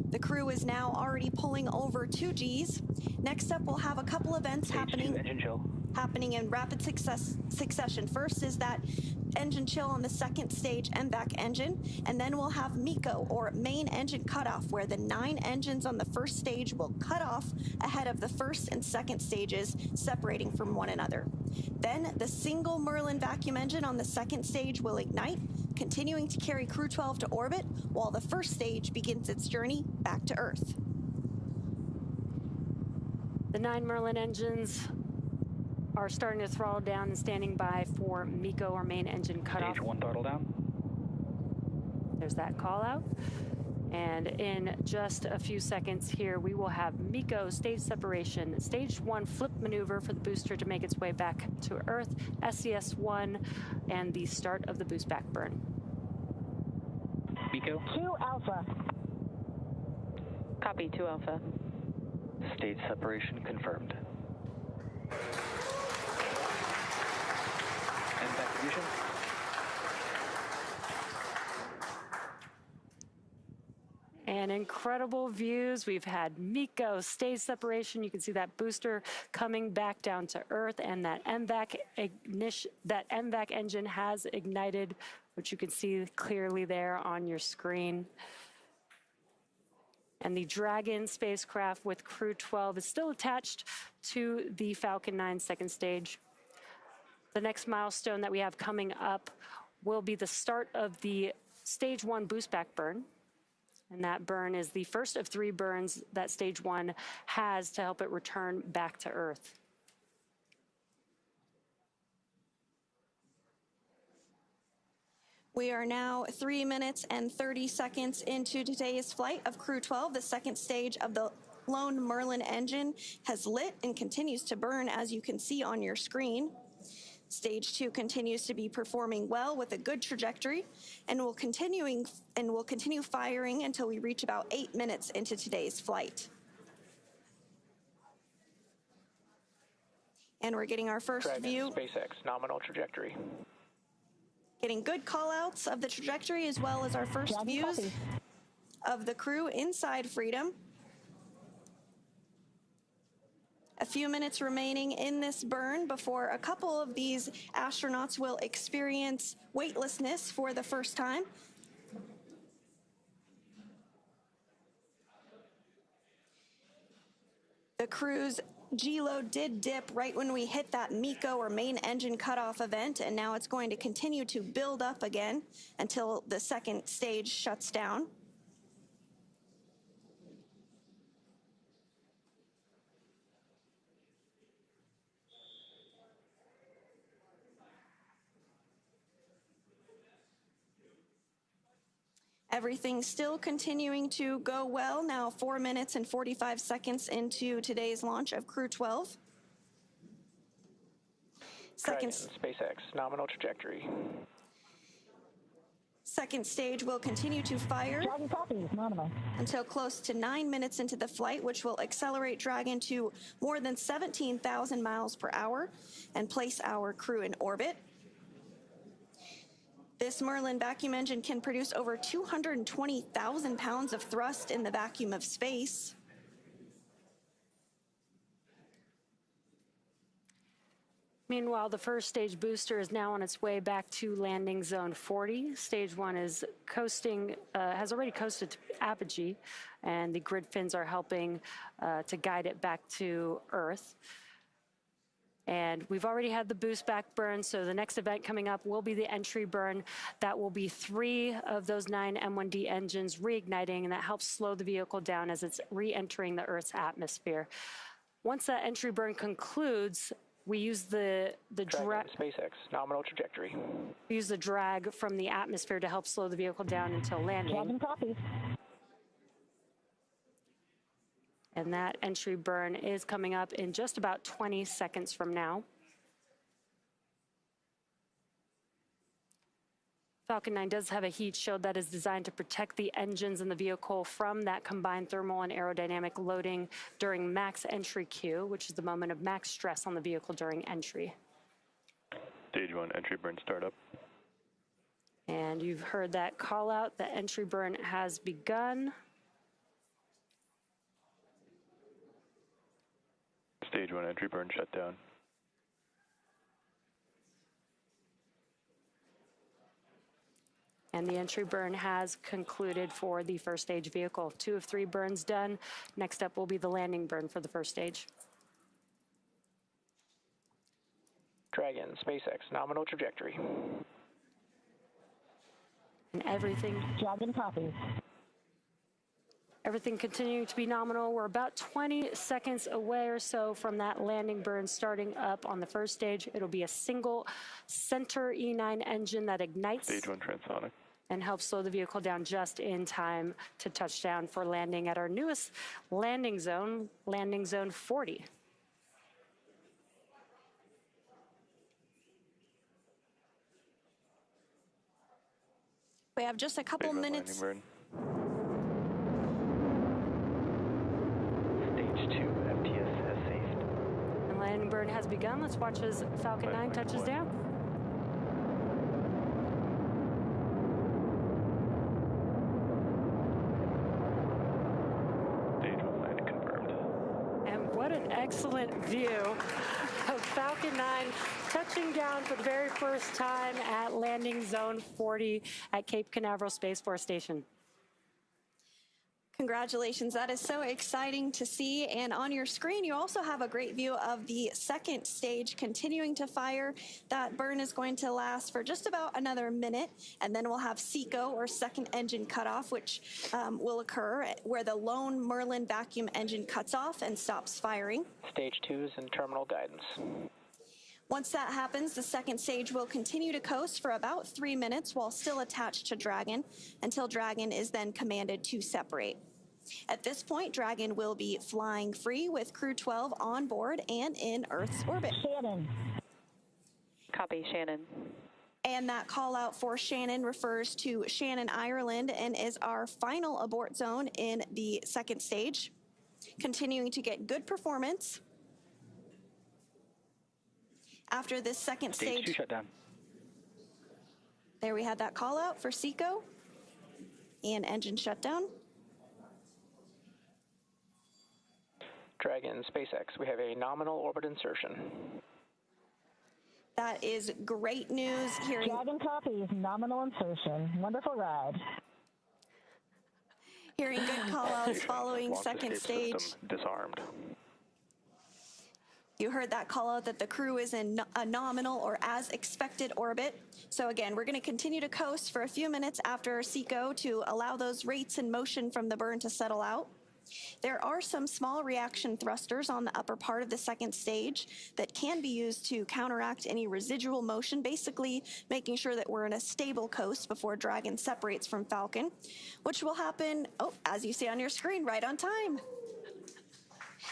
The crew is now already pulling over 2 Gs. Next up, we'll have a couple events happening in rapid succession. First is that engine chill on the second stage MVAC engine, and then we'll have MECO, or main engine cutoff, where the 9 engines on the first stage will cut off ahead of the first and second stages, separating from one another. Then the single Merlin vacuum engine on the second stage will ignite, continuing to carry Crew-12 to orbit, while the first stage begins its journey back to Earth. The 9 Merlin engines are starting to throttle down and standing by for MECO, or main engine cutoff. Stage 1 throttle down. There's that call out. And in just a few seconds here, we will have MECO stage separation, stage 1 flip maneuver for the booster to make its way back to Earth, SES-1, and the start of the boost back burn. MECO. 2 Alpha. Copy, 2 Alpha. Stage separation confirmed. And evacuation. And incredible views. We've had MECO stage separation. You can see that booster coming back down to Earth, and that MVAC engine has ignited, which you can see clearly there on your screen. And the Dragon spacecraft with Crew-12 is still attached to the Falcon 9 second stage. The next milestone that we have coming up will be the start of the stage 1 boost back burn. And that burn is the first of 3 burns that stage 1 has to help it return back to Earth. We are now 3 minutes and 30 seconds into today's flight of Crew-12. The second stage of the lone Merlin engine has lit and continues to burn, as you can see on your screen. Stage 2 continues to be performing well with a good trajectory, and will continue firing until we reach about 8 minutes into today's flight. And we're getting our first Dragon, view. SpaceX, nominal trajectory. Getting good call-outs of the trajectory, as well as our first views of the crew inside Freedom. A few minutes remaining in this burn before a couple of these astronauts will experience weightlessness for the first time. The crew's G-load did dip right when we hit that MECO or main engine cutoff event, and now it's going to continue to build up again until the second stage shuts down. Everything's still continuing to go well. Now 4 minutes and 45 seconds into today's launch of Crew-12. SpaceX, nominal trajectory. Second stage will continue to fire until close to 9 minutes into the flight, which will accelerate Dragon to more than 17,000 miles per hour and place our crew in orbit. This Merlin vacuum engine can produce over 220,000 pounds of thrust in the vacuum of space. Meanwhile, the first stage booster is now on its way back to landing zone 40. Stage 1 is coasting, has already coasted to apogee, and the grid fins are helping to guide it back to Earth. And we've already had the boost back burn, so the next event coming up will be the entry burn. That will be 3 of those 9 M1D engines reigniting, and that helps slow the vehicle down as it's re-entering the Earth's atmosphere. Once that entry burn concludes, we use the drag. SpaceX, nominal trajectory. We use the drag from the atmosphere to help slow the vehicle down until landing. Dragon copy. And that entry burn is coming up in just about 20 seconds from now. Falcon 9 does have a heat shield that is designed to protect the engines in the vehicle from that combined thermal and aerodynamic loading during max entry Q, which is the moment of max stress on the vehicle during entry. Stage 1 entry burn startup. And you've heard that call out. The entry burn has begun. Stage 1 entry burn shutdown. And the entry burn has concluded for the first stage vehicle. 2 of 3 burns done. Next up will be the landing burn for the first stage. Dragon, SpaceX, nominal trajectory. And everything. Dragon copy. Everything continuing to be nominal. We're about 20 seconds away or so from that landing burn starting up on the first stage. It'll be a single center E9 engine that ignites. Stage 1 transonic. And helps slow the vehicle down just in time to touchdown for landing at our newest landing zone 40. We have just a couple minutes. Stage 2 FTS has saved. And landing burn has begun. Let's watch as Falcon 9 touches down. Stage 1 landing confirmed. And what an excellent view of Falcon 9 touching down for the very first time at landing zone 40 at Cape Canaveral Space Force Station. Congratulations, that is so exciting to see. And on your screen, you also have a great view of the second stage continuing to fire. That burn is going to last for just about another minute, and then we'll have SECO, or second engine cutoff, which will occur where the lone Merlin vacuum engine cuts off and stops firing. Stage 2 is in terminal guidance. Once that happens, the second stage will continue to coast for about 3 minutes while still attached to Dragon, until Dragon is then commanded to separate. At this point, Dragon will be flying free with Crew-12 on board and in Earth's orbit. Shannon. Copy, Shannon. And that call out for Shannon refers to Shannon, Ireland, and is our final abort zone in the second stage, continuing to get good performance. After this second Stage 2 shutdown. There we had that call out for SECO and engine shutdown. Dragon, SpaceX, we have a nominal orbit insertion. That is great news. Dragon copies, nominal insertion. Wonderful ride. Hearing good call outs following Launch second escape stage. system disarmed. You heard that call out that the crew is in a nominal or as expected orbit. So again, we're going to continue to coast for a few minutes after SECO to allow those rates and motion from the burn to settle out. There are some small reaction thrusters on the upper part of the second stage that can be used to counteract any residual motion, basically making sure that we're in a stable coast before Dragon separates from Falcon, which will happen, as you see on your screen, right on time.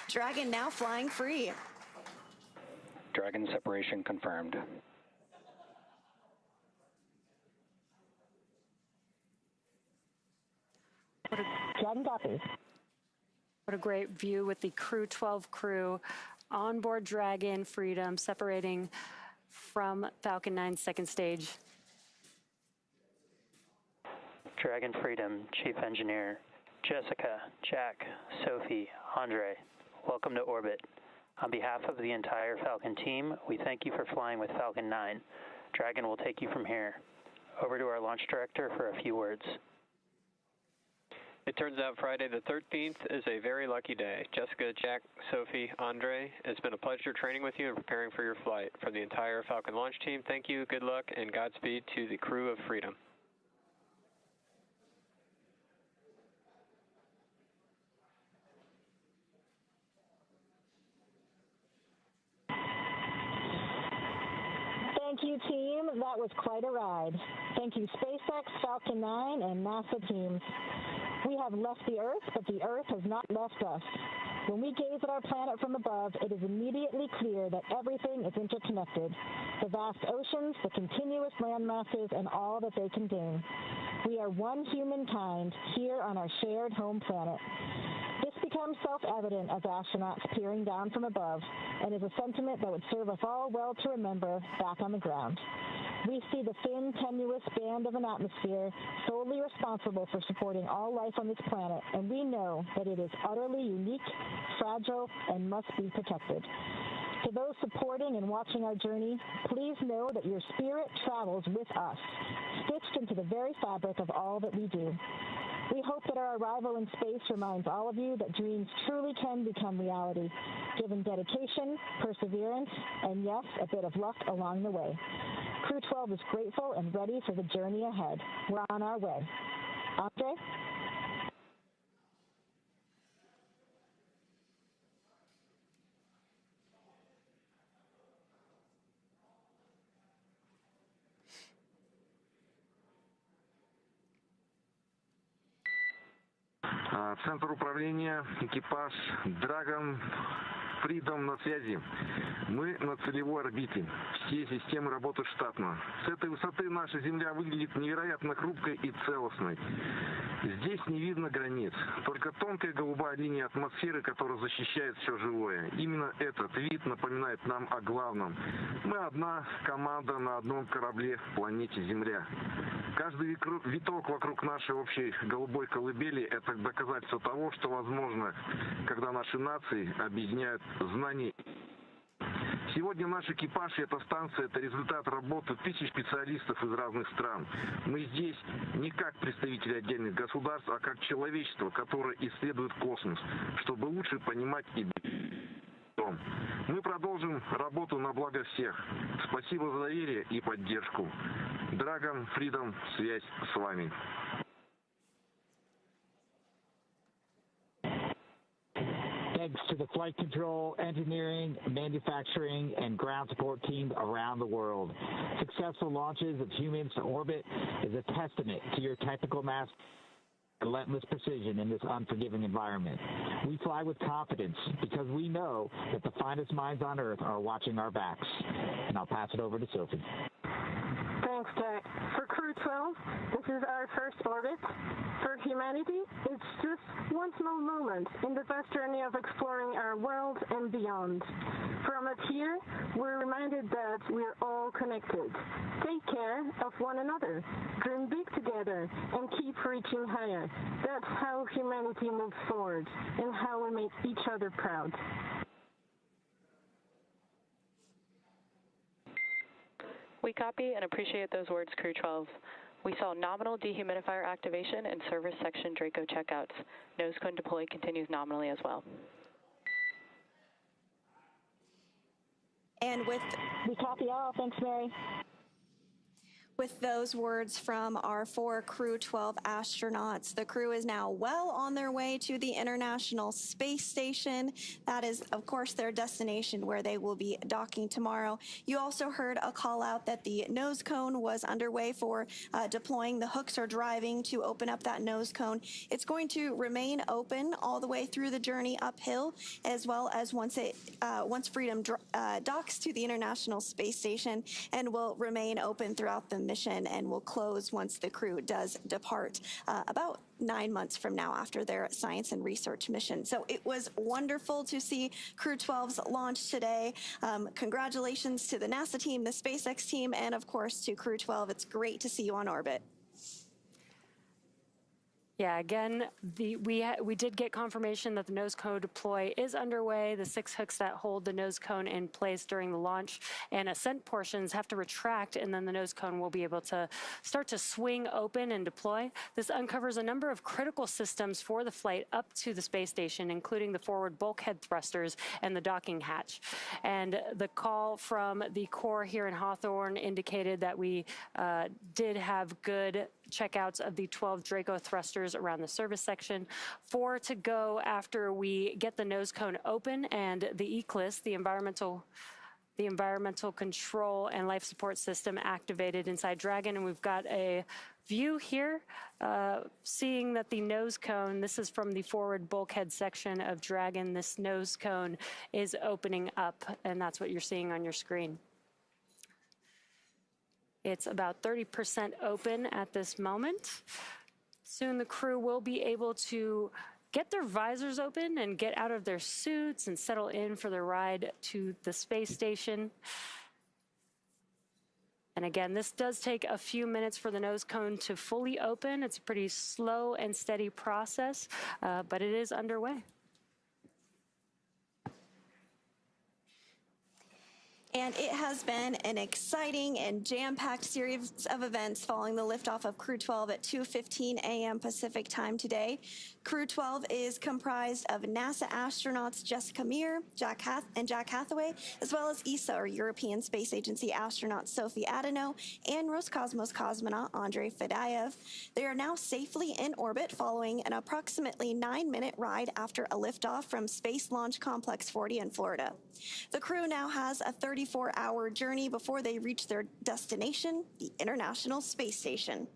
Dragon now flying free. Dragon separation confirmed. Dragon copy. What a great view with the Crew-12 crew onboard Dragon Freedom separating from Falcon 9's second stage. Dragon Freedom, Chief Engineer, Jessica, Jack, Sophie, Andre, welcome to orbit. On behalf of the entire Falcon team, we thank you for flying with Falcon 9. Dragon will take you from here. Over to our launch director for a few words. It turns out Friday the 13th is a very lucky day. Jessica, Jack, Sophie, Andre, it's been a pleasure training with you and preparing for your flight. From the entire Falcon launch team, thank you, good luck, and Godspeed to the crew of Freedom. Thank you, team. That was quite a ride. Thank you, SpaceX, Falcon 9, and NASA teams. We have left the Earth, but the Earth has not left us. When we gaze at our planet from above, it is immediately clear that everything is interconnected. The vast oceans, the continuous land masses, and all that they contain. We are one humankind here on our shared home planet. This becomes self-evident as astronauts peering down from above, and is a sentiment that would serve us all well to remember back on the ground. We see the thin, tenuous band of an atmosphere solely responsible for supporting all life on this planet, and we know that it is utterly unique, fragile, and must be protected. To those supporting and watching our journey, please know that your spirit travels with us, stitched into the very fabric of all that we do. We hope that our arrival in space reminds all of you that dreams truly can become reality, given dedication, perseverance, and yes, a bit of luck along the way. Crew-12 is grateful and ready for the journey ahead. We're on our way. Andre? Центр управления, экипаж, Dragon Freedom на связи. Мы на целевой орбите. Все системы работают штатно. С этой высоты наша Земля выглядит невероятно хрупкой и целостной. Здесь не видно границ, только тонкая голубая линия атмосферы, которая защищает все живое. Именно этот вид напоминает нам о главном. Мы одна команда на одном корабле планете Земля. Каждый виток вокруг нашей общей голубой колыбели – это доказательство того, что возможно, когда наши нации объединяют знания. Сегодня наш экипаж и эта станция – это результат работы тысяч специалистов из разных стран. Мы здесь не как представители отдельных государств, а как человечество, которое исследует космос, чтобы лучше понимать и дом. Мы продолжим работу на благо всех. Спасибо за доверие и поддержку. Dragon Freedom, связь с вами. Thanks to the flight control, engineering, manufacturing, and ground support teams around the world. Successful launches of humans to orbit is a testament to your technical mastery and relentless precision in this unforgiving environment. We fly with confidence because we know that the finest minds on Earth are watching our backs. And I'll pass it over to Sophie. Thanks, Jack. For Crew-12, this is our first orbit. For humanity, it's just one small moment in the vast journey of exploring our world and beyond. From up here, we're reminded that we're all connected. Take care of one another, dream big together, and keep reaching higher. That's how humanity moves forward and how we make each other proud. We copy and appreciate those words, Crew-12. We saw nominal dehumidifier activation and service section Draco checkouts. Nose cone deploy continues nominally as well. And we copy all. Thanks, Mary. With those words from our 4 Crew-12 astronauts, the crew is now well on their way to the International Space Station. That is, of course, their destination where they will be docking tomorrow. You also heard a call out that the nose cone was underway for deploying. The hooks are driving to open up that nose cone. It's going to remain open all the way through the journey uphill, as well as once Freedom docks to the International Space Station, and will remain open throughout the mission and will close once the crew does depart about 9 months from now after their science and research mission. So it was wonderful to see Crew-12's launch today. Congratulations to the NASA team, the SpaceX team, and of course to Crew-12. It's great to see you on orbit. Yeah, again, we did get confirmation that the nose cone deploy is underway. The 6 hooks that hold the nose cone in place during the launch and ascent portions have to retract, and then the nose cone will be able to start to swing open and deploy. This uncovers a number of critical systems for the flight up to the space station, including the forward bulkhead thrusters and the docking hatch. And the call from the Corps here in Hawthorne indicated that we did have good checkouts of the 12 Draco thrusters around the service section. 4 to go after we get the nose cone open and the ECLIS, the environmental control and life support system, activated inside Dragon. And we've got a view here seeing that the nose cone, this is from the forward bulkhead section of Dragon, this nose cone is opening up, and that's what you're seeing on your screen. It's about 30% open at this moment. Soon the crew will be able to get their visors open and get out of their suits and settle in for the ride to the space station. And again, this does take a few minutes for the nose cone to fully open. It's a pretty slow and steady process, but it is underway. And it has been an exciting and jam-packed series of events following the liftoff of Crew-12 at 2:15 a.m. Pacific time today. Crew-12 is comprised of NASA astronauts Jessica Meir, Jack Hathaway, as well as ESA, or European Space Agency astronaut Sophie Adeno, and Roscosmos cosmonaut Andrei Fedyaev. They are now safely in orbit following an approximately 9-minute ride after a liftoff from Space Launch Complex 40 in Florida. The crew now has a 34-hour journey before they reach their destination, the International Space Station.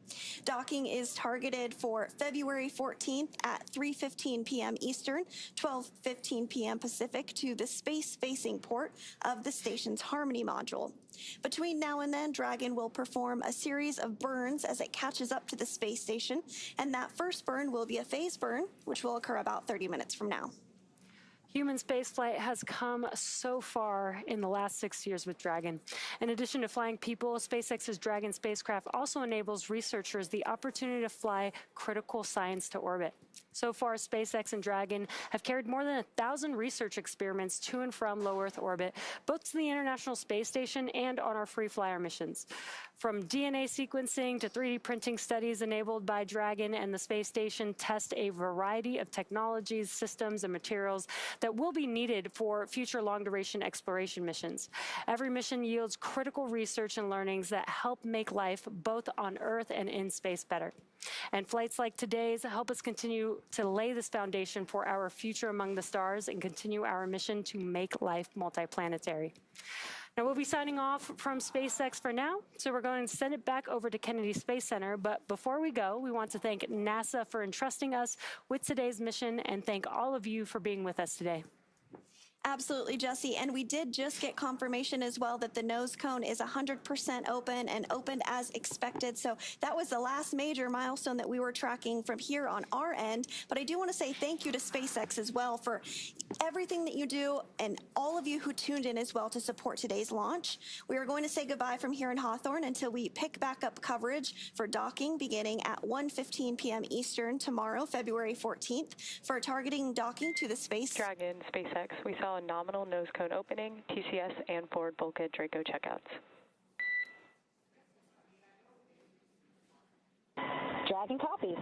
Docking is targeted for February 14th at 3:15 p.m. Eastern, 12:15 p.m. Pacific, to the space-facing port of the station's Harmony module. Between now and then, Dragon will perform a series of burns as it catches up to the space station, and that first burn will be a phase burn, which will occur about 30 minutes from now. Human spaceflight has come so far in the last 6 years with Dragon. In addition to flying people, SpaceX's Dragon spacecraft also enables researchers the opportunity to fly critical science to orbit. So far, SpaceX and Dragon have carried more than 1,000 research experiments to and from low Earth orbit, both to the International Space Station and on our free flyer missions. From DNA sequencing to 3D printing, studies enabled by Dragon and the space station test a variety of technologies, systems, and materials that will be needed for future long-duration exploration missions. Every mission yields critical research and learnings that help make life both on Earth and in space better. And flights like today's help us continue to lay this foundation for our future among the stars and continue our mission to make life multiplanetary. Now, we'll be signing off from SpaceX for now, so we're going to send it back over to Kennedy Space Center. But before we go, we want to thank NASA for entrusting us with today's mission and thank all of you for being with us today. Absolutely, Jesse. And we did just get confirmation as well that the nose cone is 100% open and opened as expected. So that was the last major milestone that we were tracking from here on our end. But I do want to say thank you to SpaceX as well for everything that you do and all of you who tuned in as well to support today's launch. We are going to say goodbye from here in Hawthorne until we pick back up coverage for docking beginning at 1:15 p.m. Eastern tomorrow, February 14th, for targeting docking to the space. Dragon, SpaceX, we saw a nominal nose cone opening, TCS, and forward bulkhead Draco checkouts. Dragon copy.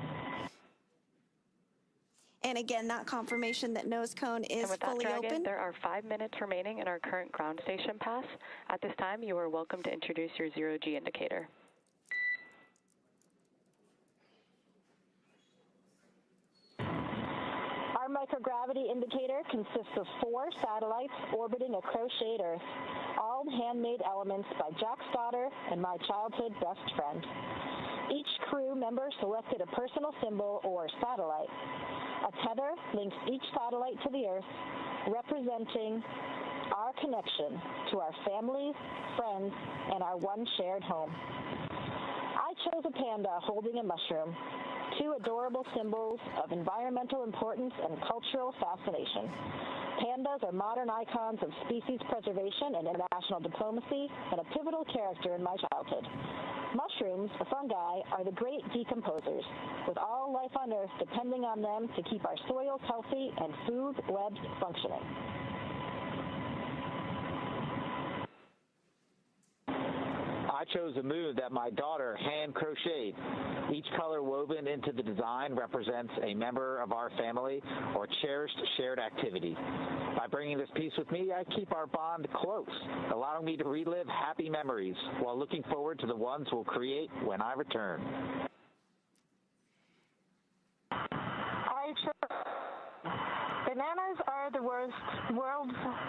And again, that confirmation that nose cone is and with fully that, Dragon, open. There are 5 minutes remaining in our current ground station pass. At this time, you are welcome to introduce your zero-G indicator. Our microgravity indicator consists of 4 satellites orbiting a crocheted Earth, all handmade elements by Jack Stoddard and my childhood best friend. Each crew member selected a personal symbol or satellite. A tether links each satellite to the Earth, representing our connection to our families, friends, and our one shared home. I chose a panda holding a mushroom, 2 adorable symbols of environmental importance and cultural fascination. Pandas are modern icons of species preservation and international diplomacy, and a pivotal character in my childhood. Mushrooms, or fungi, are the great decomposers, with all life on Earth depending on them to keep our soils healthy and food webs functioning. I chose a moon that my daughter hand crocheted. Each color woven into the design represents a member of our family or cherished shared activity. By bringing this piece with me, I keep our bond close, allowing me to relive happy memories while looking forward to the ones we'll create when I return. Bananas are the world's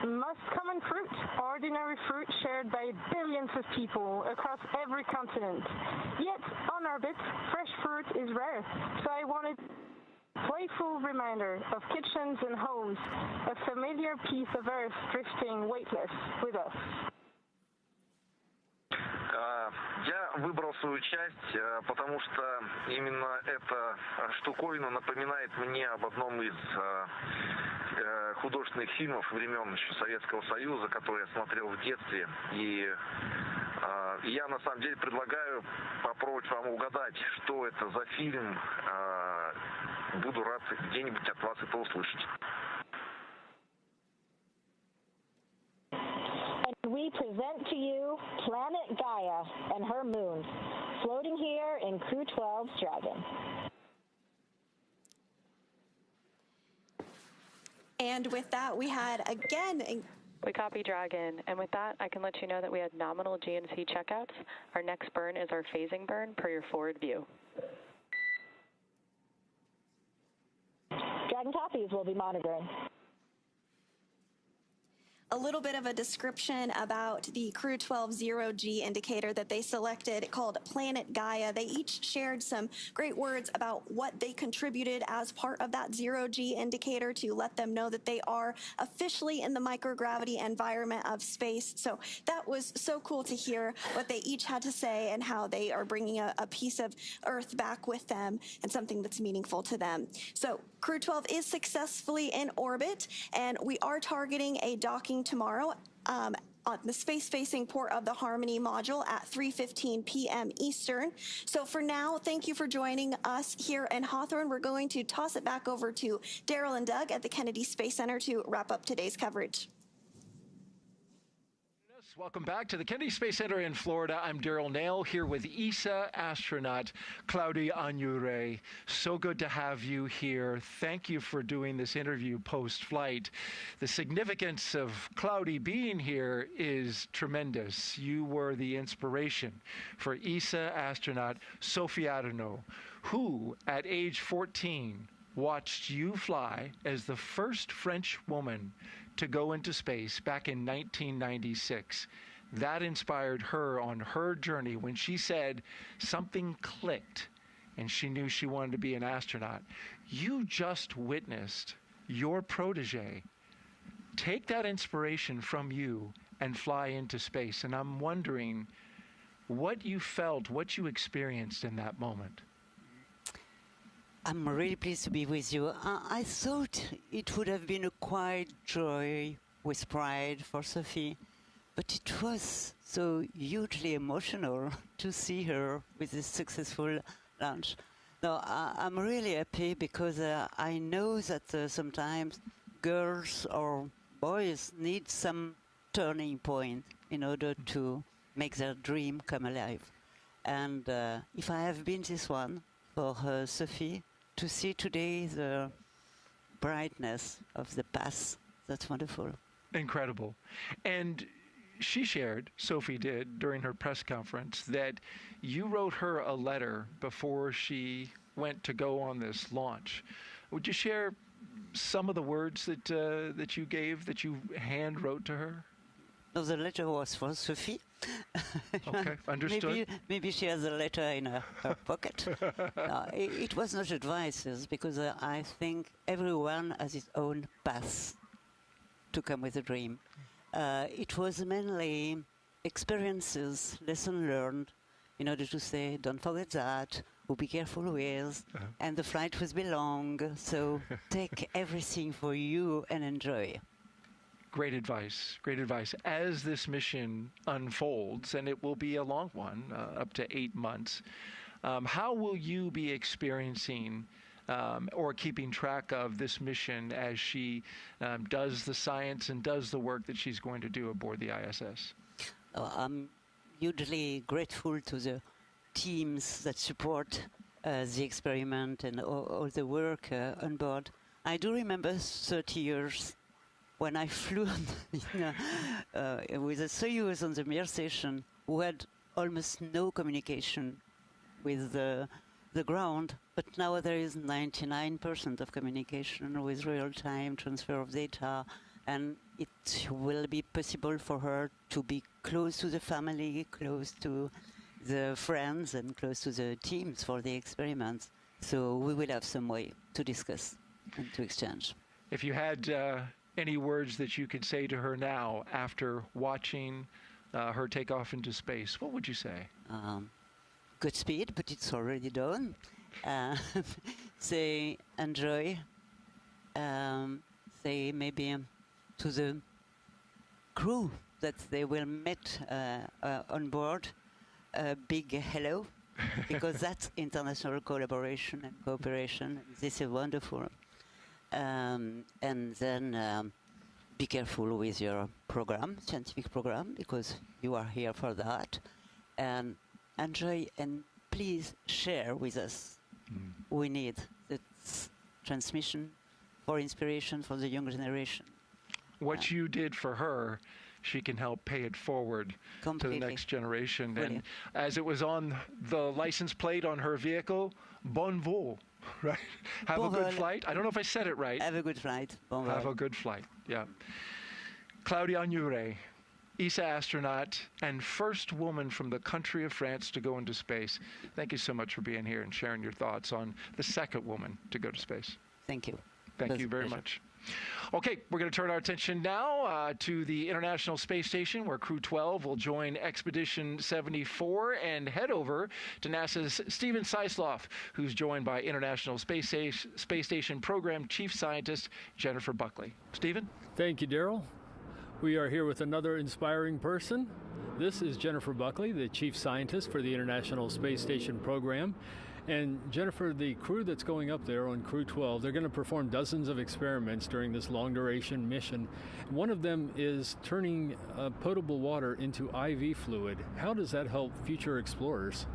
most common fruit, ordinary fruit shared by billions of people across every continent. Yet, on orbit, fresh fruit is rare, so I wanted a playful reminder of kitchens and homes, a familiar piece of Earth drifting weightless with us. Я выбрал свою часть, потому что именно эта штуковина напоминает мне об одном из художественных фильмов времен еще Советского Союза, который я смотрел в детстве. И я на самом деле предлагаю попробовать вам угадать, что это за фильм. Буду рад где-нибудь от вас это услышать. We present to you Planet Gaia and her moon, floating here in Crew-12's Dragon. And with that, we had again... We copy Dragon, and with that, I can let you know that we had nominal GNC checkouts. Our next burn is our phasing burn per your forward view. Dragon copies will be monitoring. A little bit of a description about the Crew-12 zero-G indicator that they selected called Planet Gaia. They each shared some great words about what they contributed as part of that zero-G indicator to let them know that they are officially in the microgravity environment of space. So that was so cool to hear what they each had to say and how they are bringing a piece of Earth back with them and something that's meaningful to them. So Crew-12 is successfully in orbit, and we are targeting a docking tomorrow on the space-facing port of the Harmony module at 3:15 p.m. Eastern. So for now, thank you for joining us here in Hawthorne. We're going to toss it back over to Daryl and Doug at the Kennedy Space Center to wrap up today's coverage. Welcome back to the Kennedy Space Center in Florida. I'm Daryl Nail here with ESA astronaut Claudia Agnure. So good to have you here. Thank you for doing this interview post-flight. The significance of Claudia being here is tremendous. You were the inspiration for ESA astronaut Sophie Adenau, who at age 14 watched you fly as the first French woman to go into space back in 1996. That inspired her on her journey when she said something clicked and she knew she wanted to be an astronaut. You just witnessed your protege take that inspiration from you and fly into space. And I'm wondering what you felt, what you experienced in that moment. I'm really pleased to be with you. I thought it would have been a quiet joy with pride for Sophie, but it was so hugely emotional to see her with this successful launch. No, I'm really happy because I know that sometimes girls or boys need some turning point in order to make their dream come alive. And if I have been this one for Sophie, to see today the brightness of the path. That's wonderful. Incredible. And she shared, Sophie did, during her press conference, that you wrote her a letter before she went to go on this launch. Would you share some of the words that you gave, that you hand wrote to her? No, the letter was for Sophie. Okay, understood. Maybe she has a letter in her pocket. No, it was not advices, because I think everyone has his own path to come with a dream. It was mainly experiences, lessons learned, in order to say, don't forget that, or be careful with, and the flight will be long, so take everything for you and enjoy. Great advice, great advice. As this mission unfolds, and it will be a long one, up to 8 months, how will you be experiencing or keeping track of this mission as she does the science and does the work that she's going to do aboard the ISS? I'm hugely grateful to the teams that support the experiment and all the work on board. I do remember 30 years when I flew with a Soyuz on the Mir station, who had almost no communication with the ground, but now there is 99% of communication with real-time transfer of data, and it will be possible for her to be close to the family, close to the friends, and close to the teams for the experiments. So we will have some way to discuss and to exchange. If you had any words that you could say to her now after watching her take off into space, what would you say? Godspeed, but it's already done. Say enjoy. Say maybe to the crew that they will meet on board a big hello, because that's international collaboration and cooperation. This is wonderful. And then be careful with your program, scientific program, because you are here for that. And enjoy, and please share with us. We need this transmission for inspiration for the young generation. What you did for her, she can help pay it forward to the next generation. Brilliant. And as it was on the license plate on her vehicle, bon vol, right? Have a good flight. I don't know if I said it right. Have a good flight. Bon vol. Have a good flight, yeah. Claudia Agnure, ESA astronaut and first woman from the country of France to go into space. Thank you so much for being here and sharing your thoughts on the second woman to go to space. Thank you. Thank you very much. Okay, we're going to turn our attention now to the International Space Station, where Crew-12 will join Expedition 74 and head over to NASA's Stephen Sisloff, who's joined by International Space Station Program Chief Scientist Jennifer Buckley. Stephen? Thank you, Daryl. We are here with another inspiring person. This is Jennifer Buckley, the Chief Scientist for the International Space Station Program. And Jennifer, the crew that's going up there on Crew-12, they're going to perform dozens of experiments during this long-duration mission. One of them is turning potable water into IV fluid. How does that help future explorers?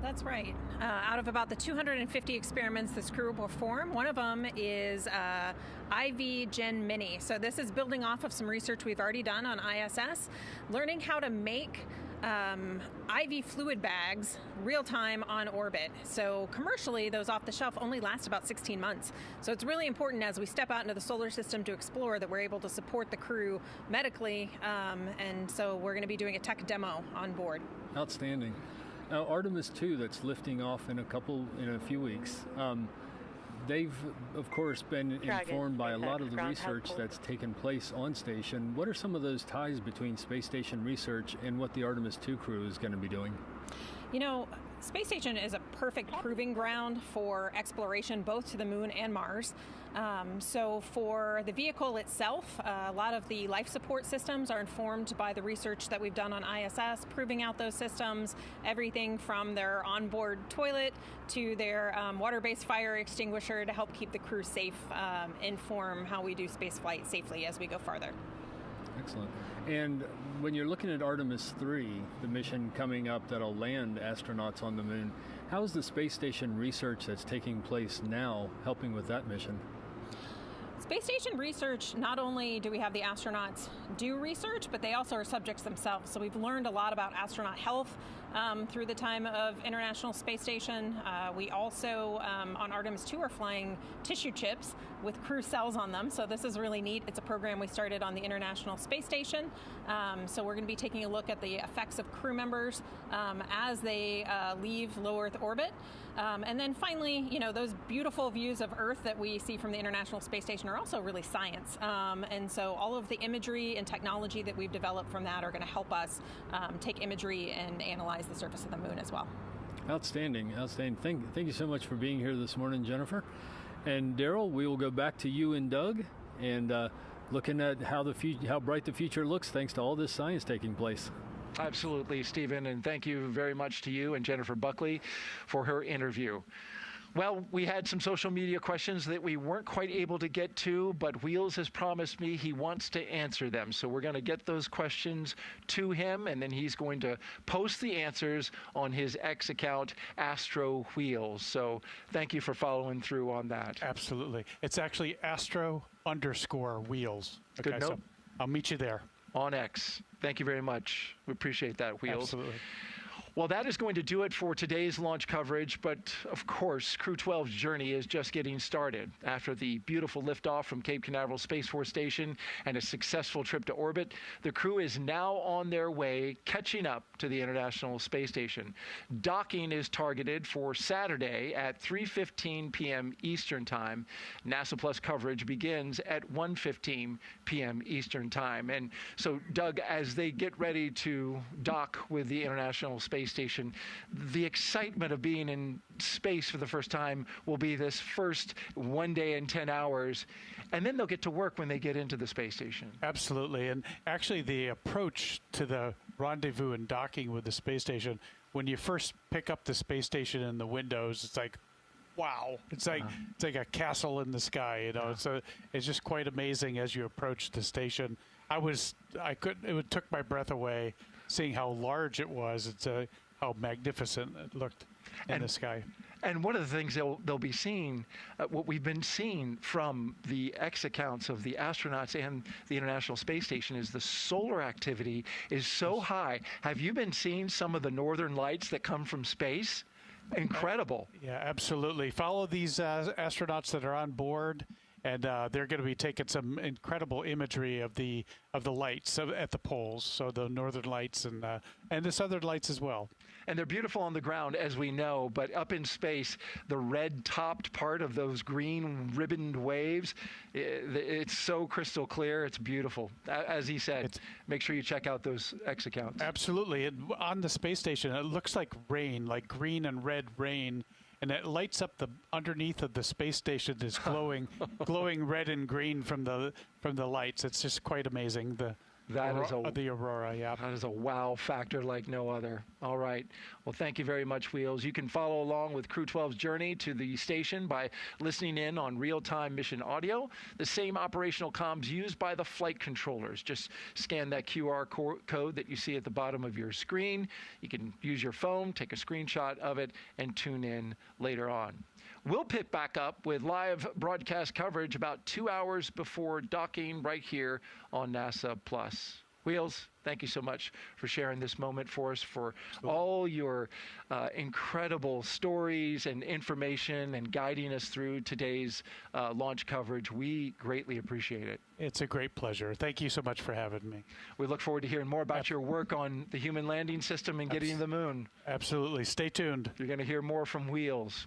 That's right. Out of about the 250 experiments this crew will perform, one of them is IV Gen Mini. So this is building off of some research we've already done on ISS, learning how to make IV fluid bags real-time on orbit. So commercially, those off the shelf only last about 16 months. So it's really important as we step out into the solar system to explore that we're able to support the crew medically. And so we're going to be doing a tech demo on board. Outstanding. Now, Artemis 2 that's lifting off in a few weeks, they've, of course, been informed by a lot of the research that's taken place on station. What are some of those ties between space station research and what the Artemis 2 crew is going to be doing? You know, space station is a perfect proving ground for exploration both to the moon and Mars. So for the vehicle itself, a lot of the life support systems are informed by the research that we've done on ISS, proving out those systems, everything from their onboard toilet to their water-based fire extinguisher to help keep the crew safe, inform how we do space flight safely as we go farther. Excellent. And when you're looking at Artemis 3, the mission coming up that'll land astronauts on the moon, how is the space station research that's taking place now helping with that mission? Space station research, not only do we have the astronauts do research, but they also are subjects themselves. So we've learned a lot about astronaut health through the time of International Space Station. We also, on Artemis 2, are flying tissue chips with crew cells on them. So this is really neat. It's a program we started on the International Space Station. So we're going to be taking a look at the effects of crew members as they leave low Earth orbit. And then finally, you know, those beautiful views of Earth that we see from the International Space Station are also really science. And so all of the imagery and technology that we've developed from that are going to help us take imagery and analyze the surface of the moon as well. Outstanding, outstanding. Thank you so much for being here this morning, Jennifer. And Daryl, we will go back to you and Doug, and looking at how bright the future looks thanks to all this science taking place. Absolutely, Stephen, and thank you very much to you and Jennifer Buckley for her interview. Well, we had some social media questions that we weren't quite able to get to, but Wheels has promised me he wants to answer them. So we're going to get those questions to him, and then he's going to post the answers on his X account, Astro Wheels. So thank you for following through on that. Absolutely. It's actually Astro_Wheels. Okay, Good note. So I'll meet you there. On X. Thank you very much. We appreciate that, Wheels. Absolutely. Well, that is going to do it for today's launch coverage, but of course, Crew-12's journey is just getting started. After the beautiful liftoff from Cape Canaveral Space Force Station and a successful trip to orbit, the crew is now on their way, catching up to the International Space Station. Docking is targeted for Saturday at 3:15 p.m. Eastern Time. NASA Plus coverage begins at 1:15 p.m. Eastern Time. And so, Doug, as they get ready to dock with the International Space Station, the excitement of being in space for the first time will be this first 1 day and 10 hours, and then they'll get to work when they get into the space station. Absolutely. And actually the approach to the rendezvous and docking with the space station, when you first pick up the space station in the windows, it's like, wow. It's like a castle in the sky, you know. So it's just quite amazing as you approach the station. It took my breath away seeing how large it was. It's how magnificent it looked in the sky. And one of the things they'll be seeing, what we've been seeing from the X accounts of the astronauts and the International Space Station, is the solar activity is so high. Have you been seeing some of the northern lights that come from space? Incredible. Yeah, absolutely. Follow these astronauts that are on board, and they're going to be taking some incredible imagery of the lights at the poles, so the northern lights and the southern lights as well. And they're beautiful on the ground, as we know, but up in space, the red-topped part of those green ribboned waves, it's so crystal clear. It's beautiful. As he said, make sure you check out those X accounts. Absolutely. And on the space station, it looks like rain, like green and red rain. And it lights up the underneath of the space station is glowing, glowing red and green from the lights. It's just quite amazing. The aurora, yeah. That is a wow factor like no other. All right. Well, thank you very much, Wheels. You can follow along with Crew-12's journey to the station by listening in on real-time mission audio, the same operational comms used by the flight controllers. Just scan that QR code that you see at the bottom of your screen. You can use your phone, take a screenshot of it, and tune in later on. We'll pick back up with live broadcast coverage about 2 hours before docking right here on NASA Plus. Wheels, thank you so much for sharing this moment for us, for all your incredible stories and information and guiding us through today's launch coverage. We greatly appreciate it. It's a great pleasure. Thank you so much for having me. We look forward to hearing more about your work on the human landing system and getting to the moon. Absolutely. Stay tuned. You're going to hear more from Wheels.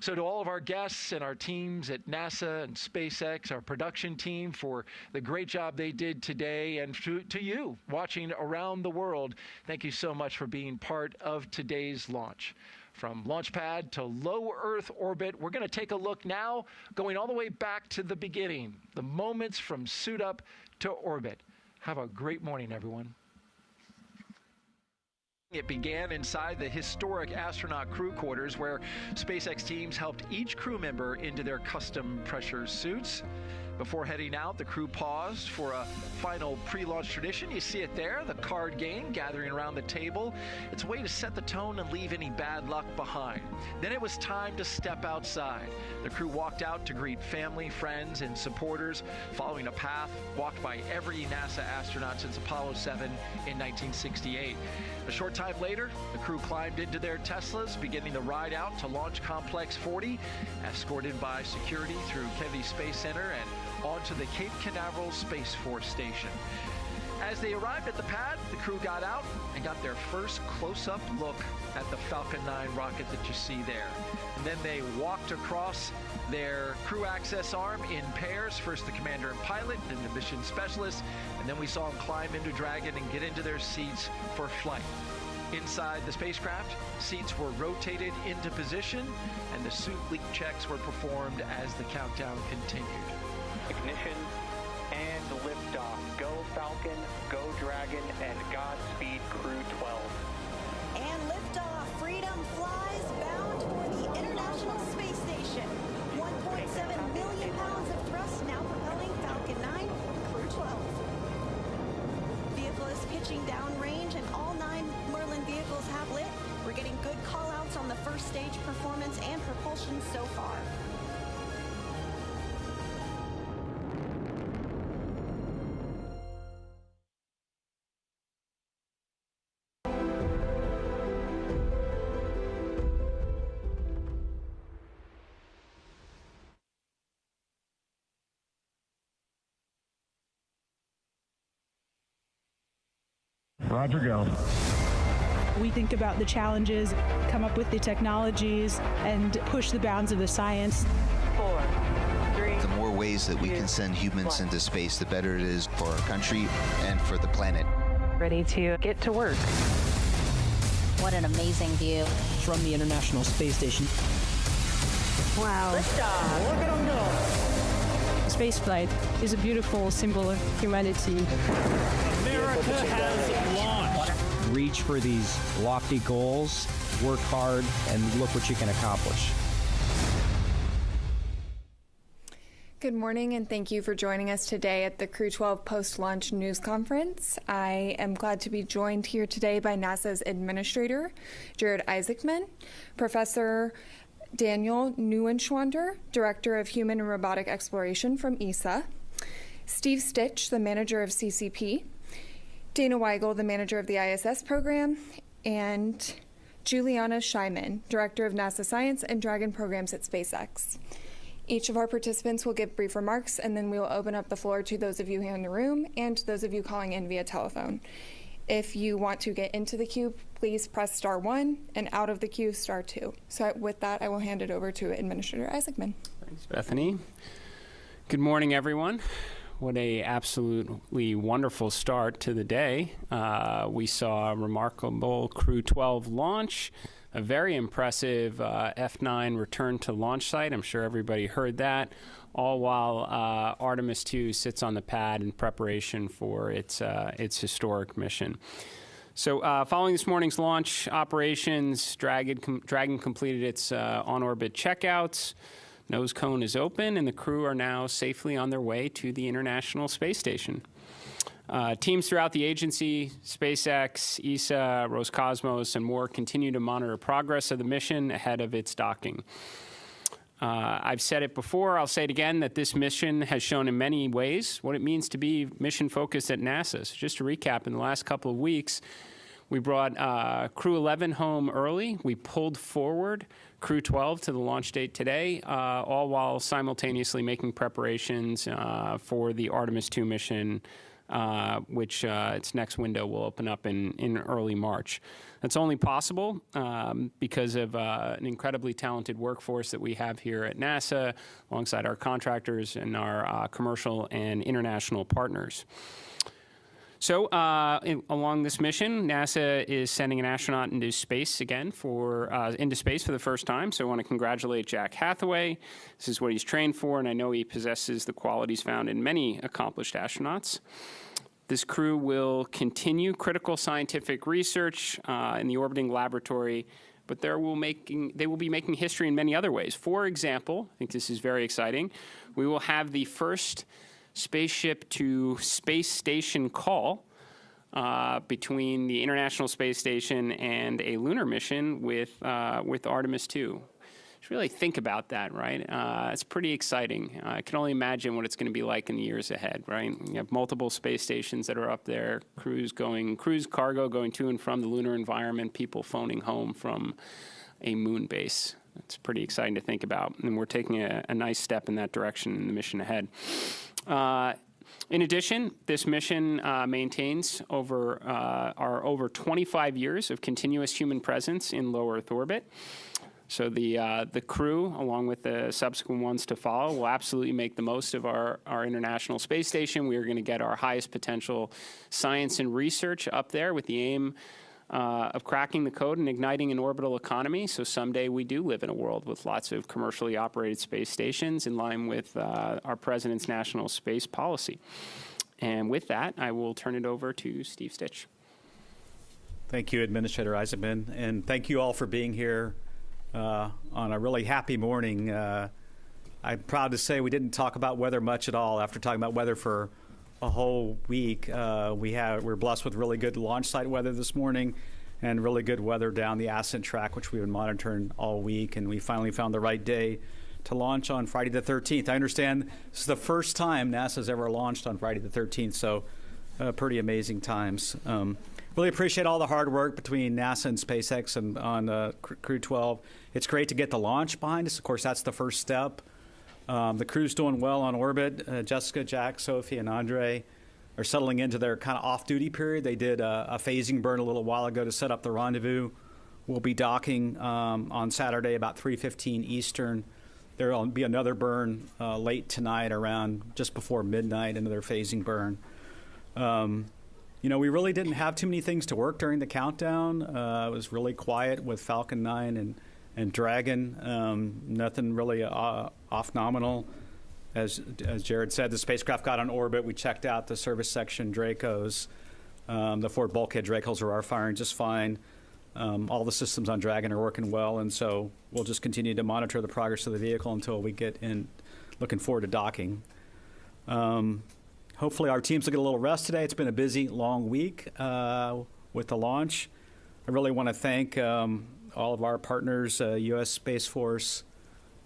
So to all of our guests and our teams at NASA and SpaceX, our production team, for the great job they did today, and to you watching around the world, thank you so much for being part of today's launch. From launch pad to low Earth orbit, we're going to take a look now, going all the way back to the beginning, the moments from suit up to orbit. Have a great morning, everyone. It began inside the historic astronaut crew quarters, where SpaceX teams helped each crew member into their custom pressure suits. Before heading out, the crew paused for a final pre-launch tradition. You see it there, the card game, gathering around the table. It's a way to set the tone and leave any bad luck behind. Then it was time to step outside. The crew walked out to greet family, friends, and supporters, following a path walked by every NASA astronaut since Apollo 7 in 1968. A short time later, the crew climbed into their Teslas, beginning the ride out to Launch Complex 40, escorted by security through Kennedy Space Center and onto the Cape Canaveral Space Force Station. As they arrived at the pad, the crew got out and got their first close-up look at the Falcon 9 rocket that you see there. And then they walked across their crew access arm in pairs, first the commander and pilot, then the mission specialist, and then we saw them climb into Dragon and get into their seats for flight. Inside the spacecraft, seats were rotated into position, and the suit leak checks were performed as the countdown continued. Ignition and liftoff. Go Falcon, go Dragon, and Godspeed Crew-12. And liftoff. Freedom flies bound for the International Space Station. 1.7 million pounds of thrust now propelling Falcon 9, Crew-12. Vehicle is pitching downrange, and all 9 Merlin vehicles have lit. We're getting good call-outs on the first stage performance and propulsion so far. Roger, go. We think about the challenges, come up with the technologies, and push the bounds of the science. 4, 3. The more ways that we can send humans into space, the better it is for our country and for the planet. Ready to get to work. What an amazing view. From the International Space Station. Wow. Liftoff. Look at them go. Spaceflight is a beautiful symbol of humanity. America has launched. Reach for these lofty goals, work hard, and look what you can accomplish. Good morning, and thank you for joining us today at the Crew-12 post-launch news conference. I am glad to be joined here today by NASA's administrator, Jared Isaacman, Professor Daniel Neuenschwander, Director of Human and Robotic Exploration from ESA, Steve Stitch, the manager of CCP, Dana Weigel, the manager of the ISS program, and Juliana Scheiman, Director of NASA Science and Dragon programs at SpaceX. Each of our participants will give brief remarks, and then we will open up the floor to those of you here in the room and to those of you calling in via telephone. If you want to get into the queue, please press *1, and out of the queue, *2. So with that, I will hand it over to Administrator Isaacman. Thanks, Bethany. Good morning, everyone. What a absolutely wonderful start to the day. We saw a remarkable Crew-12 launch, a very impressive F9 return to launch site. I'm sure everybody heard that, all while Artemis 2 sits on the pad in preparation for its historic mission. So following this morning's launch operations, Dragon completed its on-orbit checkouts. Nose cone is open, and the crew are now safely on their way to the International Space Station. Teams throughout the agency, SpaceX, ESA, Roscosmos, and more continue to monitor progress of the mission ahead of its docking. I've said it before, I'll say it again, that this mission has shown in many ways what it means to be mission-focused at NASA. So just to recap, in the last couple of weeks, we brought Crew 11 home early. We pulled forward Crew 12 to the launch date today, all while simultaneously making preparations for the Artemis 2 mission, which its next window will open up in early March. That's only possible because of an incredibly talented workforce that we have here at NASA, alongside our contractors and our commercial and international partners. So along this mission, NASA is sending an astronaut into space again for the first time. So I want to congratulate Jack Hathaway. This is what he's trained for, and I know he possesses the qualities found in many accomplished astronauts. This crew will continue critical scientific research in the orbiting laboratory but they will be making history in many other ways. For example, I think this is very exciting, we will have the first spaceship to space station call between the International Space Station and a lunar mission with Artemis 2. Just really think about that, right? It's pretty exciting. I can only imagine what it's going to be like in the years ahead, right? You have multiple space stations that are up there, cruise cargo going to and from the lunar environment, people phoning home from a moon base. It's pretty exciting to think about, and we're taking a nice step in that direction in the mission ahead. In addition, this mission maintains our over 25 years of continuous human presence in low Earth orbit. So the crew, along with the subsequent ones to follow, will absolutely make the most of our International Space Station. We are going to get our highest potential science and research up there with the aim of cracking the code and igniting an orbital economy. So someday we do live in a world with lots of commercially operated space stations in line with our President's national space policy. And with that, I will turn it over to Steve Stitch. Thank you, Administrator Isaacman, and thank you all for being here on a really happy morning. I'm proud to say we didn't talk about weather much at all after talking about weather for a whole week. We're blessed with really good launch site weather this morning and really good weather down the Ascent track, which we've been monitoring all week, and we finally found the right day to launch on Friday the 13th. I understand this is the first time NASA's ever launched on Friday the 13th, so pretty amazing times. Really appreciate all the hard work between NASA and SpaceX and on Crew-12. It's great to get the launch behind us. Of course, that's the first step. The crew's doing well on orbit. Jessica, Jack, Sophie, and Andre are settling into their kind of off-duty period. They did a phasing burn a little while ago to set up the rendezvous. We'll be docking on Saturday about 3:15 Eastern. There will be another burn late tonight around just before midnight, another phasing burn. We really didn't have too many things to work during the countdown. It was really quiet with Falcon 9 and Dragon. Nothing really off nominal. As Jared said, the spacecraft got on orbit. We checked out the service section Dracos. The 4 bulkhead Dracos are firing just fine. All the systems on Dragon are working well, and so we'll just continue to monitor the progress of the vehicle until we get in. Looking forward to docking. Hopefully our teams will get a little rest today. It's been a busy, long week with the launch. I really want to thank all of our partners, U.S. Space Force,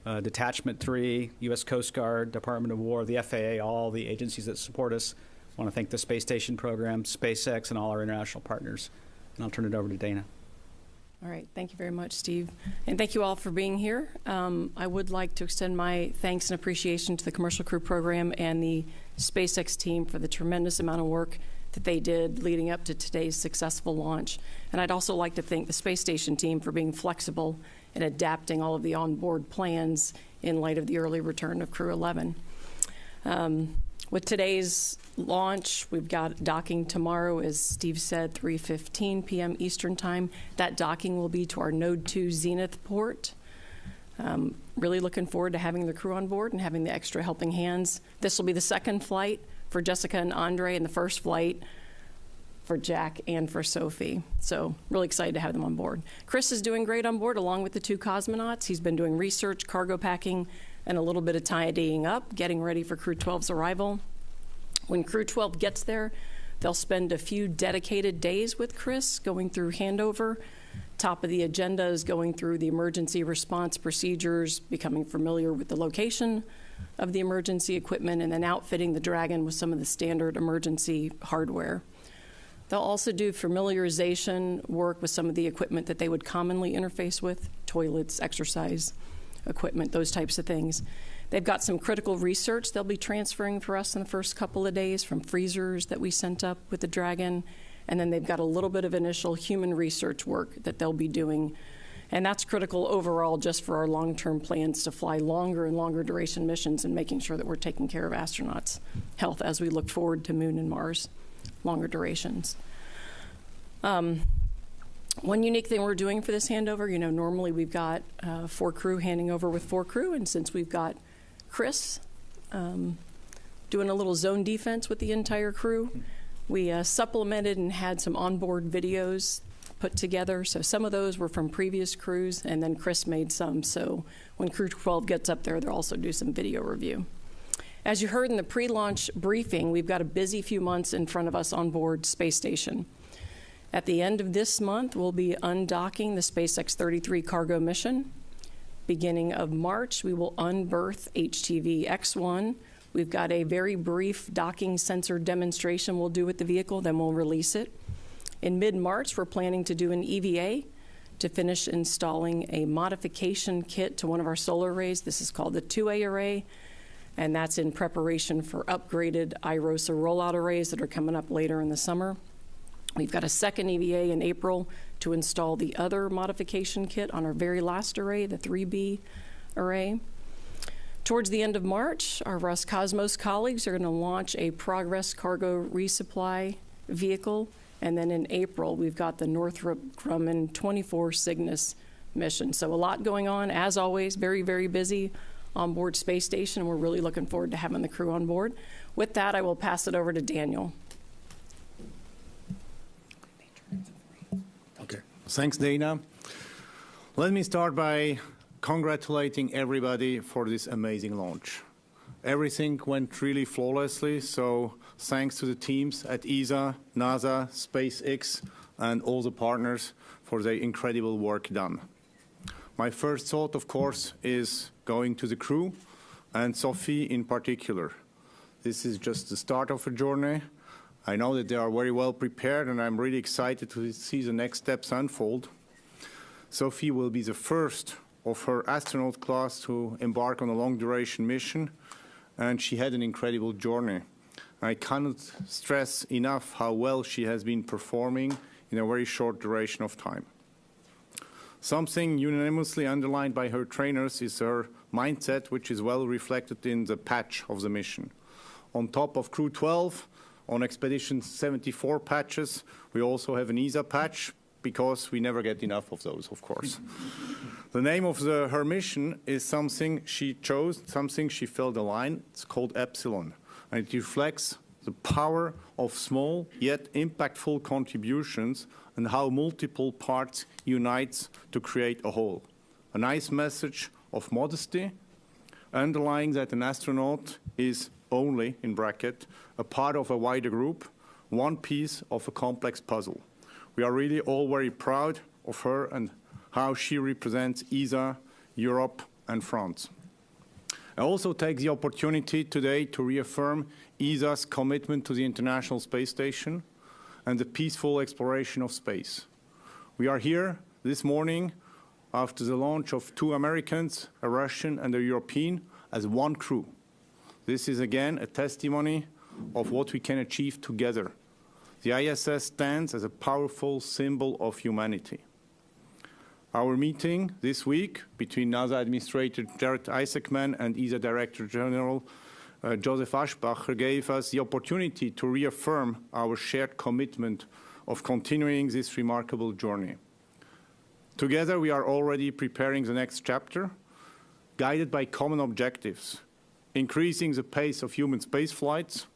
Detachment 3, U.S. Coast Guard, Department of War, the FAA, all the agencies that support us. I want to thank the Space Station program, SpaceX, and all our international partners. And I'll turn it over to Dana. All right. Thank you very much, Steve. And thank you all for being here. I would like to extend my thanks and appreciation to the Commercial Crew Program and the SpaceX team for the tremendous amount of work that they did leading up to today's successful launch. And I'd also like to thank the Space Station team for being flexible and adapting all of the onboard plans in light of the early return of Crew-11. With today's launch, we've got docking tomorrow, as Steve said, 3:15 p.m. Eastern Time. That docking will be to our Node 2 Zenith port. Really looking forward to having the crew on board and having the extra helping hands. This will be the second flight for Jessica and Andre and the first flight for Jack and for Sophie. So really excited to have them on board. Chris is doing great on board along with the 2 cosmonauts. He's been doing research, cargo packing, and a little bit of tidying up, getting ready for Crew-12's arrival. When Crew-12 gets there, they'll spend a few dedicated days with Chris going through handover. Top of the agenda is going through the emergency response procedures, becoming familiar with the location of the emergency equipment, and then outfitting the Dragon with some of the standard emergency hardware. They'll also do familiarization work with some of the equipment that they would commonly interface with, toilets, exercise equipment, those types of things. They've got some critical research they'll be transferring for us in the first couple of days from freezers that we sent up with the Dragon. And then they've got a little bit of initial human research work that they'll be doing. And that's critical overall just for our long-term plans to fly longer and longer duration missions and making sure that we're taking care of astronauts' health as we look forward to Moon and Mars, longer durations. One unique thing we're doing for this handover, normally we've got 4 crew handing over with 4 crew, and since we've got Chris doing a little zone defense with the entire crew, we supplemented and had some onboard videos put together. So some of those were from previous crews, and then Chris made some. So when Crew-12 gets up there, they'll also do some video review. As you heard in the pre-launch briefing, we've got a busy few months in front of us on board Space Station. At the end of this month, we'll be undocking the SpaceX 33 cargo mission. Beginning of March, we will unberth HTV X1. We've got a very brief docking sensor demonstration we'll do with the vehicle, then we'll release it. In mid-March, we're planning to do an EVA to finish installing a modification kit to one of our solar arrays. This is called the 2A array, and that's in preparation for upgraded IROSA rollout arrays that are coming up later in the summer. We've got a second EVA in April to install the other modification kit on our very last array, the 3B array. Towards the end of March, our Roscosmos colleagues are going to launch a Progress cargo resupply vehicle. And then in April, we've got the Northrop Grumman 24 Cygnus mission. So a lot going on. As always, very, very busy on board Space Station. We're really looking forward to having the crew on board. With that, I will pass it over to Daniel. Okay. Thanks, Dana. Let me start by congratulating everybody for this amazing launch. Everything went really flawlessly, so thanks to the teams at ESA, NASA, SpaceX, and all the partners for their incredible work done. My first thought, of course, is going to the crew, and Sophie in particular. This is just the start of a journey. I know that they are very well prepared, and I'm really excited to see the next steps unfold. Sophie will be the first of her astronaut class to embark on a long-duration mission, and she had an incredible journey. I cannot stress enough how well she has been performing in a very short duration of time. Something unanimously underlined by her trainers is her mindset, which is well reflected in the patch of the mission. On top of Crew-12, on Expedition 74 patches, we also have an ESA patch, because we never get enough of those, of course. The name of her mission is something she chose, something she felt aligned. It's called Epsilon, and it reflects the power of small yet impactful contributions and how multiple parts unite to create a whole. A nice message of modesty, underlying that an astronaut is only, in bracket, a part of a wider group, one piece of a complex puzzle. We are really all very proud of her and how she represents ESA, Europe, and France. I also take the opportunity today to reaffirm ESA's commitment to the International Space Station and the peaceful exploration of space. We are here this morning after the launch of 2 Americans, a Russian and a European, as one crew. This is again a testimony of what we can achieve together. The ISS stands as a powerful symbol of humanity. Our meeting this week between NASA Administrator Jared Isaacman and ESA Director General Joseph Aschbacher gave us the opportunity to reaffirm our shared commitment of continuing this remarkable journey. Together, we are already preparing the next chapter, guided by common objectives, increasing the pace of human space flights,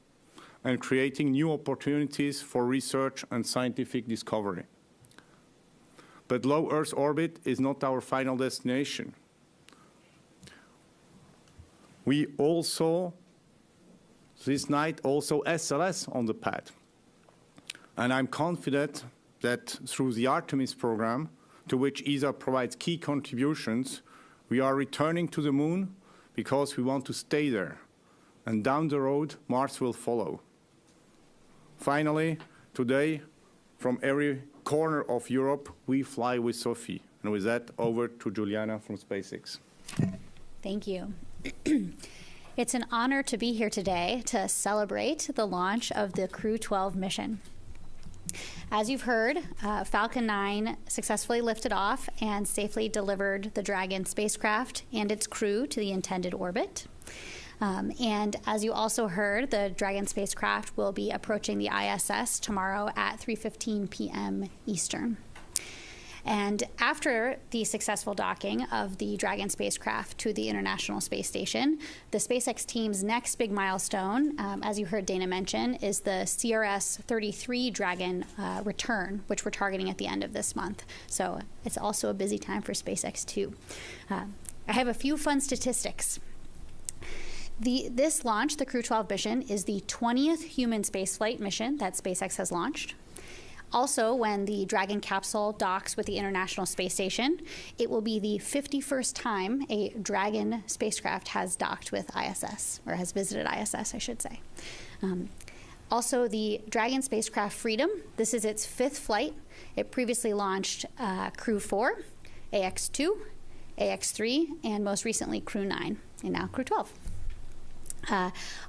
and creating new opportunities for research and scientific discovery. But low Earth orbit is not our final destination. We also, this night, also SLS on the pad. And I'm confident that through the Artemis program, to which ESA provides key contributions, we are returning to the moon because we want to stay there. And down the road, Mars will follow. Finally, today, from every corner of Europe, we fly with Sophie. And with that, over to Juliana from SpaceX. Thank you. It's an honor to be here today to celebrate the launch of the Crew-12 mission. As you've heard, Falcon 9 successfully lifted off and safely delivered the Dragon spacecraft and its crew to the intended orbit. And as you also heard, the Dragon spacecraft will be approaching the ISS tomorrow at 3:15 p.m. Eastern. And after the successful docking of the Dragon spacecraft to the International Space Station, the SpaceX team's next big milestone, as you heard Dana mention, is the CRS-33 Dragon return, which we're targeting at the end of this month. So it's also a busy time for SpaceX too. I have a few fun statistics. This launch, the Crew-12 mission, is the 20th human spaceflight mission that SpaceX has launched. Also, when the Dragon capsule docks with the International Space Station, it will be the 51st time a Dragon spacecraft has docked with ISS, or has visited ISS, I should say. Also, the Dragon spacecraft Freedom, this is its 5th flight. It previously launched Crew-4, AX-2, AX-3, and most recently Crew-9, and now Crew-12.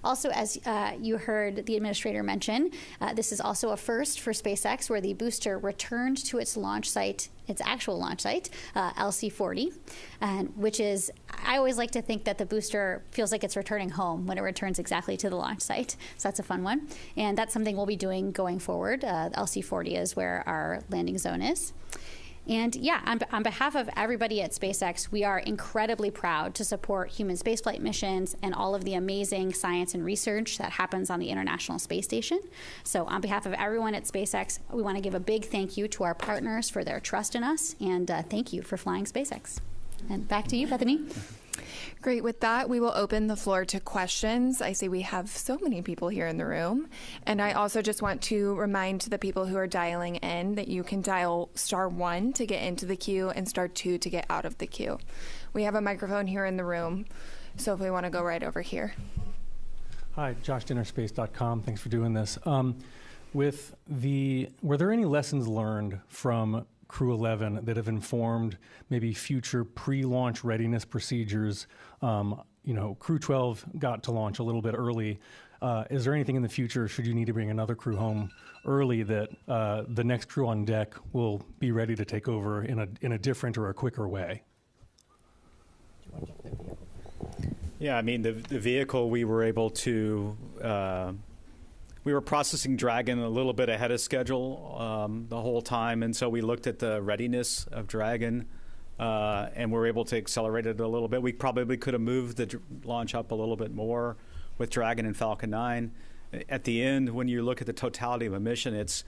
Also, as you heard the administrator mention, this is also a first for SpaceX, where the booster returned to its launch site, its actual launch site, LC-40, which is, I always like to think that the booster feels like it's returning home when it returns exactly to the launch site. So that's a fun one. And that's something we'll be doing going forward. LC-40 is where our landing zone is. And yeah, on behalf of everybody at SpaceX, we are incredibly proud to support human spaceflight missions and all of the amazing science and research that happens on the International Space Station. So on behalf of everyone at SpaceX, we want to give a big thank you to our partners for their trust in us, and thank you for flying SpaceX. And back to you, Bethany. Great. With that, we will open the floor to questions. I see we have so many people here in the room. And I also just want to remind the people who are dialing in that you can dial *1 to get into the queue and *2 to get out of the queue. We have a microphone here in the room, so if we want to go right over here. Hi, JoshDinnerspace.com. Thanks for doing this. Were there any lessons learned from Crew-11 that have informed maybe future pre-launch readiness procedures? Crew-12 got to launch a little bit early. Is there anything in the future, should you need to bring another crew home early, that the next crew on deck will be ready to take over in a different or a quicker way? Yeah, I mean, the vehicle, we were able to we were processing Dragon a little bit ahead of schedule the whole time, and so we looked at the readiness of Dragon, and we're able to accelerate it a little bit. We probably could have moved the launch up a little bit more with Dragon and Falcon 9. At the end, when you look at the totality of a mission, it's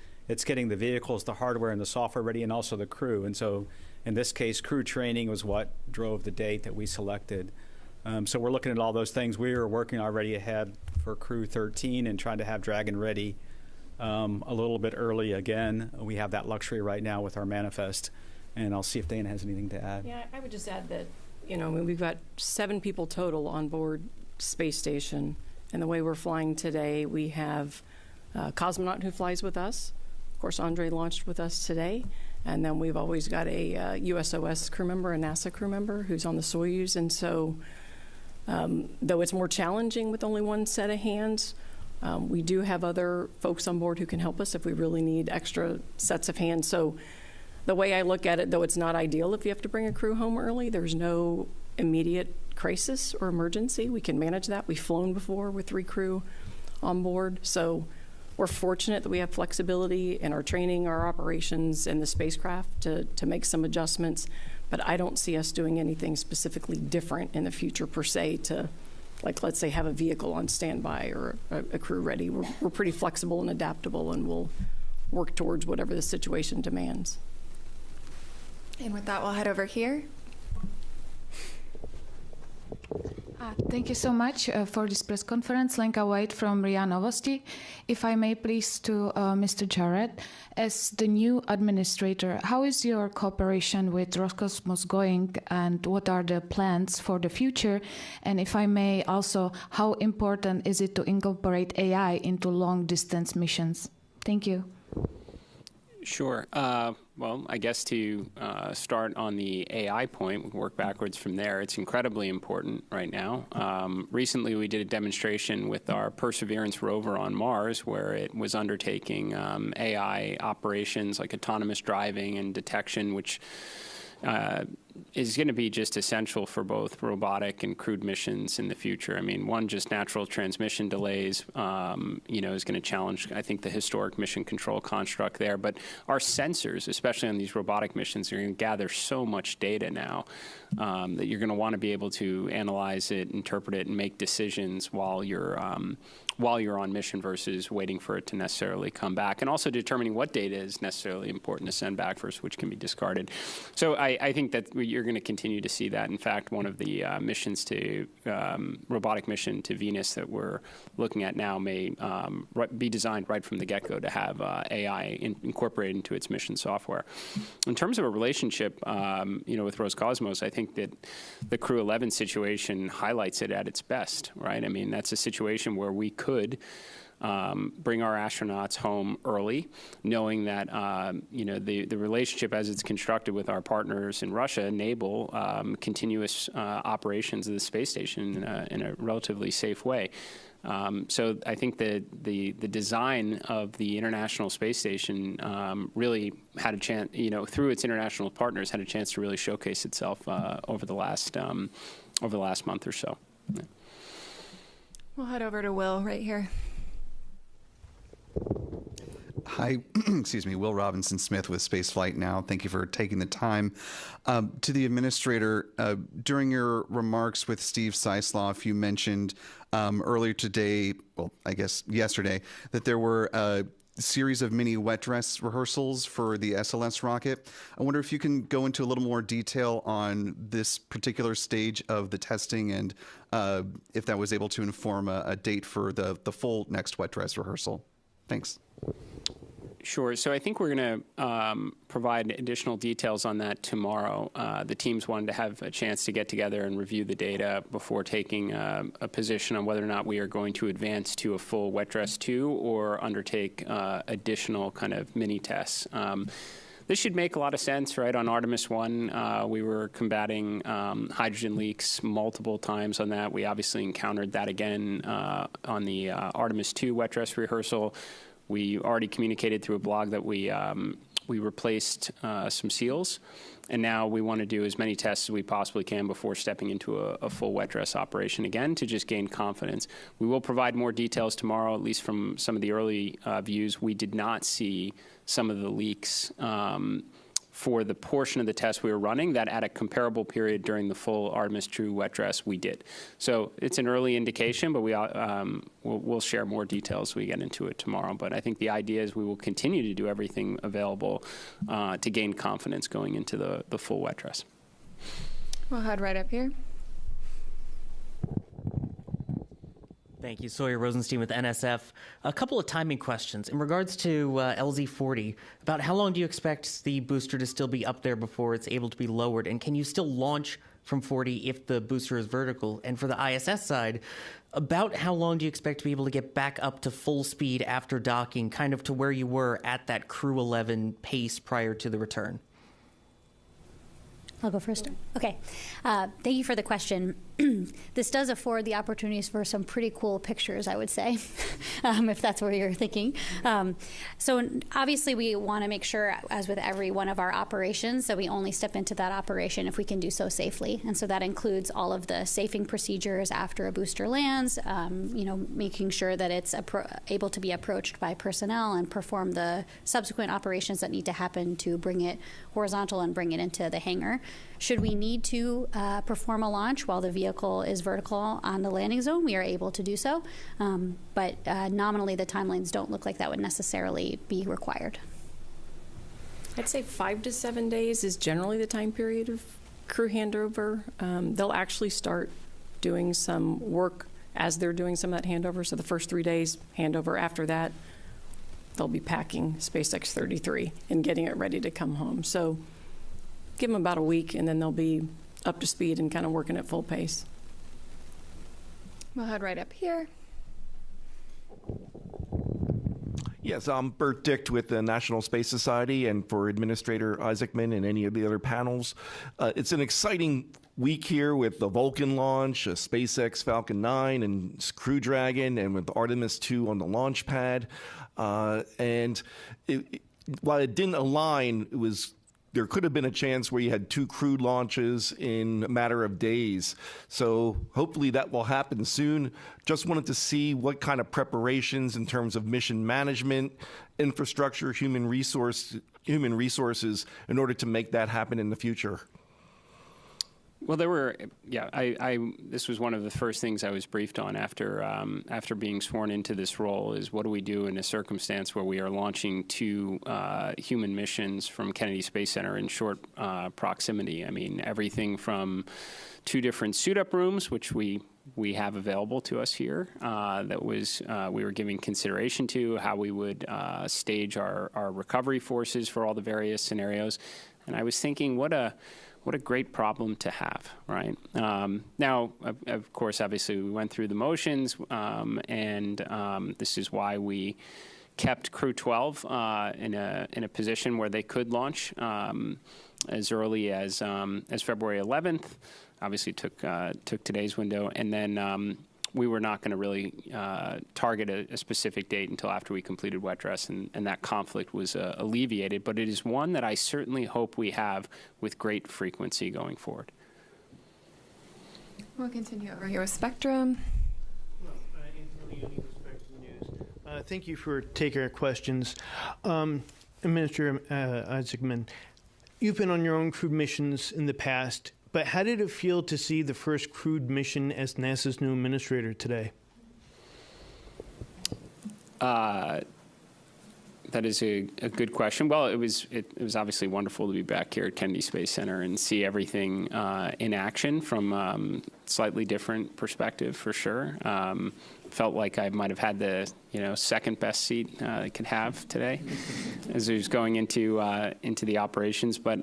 getting the vehicles, the hardware, and the software ready, and also the crew. And so in this case, crew training was what drove the date that we selected. So we're looking at all those things. We were working already ahead for Crew-13 and trying to have Dragon ready a little bit early again. We have that luxury right now with our manifest, and I'll see if Dana has anything to add. Yeah, I would just add that, we've got 7 people total on board Space Station, and the way we're flying today, we have a cosmonaut who flies with us. Of course, Andre launched with us today. And then we've always got a USOS crew member, a NASA crew member who's on the Soyuz. And so though it's more challenging with only one set of hands, we do have other folks on board who can help us if we really need extra sets of hands. So the way I look at it, though it's not ideal if you have to bring a crew home early, there's no immediate crisis or emergency. We can manage that. We've flown before with 3 crew on board. So we're fortunate that we have flexibility in our training, our operations, and the spacecraft to make some adjustments. But I don't see us doing anything specifically different in the future per se to, like, let's say, have a vehicle on standby or a crew ready. We're pretty flexible and adaptable, and we'll work towards whatever the situation demands. And with that, we'll head over here. Thank you so much for this press conference. Lenka White from RIA Novosti. If I may, please, to Mr. Jared. As the new administrator, how is your cooperation with Roscosmos going, and what are the plans for the future? And if I may, also, how important is it to incorporate AI into long-distance missions? Thank you. Sure. Well, I guess to start on the AI point, we can work backwards from there. It's incredibly important right now. Recently, we did a demonstration with our Perseverance rover on Mars, where it was undertaking AI operations like autonomous driving and detection, which is going to be just essential for both robotic and crewed missions in the future. I mean, one, just natural transmission delays, is going to challenge, I think, the historic mission control construct there. But our sensors, especially on these robotic missions, are going to gather so much data now that you're going to want to be able to analyze it, interpret it, and make decisions while you're on mission versus waiting for it to necessarily come back, and also determining what data is necessarily important to send back versus which can be discarded. So I think that you're going to continue to see that. In fact, one of the missions to robotic mission to Venus that we're looking at now may be designed right from the get-go to have AI incorporated into its mission software. In terms of a relationship, with Roscosmos, I think that the Crew-11 situation highlights it at its best, right? I mean, that's a situation where we could bring our astronauts home early, knowing that the relationship as it's constructed with our partners in Russia enable continuous operations of the space station in a relatively safe way. So I think that the design of the International Space Station really had a chance, through its international partners, had a chance to really showcase itself over the last month or so. Yeah. We'll head over to Will right here. Hi, excuse me, Will Robinson Smith with Spaceflight Now. Thank you for taking the time. To the administrator, during your remarks with Steve Sisloff, you mentioned earlier today, well, I guess yesterday, that there were a series of mini wet dress rehearsals for the SLS rocket. I wonder if you can go into a little more detail on this particular stage of the testing and if that was able to inform a date for the full next wet dress rehearsal. Thanks. Sure. So I think we're going to provide additional details on that tomorrow. The teams wanted to have a chance to get together and review the data before taking a position on whether or not we are going to advance to a full wet dress 2 or undertake additional kind of mini tests. This should make a lot of sense, right? On Artemis 1, we were combating hydrogen leaks multiple times on that. We obviously encountered that again on the Artemis 2 wet dress rehearsal. We already communicated through a blog that we replaced some seals, and now we want to do as many tests as we possibly can before stepping into a full wet dress operation again to just gain confidence. We will provide more details tomorrow, at least from some of the early views. We did not see some of the leaks for the portion of the test we were running that at a comparable period during the full Artemis 2 wet dress we did. So it's an early indication, but we'll share more details as we get into it tomorrow. But I think the idea is we will continue to do everything available to gain confidence going into the full wet dress. We'll head right up here. Thank you. Sawyer Rosenstein with NSF. A couple of timing questions. In regards to LZ-40, about how long do you expect the booster to still be up there before it's able to be lowered? And can you still launch from 40 if the booster is vertical? And for the ISS side, about how long do you expect to be able to get back up to full speed after docking, kind of to where you were at that Crew-11 pace prior to the return? I'll go first. Okay. Thank you for the question. This does afford the opportunities for some pretty cool pictures, I would say, if that's what you're thinking. So obviously we want to make sure, as with every one of our operations, that we only step into that operation if we can do so safely. And so that includes all of the safing procedures after a booster lands, making sure that it's able to be approached by personnel and perform the subsequent operations that need to happen to bring it horizontal and bring it into the hangar. Should we need to perform a launch while the vehicle is vertical on the landing zone, we are able to do so. But nominally, the timelines don't look like that would necessarily be required. I'd say 5 to 7 days is generally the time period of crew handover. They'll actually start doing some work as they're doing some of that handover. So the first 3 days, handover. After that, they'll be packing SpaceX 33 and getting it ready to come home. So give them about a week, and then they'll be up to speed and kind of working at full pace. We'll head right up here. Yes, I'm Bert Dicht with the National Space Society, and for Administrator Isaacman and any of the other panels. It's an exciting week here with the Vulcan launch, SpaceX Falcon 9 and Crew Dragon, and with Artemis 2 on the launch pad. While it didn't align, it was there could have been a chance where you had 2 crewed launches in a matter of days. So hopefully that will happen soon. Just wanted to see what kind of preparations in terms of mission management, infrastructure, human resources in order to make that happen in the future. Well, this was one of the first things I was briefed on after being sworn into this role is what do we do in a circumstance where we are launching 2 human missions from Kennedy Space Center in short proximity. I mean, everything from 2 different suit-up rooms, which we have available to us here, we were giving consideration to how we would stage our recovery forces for all the various scenarios. And I was thinking, what a great problem to have, right? Now, of course, obviously, we went through the motions, and this is why we kept Crew-12 in a position where they could launch as early as February 11th. Obviously, took today's window, and then we were not going to really target a specific date until after we completed wet dress, and that conflict was alleviated. But it is one that I certainly hope we have with great frequency going forward. We'll continue over here with Spectrum. Thank you for taking our questions. Administrator Isaacman, you've been on your own crewed missions in the past, but how did it feel to see the first crewed mission as NASA's new administrator today? That is a good question. Well, it was obviously wonderful to be back here at Kennedy Space Center and see everything in action from slightly different perspective, for sure. Felt like I might have had the second best seat I could have today as I was going into the operations, but.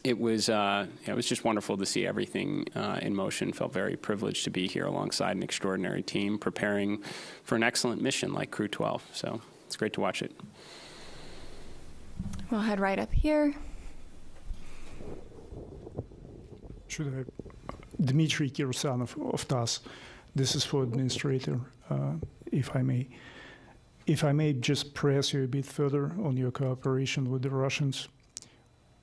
It was just wonderful to see everything in motion. Felt very privileged to be here alongside an extraordinary team preparing for an excellent mission like Crew-12. So it's great to watch it. We'll head right up here. Dmitry Kirsanov of TASS. This is for Administrator, if I may. If I may just press you a bit further on your cooperation with the Russians.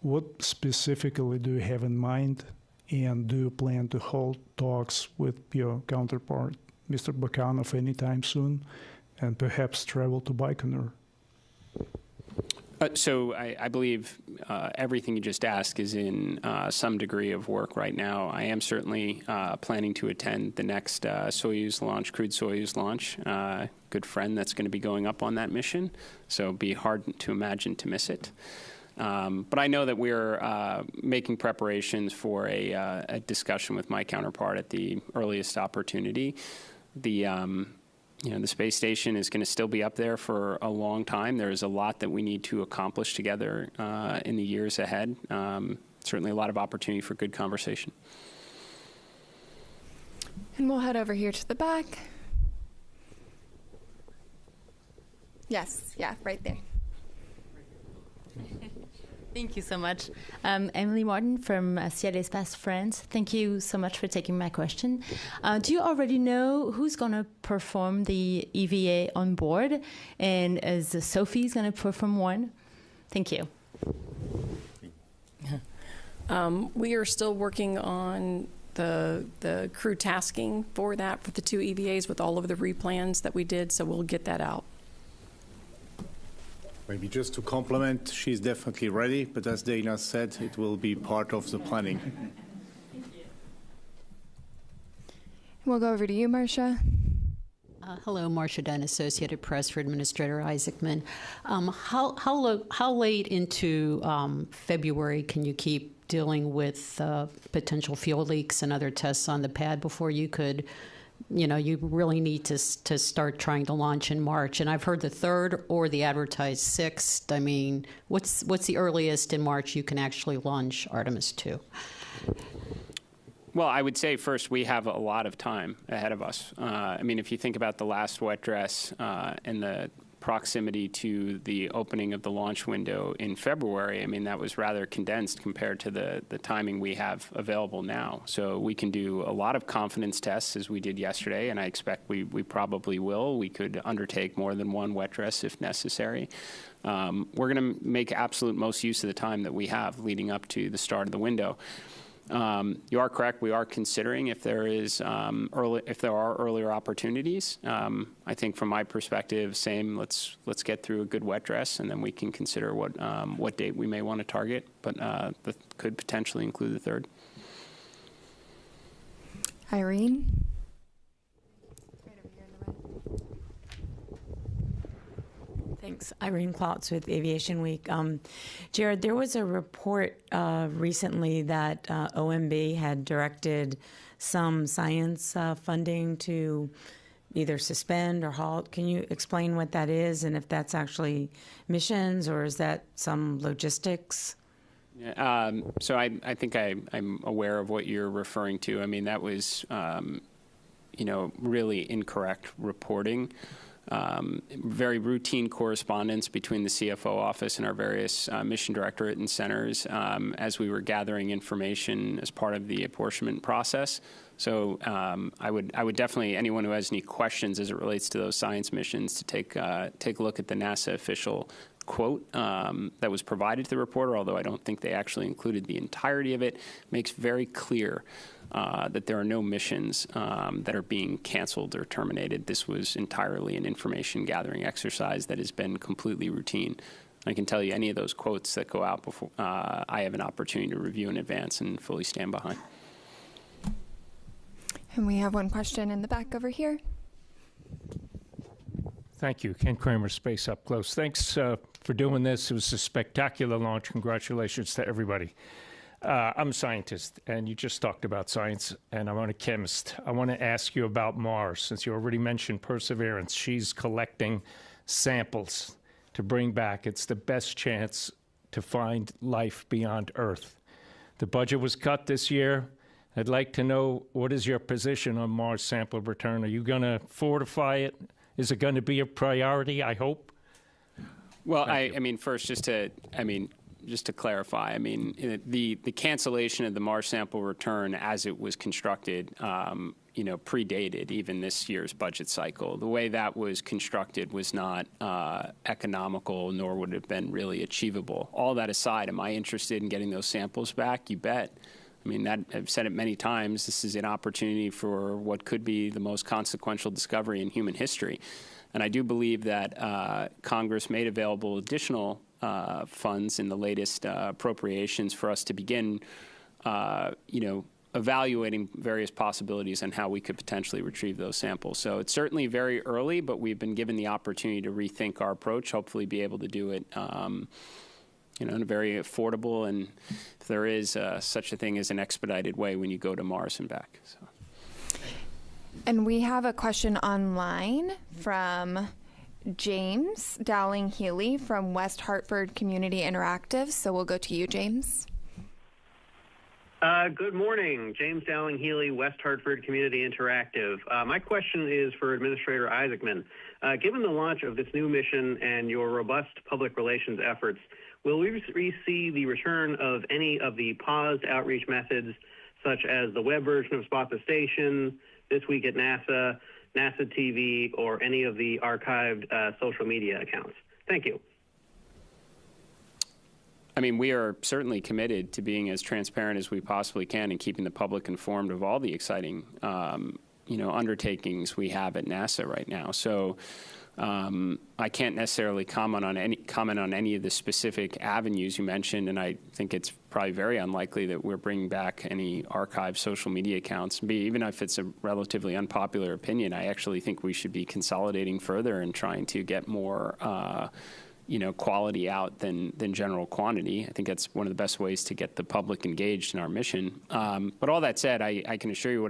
What specifically do you have in mind, and do you plan to hold talks with your counterpart, Mr. Bakhanov, anytime soon, and perhaps travel to Baikonur? So I believe everything you just asked is in some degree of work right now. I am certainly planning to attend the next Soyuz launch, crewed Soyuz launch. Good friend that's going to be going up on that mission, so it'd be hard to imagine to miss it. But I know that we're making preparations for a discussion with my counterpart at the earliest opportunity. The space station is going to still be up there for a long time. There's a lot that we need to accomplish together in the years ahead. Certainly a lot of opportunity for good conversation. And we'll head over here to the back. Yes, yeah, right there. Thank you so much. Emily Martin from Ciel Espace France. Thank you so much for taking my question. Do you already know who's going to perform the EVA on board? And is Sophie's going to perform one? Thank you. We are still working on the crew tasking for that, for the 2 EVAs with all of the replans that we did, so we'll get that out. Maybe just to complement, she's definitely ready, but as Dana said, it will be part of the planning. We'll go over to you, Marcia. Hello, Marcia Dunn, Associated Press for Administrator Isaacman. How late into February can you keep dealing with potential fuel leaks and other tests on the pad before you could, you really need to start trying to launch in March? And I've heard the 3rd or the advertised 6th. I mean, what's the earliest in March you can actually launch Artemis 2? Well, I would say first we have a lot of time ahead of us. I mean, if you think about the last wet dress and the proximity to the opening of the launch window in February, I mean, that was rather condensed compared to the timing we have available now. So we can do a lot of confidence tests as we did yesterday, and I expect we probably will. We could undertake more than one wet dress if necessary. We're going to make absolute most use of the time that we have leading up to the start of the window. You are correct. We are considering if there are earlier opportunities. I think from my perspective, same. Let's get through a good wet dress, and then we can consider what date we may want to target. But that could potentially include the 3rd. Irene. Thanks. Irene Klotz with Aviation Week. Jared, there was a report recently that OMB had directed some science funding to either suspend or halt. Can you explain what that is and if that's actually missions or is that some logistics? So I think I'm aware of what you're referring to. I mean, that was, really incorrect reporting. Very routine correspondence between the CFO office and our various mission directorate and centers as we were gathering information as part of the apportionment process. So I would definitely, anyone who has any questions as it relates to those science missions, to take a look at the NASA official quote that was provided to the reporter, although I don't think they actually included the entirety of it. Makes very clear that there are no missions that are being canceled or terminated. This was entirely an information gathering exercise that has been completely routine. I can tell you any of those quotes that go out before I have an opportunity to review in advance and fully stand behind. And we have one question in the back over here. Thank you. Ken Kramer, Space Up Close. Thanks for doing this. It was a spectacular launch. Congratulations to everybody. I'm a scientist, and you just talked about science, and I'm a chemist. I want to ask you about Mars, since you already mentioned Perseverance. She's collecting samples to bring back. It's the best chance to find life beyond Earth. The budget was cut this year. I'd like to know, what is your position on Mars sample return? Are you going to fortify it? Is it going to be a priority, I hope? Well, I mean, first, just to clarify, I mean, the cancellation of the Mars sample return as it was constructed, predated even this year's budget cycle. The way that was constructed was not economical, nor would it have been really achievable. All that aside, am I interested in getting those samples back? You bet. I mean, I've said it many times, this is an opportunity for what could be the most consequential discovery in human history. And I do believe that Congress made available additional funds in the latest appropriations for us to begin, evaluating various possibilities on how we could potentially retrieve those samples. So it's certainly very early, but we've been given the opportunity to rethink our approach, hopefully be able to do it in a very affordable, and if there is such a thing as an expedited way when you go to Mars and back. So. And we have a question online from James Dowling-Healy from West Hartford Community Interactive. So we'll go to you, James. Good morning. James Dowling-Healy, West Hartford Community Interactive. My question is for Administrator Isaacman. Given the launch of this new mission and your robust public relations efforts, will we see the return of any of the paused outreach methods, such as the web version of Spot the Station, This Week at NASA, NASA TV, or any of the archived social media accounts? Thank you. I mean, we are certainly committed to being as transparent as we possibly can and keeping the public informed of all the exciting, undertakings we have at NASA right now. So I can't necessarily comment on any of the specific avenues you mentioned, and I think it's probably very unlikely that we're bringing back any archived social media accounts. Even if it's a relatively unpopular opinion, I actually think we should be consolidating further and trying to get more quality out than general quantity. I think that's one of the best ways to get the public engaged in our mission. But all that said, I can assure you,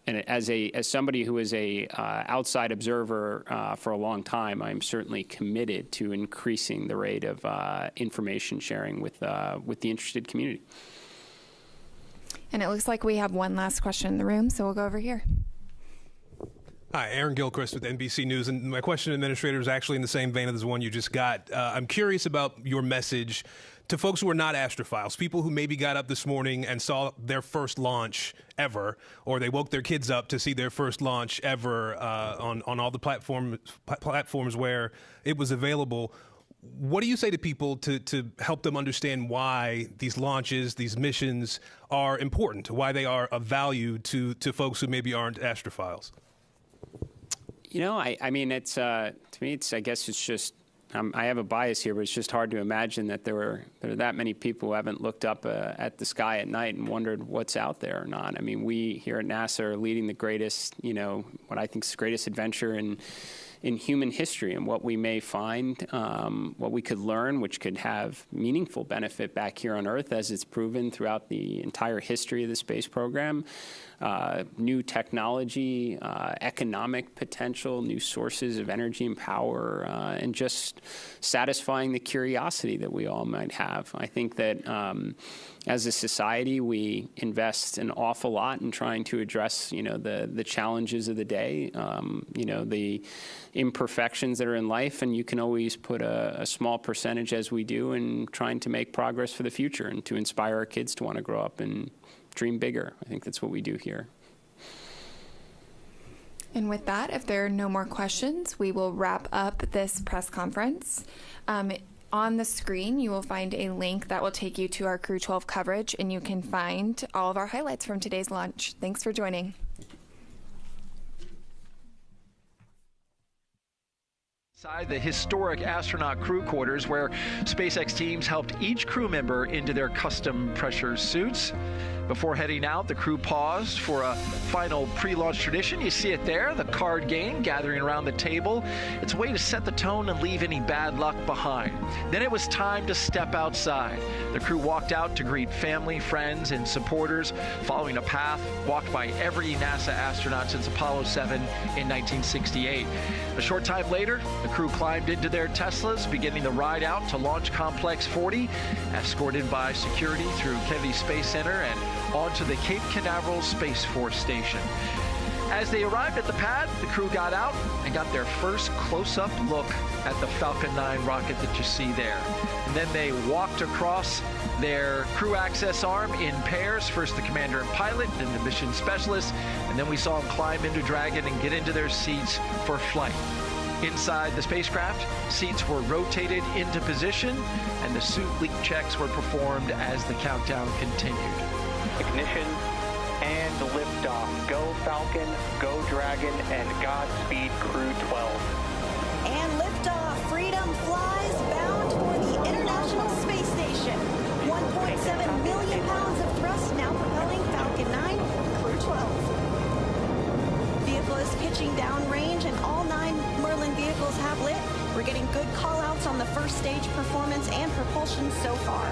and as somebody who is a outside observer for a long time, I'm certainly committed to increasing the rate of information sharing with the interested community. And it looks like we have one last question in the room, so we'll go over here. Hi, Aaron Gilchrist with NBC News, and my question, Administrator, is actually in the same vein as the one you just got. I'm curious about your message to folks who are not astrophiles, people who maybe got up this morning and saw their first launch ever, or they woke their kids up to see their first launch ever on all the platforms where it was available. What do you say to people to help them understand why these launches, these missions are important, why they are of value to folks who maybe aren't astrophiles? You know, I mean, it's to me, it's, I guess it's just, I have a bias here, but it's just hard to imagine that there are that many people who haven't looked up at the sky at night and wondered what's out there or not. I mean, we here at NASA are leading the greatest, you know, what I think is the greatest adventure in human history, and what we may find, what we could learn, which could have meaningful benefit back here on Earth, as it's proven throughout the entire history of the space program. New technology, economic potential, new sources of energy and power, and just satisfying the curiosity that we all might have. I think that as a society, we invest an awful lot in trying to address, you know, the challenges of the day, you know, the imperfections that are in life, and you can always put a small percentage, as we do, in trying to make progress for the future and to inspire our kids to want to grow up and dream bigger. I think that's what we do here. And with that, if there are no more questions, we will wrap up this press conference. On the screen, you will find a link that will take you to our Crew-12 coverage, and you can find all of our highlights from today's launch. Thanks for joining. Inside the historic astronaut crew quarters, where SpaceX teams helped each crew member into their custom pressure suits. Before heading out, the crew paused for a final pre-launch tradition. You see it there, the card game gathering around the table. It's a way to set the tone and leave any bad luck behind. Then it was time to step outside. The crew walked out to greet family, friends, and supporters, following a path walked by every NASA astronaut since Apollo 7 in 1968. A short time later, the crew climbed into their Teslas, beginning the ride out to Launch Complex 40, escorted by security through Kennedy Space Center and onto the Cape Canaveral Space Force Station. As they arrived at the pad, the crew got out and got their first close-up look at the Falcon 9 rocket that you see there. And then they walked across their crew access arm in pairs, first the commander and pilot, then the mission specialist, and then we saw them climb into Dragon and get into their seats for flight. Inside the spacecraft, seats were rotated into position, and the suit leak checks were performed as the countdown continued. Ignition and liftoff. Go Falcon, go Dragon, and Godspeed Crew-12. And liftoff. Freedom flies bound for the International Space Station. 1.7 million pounds of thrust now propelling Falcon 9, Crew-12. Vehicle is pitching downrange, and all 9 Merlin vehicles have lit. We're getting good call-outs on the first stage performance and propulsion so far.